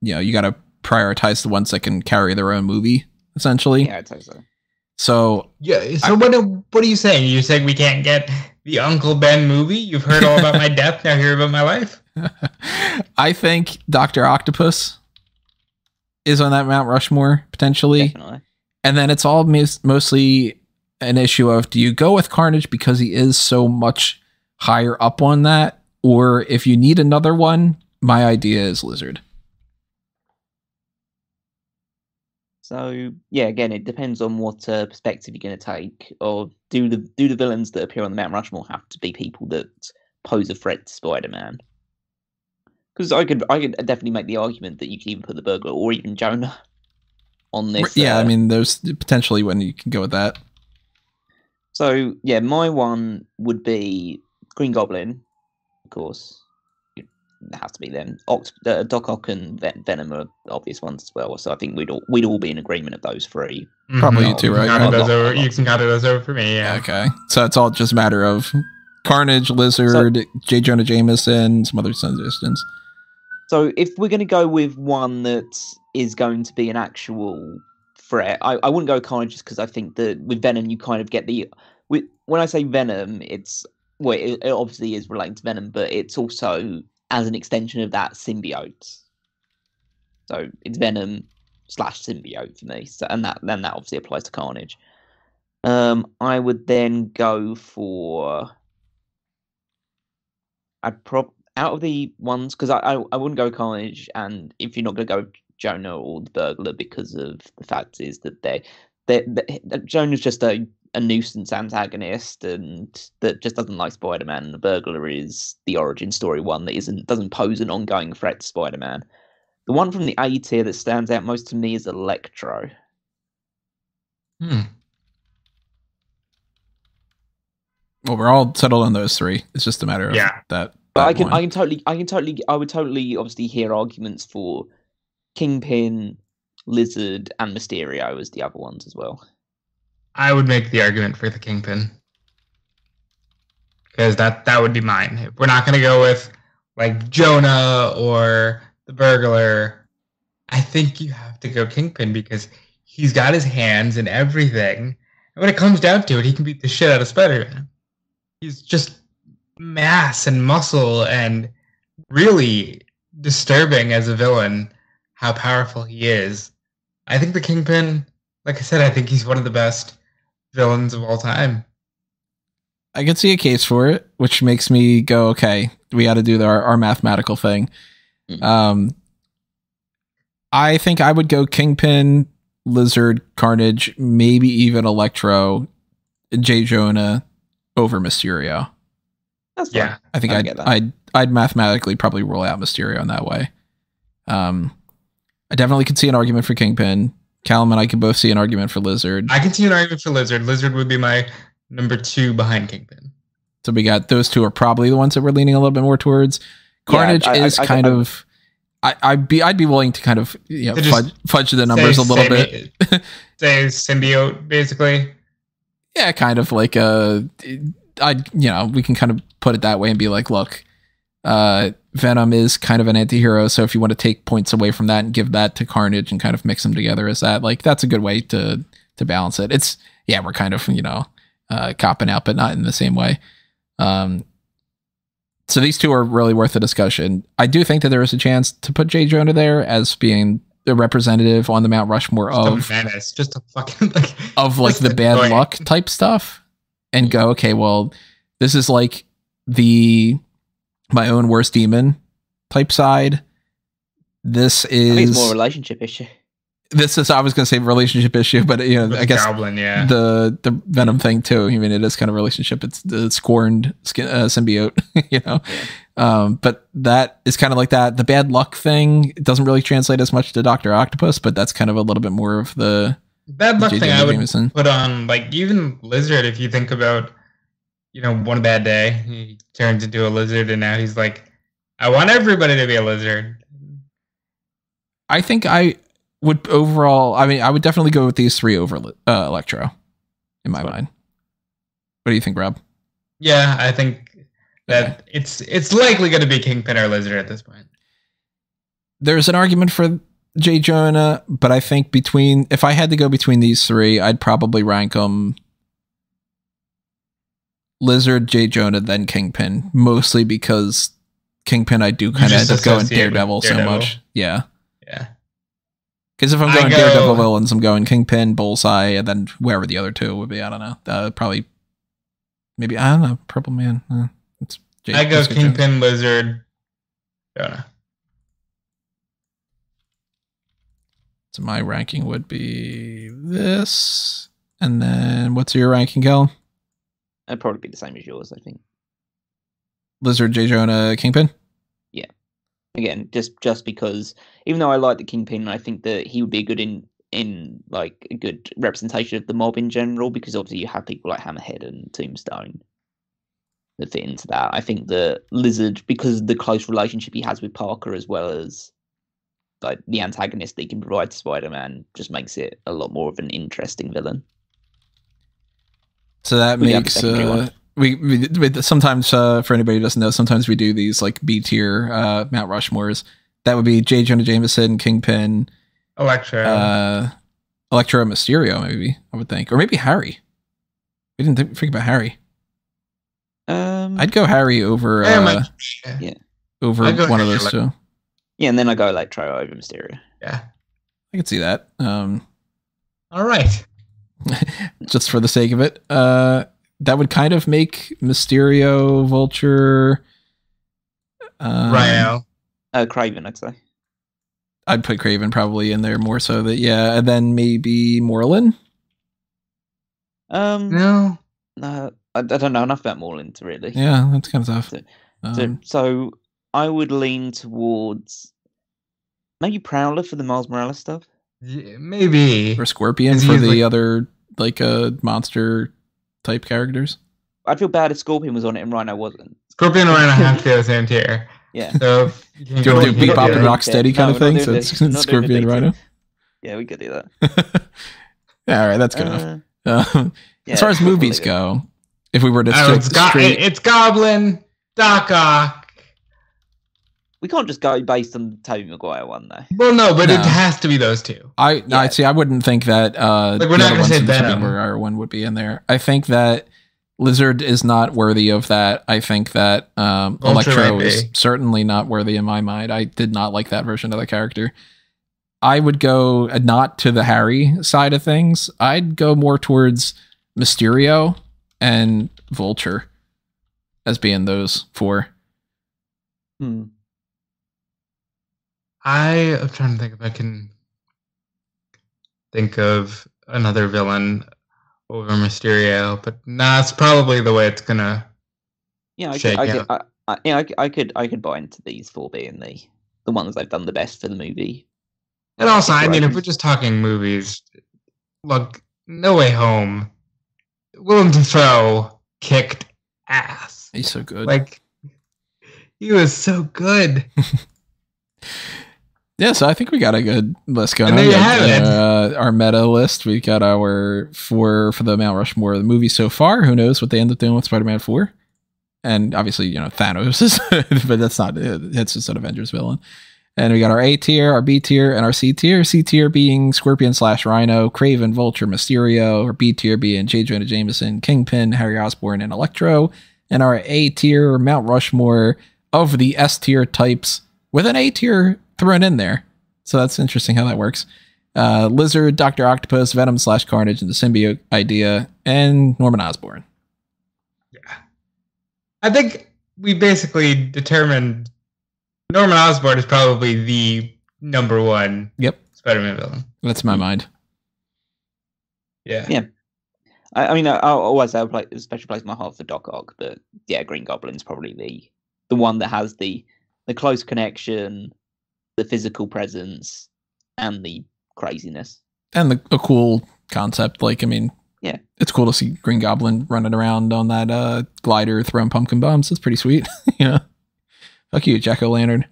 you got to prioritize the ones that can carry their own movie, essentially. Yeah, I'd say so. So yeah. So what are you saying? You're saying we can't get the Uncle Ben movie? You've heard all about my death. Now hear about my life. I think Dr. Octopus is on that Mount Rushmore potentially. Definitely. And then it's all mostly an issue of, do you go with Carnage because he is so much higher up on that? Or if you need another one, my idea is Lizard. So yeah, again, it depends on what perspective you're going to take. Or do the villains that appear on the Mount Rushmore have to be people that pose a threat to Spider-Man? Because I could definitely make the argument that you can even put the Burglar or even Jonah on this. Yeah, I mean, there's potentially when you can go with that. So yeah, my one would be Green Goblin, of course. It has to be them. Doc Ock and Venom are obvious ones as well. So I think we'd all be in agreement of those three. Probably you two, right? You can cut those over for me. Yeah. Okay. So it's all just a matter of Carnage, Lizard, J. Jonah Jameson, some other suggestions. So if we're going to go with one that is going to be an actual threat, I wouldn't go Carnage just because I think that with Venom you kind of get when I say Venom, it's it obviously is related to Venom, but it's also as an extension of that symbiote. So it's Venom / symbiote for me. So and that obviously applies to Carnage. I would then go for out of the ones, because I wouldn't go Carnage, and if you're not going to go Jonah or the Burglar, because of the fact is that Jonah's just a a nuisance antagonist and that just doesn't like Spider-Man, and the burglar is the origin story one that doesn't pose an ongoing threat to Spider-Man. The one from the A tier that stands out most to me is Electro. Well, we're all settled on those three. It's just a matter of that. But I would totally obviously hear arguments for Kingpin, Lizard, and Mysterio as the other ones as well. I would make the argument for the Kingpin. Because that would be mine. If we're not going to go with like Jonah or the burglar, I think you have to go Kingpin because he's got his hands in everything. And when it comes down to it, he can beat the shit out of Spider-Man. He's just mass and muscle and really disturbing as a villain how powerful he is. I think the Kingpin, like I said, I think he's one of the best villains of all time. I can see a case for it, which makes me go, okay, we got to do our mathematical thing. I think I would go Kingpin, Lizard, Carnage, maybe even Electro, J. Jonah over Mysterio. That's fine. Yeah, I think I'd mathematically probably rule out Mysterio in that way. I definitely could see an argument for Kingpin. Callum and I could both see an argument for Lizard. I can see an argument for Lizard. Lizard would be my number 2 behind Kingpin. So we got those two are probably the ones that we're leaning a little bit more towards. Carnage is kind of. I'd be willing to kind of fudge the numbers a little bit. Say symbiote, basically. Yeah, kind of like we can kind of put it that way and be like, look, Venom is kind of an anti-hero, so if you want to take points away from that and give that to Carnage and kind of mix them together, is that like that's a good way to balance it. It's we're kind of copping out, but not in the same way. So these two are really worth a discussion. I do think that there is a chance to put J. Jonah there as being the representative on the Mount Rushmore of menace, just a fucking the bad luck type stuff, and go, okay, well, this is like my own worst demon type side. This is I think it's more a relationship issue. This is, I was going to say relationship issue, but I guess Goblin, the Venom thing too. I mean, it is kind of relationship. It's the scorned symbiote, but that is kind of like that. The bad luck thing, it doesn't really translate as much to Dr. Octopus, but that's kind of a little bit more of the bad luck thing I would put on like even Lizard. If you think about, one bad day, he turns into a lizard and now he's like, I want everybody to be a lizard. I think I would overall, I would definitely go with these three over Electro in my mind. What do you think, Rob? Yeah, I think that it's likely going to be Kingpin or Lizard at this point. There's an argument for J. Jonah, but I think if I had to go between these three, I'd probably rank them Lizard, J. Jonah, then Kingpin, mostly because Kingpin I do kind of end up going Daredevil so much. Yeah. Yeah. Because if I'm going Daredevil villains, I'm going Kingpin, Bullseye, and then wherever the other two would be. I don't know. Probably, maybe, I don't know, Purple Man. I go Kingpin, Lizard, Jonah. So my ranking would be this. And then what's your ranking, Kel? It'd probably be the same as yours, I think. Lizard, J. Jonah, Kingpin? Yeah. Again, just because even though I like the Kingpin, I think that he would be good in like a good representation of the mob in general, because obviously you have people like Hammerhead and Tombstone that fit into that. I think the Lizard, because of the close relationship he has with Parker, as well as like the antagonist that he can provide to Spider-Man, just makes it a lot more of an interesting villain. So that makes we sometimes for anybody who doesn't know, sometimes we do these like B tier Mount Rushmores. That would be J. Jonah Jameson, Kingpin, Electro, Mysterio, maybe I would think, or maybe Harry. We didn't think about Harry. I'd go Harry over over one of those two. Yeah, and then I go Electro over Mysterio. Yeah, I could see that. All right. Just for the sake of it, that would kind of make Mysterio, Vulture, Rhino, Kraven, I'd say. I'd put Kraven probably in there more so that, and then maybe Moreland. No. No, I don't know enough about Morland really. Yeah, that's kind of tough. So I would lean towards maybe Prowler for the Miles Morales stuff. Yeah, maybe. Or Scorpion for the other monster type characters. I'd feel bad if Scorpion was on it and Rhino wasn't. Scorpion and Rhino have to be the same tier. Yeah. So do you want to do Bebop and Rocksteady kind of thing? So it's Scorpion and Rhino. Yeah, we could do that. Yeah, all right, that's good enough. As far as movies go, if we were to it's Goblin, Doc Ock. We can't just go based on the Tobey Maguire one, though. Well, no, but it has to be those two. I see. I wouldn't think that we're not going to say Venom. Tobey Maguire one would be in there. I think that Lizard is not worthy of that. I think that Electro is certainly not worthy in my mind. I did not like that version of the character. I would go not to the Harry side of things. I'd go more towards Mysterio and Vulture as being those four. I am trying to think if I can think of another villain over Mysterio, but it's probably the way it's gonna. Yeah, I could buy into these four being the ones they've done the best for the movie. And also, I mean, if we're just talking movies, look, No Way Home, Willem Dafoe kicked ass. He's so good. He was so good. Yeah, so I think we got a good list going. And there you have it. Our meta list. We got our 4 for the Mount Rushmore of the movie so far. Who knows what they end up doing with Spider-Man 4? And obviously, Thanos is, but that's not it. It's just an Avengers villain. And we got our A tier, our B tier, and our C tier. C tier being Scorpion / Rhino, Kraven, Vulture, Mysterio. Our B tier being J. Jonah Jameson, Kingpin, Harry Osborn, and Electro. And our A tier, Mount Rushmore of the S tier types with an A tier thrown in there. So that's interesting how that works. Lizard, Dr. Octopus, Venom / Carnage, and the Symbiote Idea, and Norman Osborn. Yeah. I think we basically determined Norman Osborn is probably the number one Spider-Man villain. That's my mind. Yeah. Yeah. I mean, I'll always have a special place in my heart for Doc Ock, but yeah, Green Goblin's probably the one that has the close connection, the physical presence, and the craziness. And a cool concept. Yeah. It's cool to see Green Goblin running around on that glider throwing pumpkin bombs. It's pretty sweet. Fuck you, Jack-o'-lantern.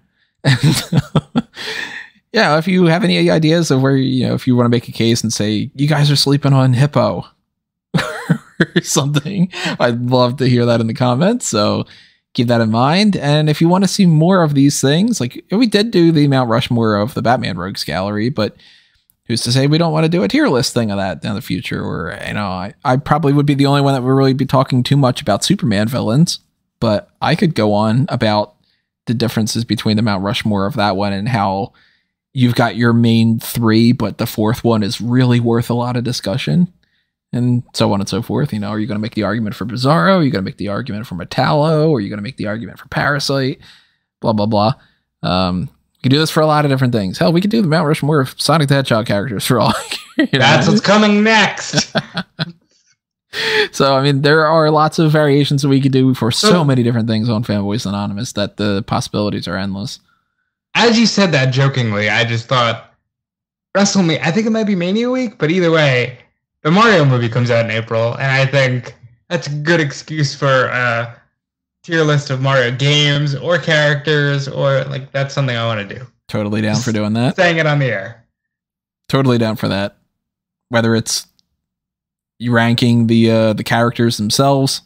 Yeah, if you have any ideas of where, if you want to make a case and say, you guys are sleeping on Hippo or something, I'd love to hear that in the comments. So keep that in mind. And if you want to see more of these things, we did do the Mount Rushmore of the Batman Rogues Gallery, but who's to say we don't want to do a tier list thing of that in the future? Or, I probably would be the only one that would really be talking too much about Superman villains, but I could go on about the differences between the Mount Rushmore of that one and how you've got your main 3, but the 4th one is really worth a lot of discussion, and so on and so forth. Are you going to make the argument for Bizarro? Are you going to make the argument for Metallo? Are you going to make the argument for Parasite? Blah, blah, blah. You can do this for a lot of different things. Hell, we could do the Mount Rushmore of Sonic the Hedgehog characters for all. That's what's coming next. So, there are lots of variations that we could do for so many different things on Fanboys Anonymous that the possibilities are endless. As you said that jokingly, I just thought, WrestleMania, I think it might be Mania Week, but either way, the Mario movie comes out in April, and I think that's a good excuse for a tier list of Mario games or characters, or that's something I want to do. Totally down for doing that. Saying it on the air. Totally down for that. Whether it's you ranking the characters themselves,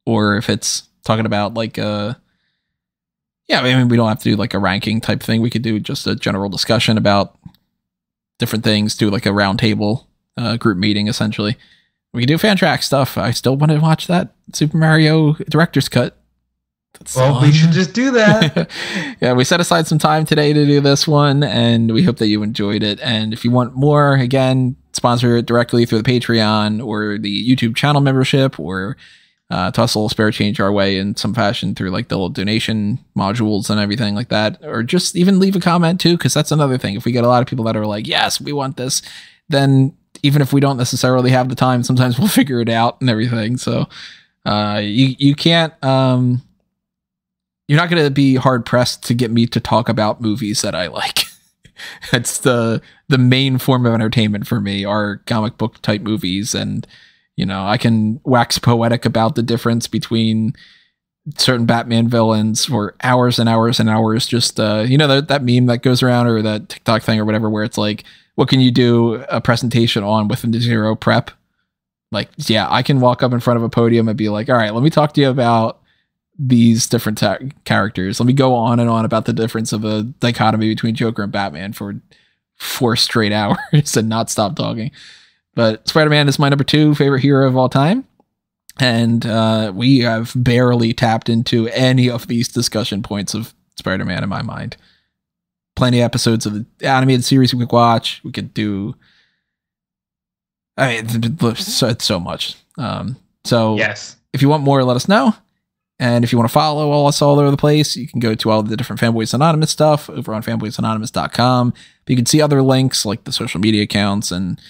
or if it's talking about we don't have to do a ranking type thing. We could do just a general discussion about different things, do a round table group meeting essentially. We could do fan track stuff. I still want to watch that Super Mario director's cut. We should just do that. Yeah, we set aside some time today to do this one, and we hope that you enjoyed it. And if you want more, again, sponsor it directly through the Patreon or the YouTube channel membership, or toss a little spare change our way in some fashion through the little donation modules and everything like that. Or just even leave a comment too, because that's another thing. If we get a lot of people that are like, yes, we want this, then even if we don't necessarily have the time, sometimes we'll figure it out and everything. So you can't, you're not going to be hard pressed to get me to talk about movies that I like. That's the main form of entertainment for me, are comic book type movies. And, you know, I can wax poetic about the difference between certain Batman villains for hours and hours and hours. Just, you know, that meme that goes around, or that TikTok thing or whatever, where it's like, what can you do a presentation on with zero prep? Like, yeah, I can walk up in front of a podium and be like, all right, let me talk to you about these different characters. Let me go on and on about the difference of a dichotomy between Joker and Batman for 4 straight hours and not stop talking. But Spider-Man is my number 2 favorite hero of all time. And we have barely tapped into any of these discussion points of Spider-Man in my mind. Plenty of episodes of the animated series we could watch. We could do, I mean, it's so much. So yes, if you want more, let us know. And if you want to follow us all over the place, you can go to all the different Fanboys Anonymous stuff over on fanboysanonymous.com. You can see other links like the social media accounts and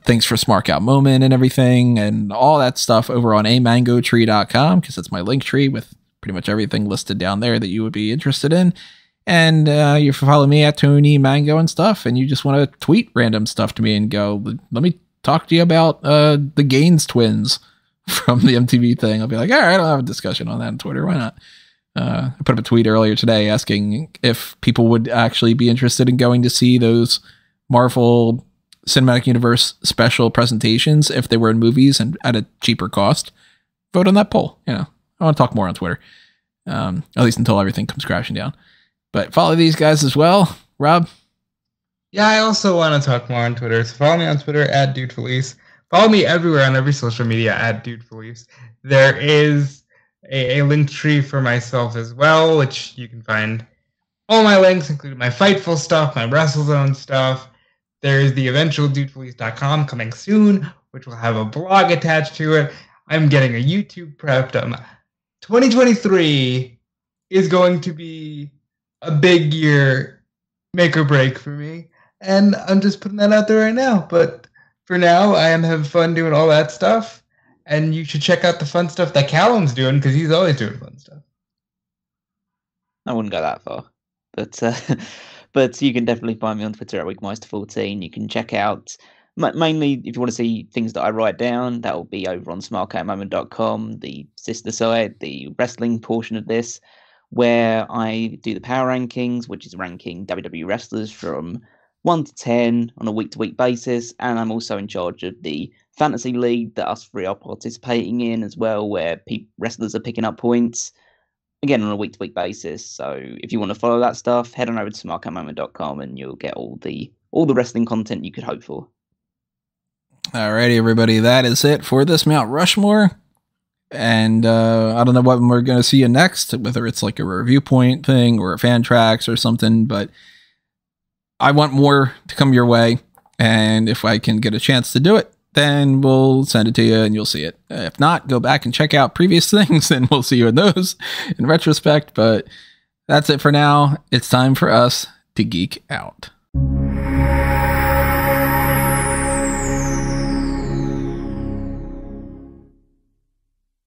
things for Smart Out Moment and everything, and all that stuff over on amangotree.com, because that's my link tree with pretty much everything listed down there that you would be interested in. And you follow me at Tony Mango and stuff, and you just want to tweet random stuff to me and go, let me talk to you about the Gaines twins from the MTV thing. I'll be like, all right, I'll have a discussion on that on Twitter. Why not? I put up a tweet earlier today asking if people would actually be interested in going to see those Marvel Cinematic Universe special presentations if they were in movies and at a cheaper cost. Vote on that poll. You know, I want to talk more on Twitter, at least until everything comes crashing down. But follow these guys as well. Rob? Yeah, I also want to talk more on Twitter. So follow me on Twitter at DudeFelice. Follow me everywhere on every social media at DudeFelice. There is a link tree for myself as well, which you can find all my links, including my Fightful stuff, my WrestleZone stuff. There's the eventual DudeFelice.com coming soon, which will have a blog attached to it. I'm getting a YouTube prepped. 2023 is going to be a big year, make or break for me. And I'm just putting that out there right now. But for now, I am having fun doing all that stuff. And you should check out the fun stuff that Callum's doing, because he's always doing fun stuff. I wouldn't go that far. But you can definitely find me on Twitter at Wigmeister14. You can check out, mainly if you want to see things that I write down, that will be over on smartcatmoment.com, the sister site, the wrestling portion of this, where I do the power rankings, which is ranking WWE wrestlers from 1 to 10 on a week-to-week basis. And I'm also in charge of the fantasy league that us 3 are participating in as well, where wrestlers are picking up points, again, on a week-to-week basis. So if you want to follow that stuff, head on over to smartcatmoment.com and you'll get all the wrestling content you could hope for. Alrighty, everybody. That is it for this Mount Rushmore. And I don't know what we're going to see you next, whether it's like a review point thing or a fan tracks or something, but I want more to come your way. And if I can get a chance to do it, then we'll send it to you and you'll see it. If not, go back and check out previous things and we'll see you in those in retrospect. But that's it for now. It's time for us to geek out.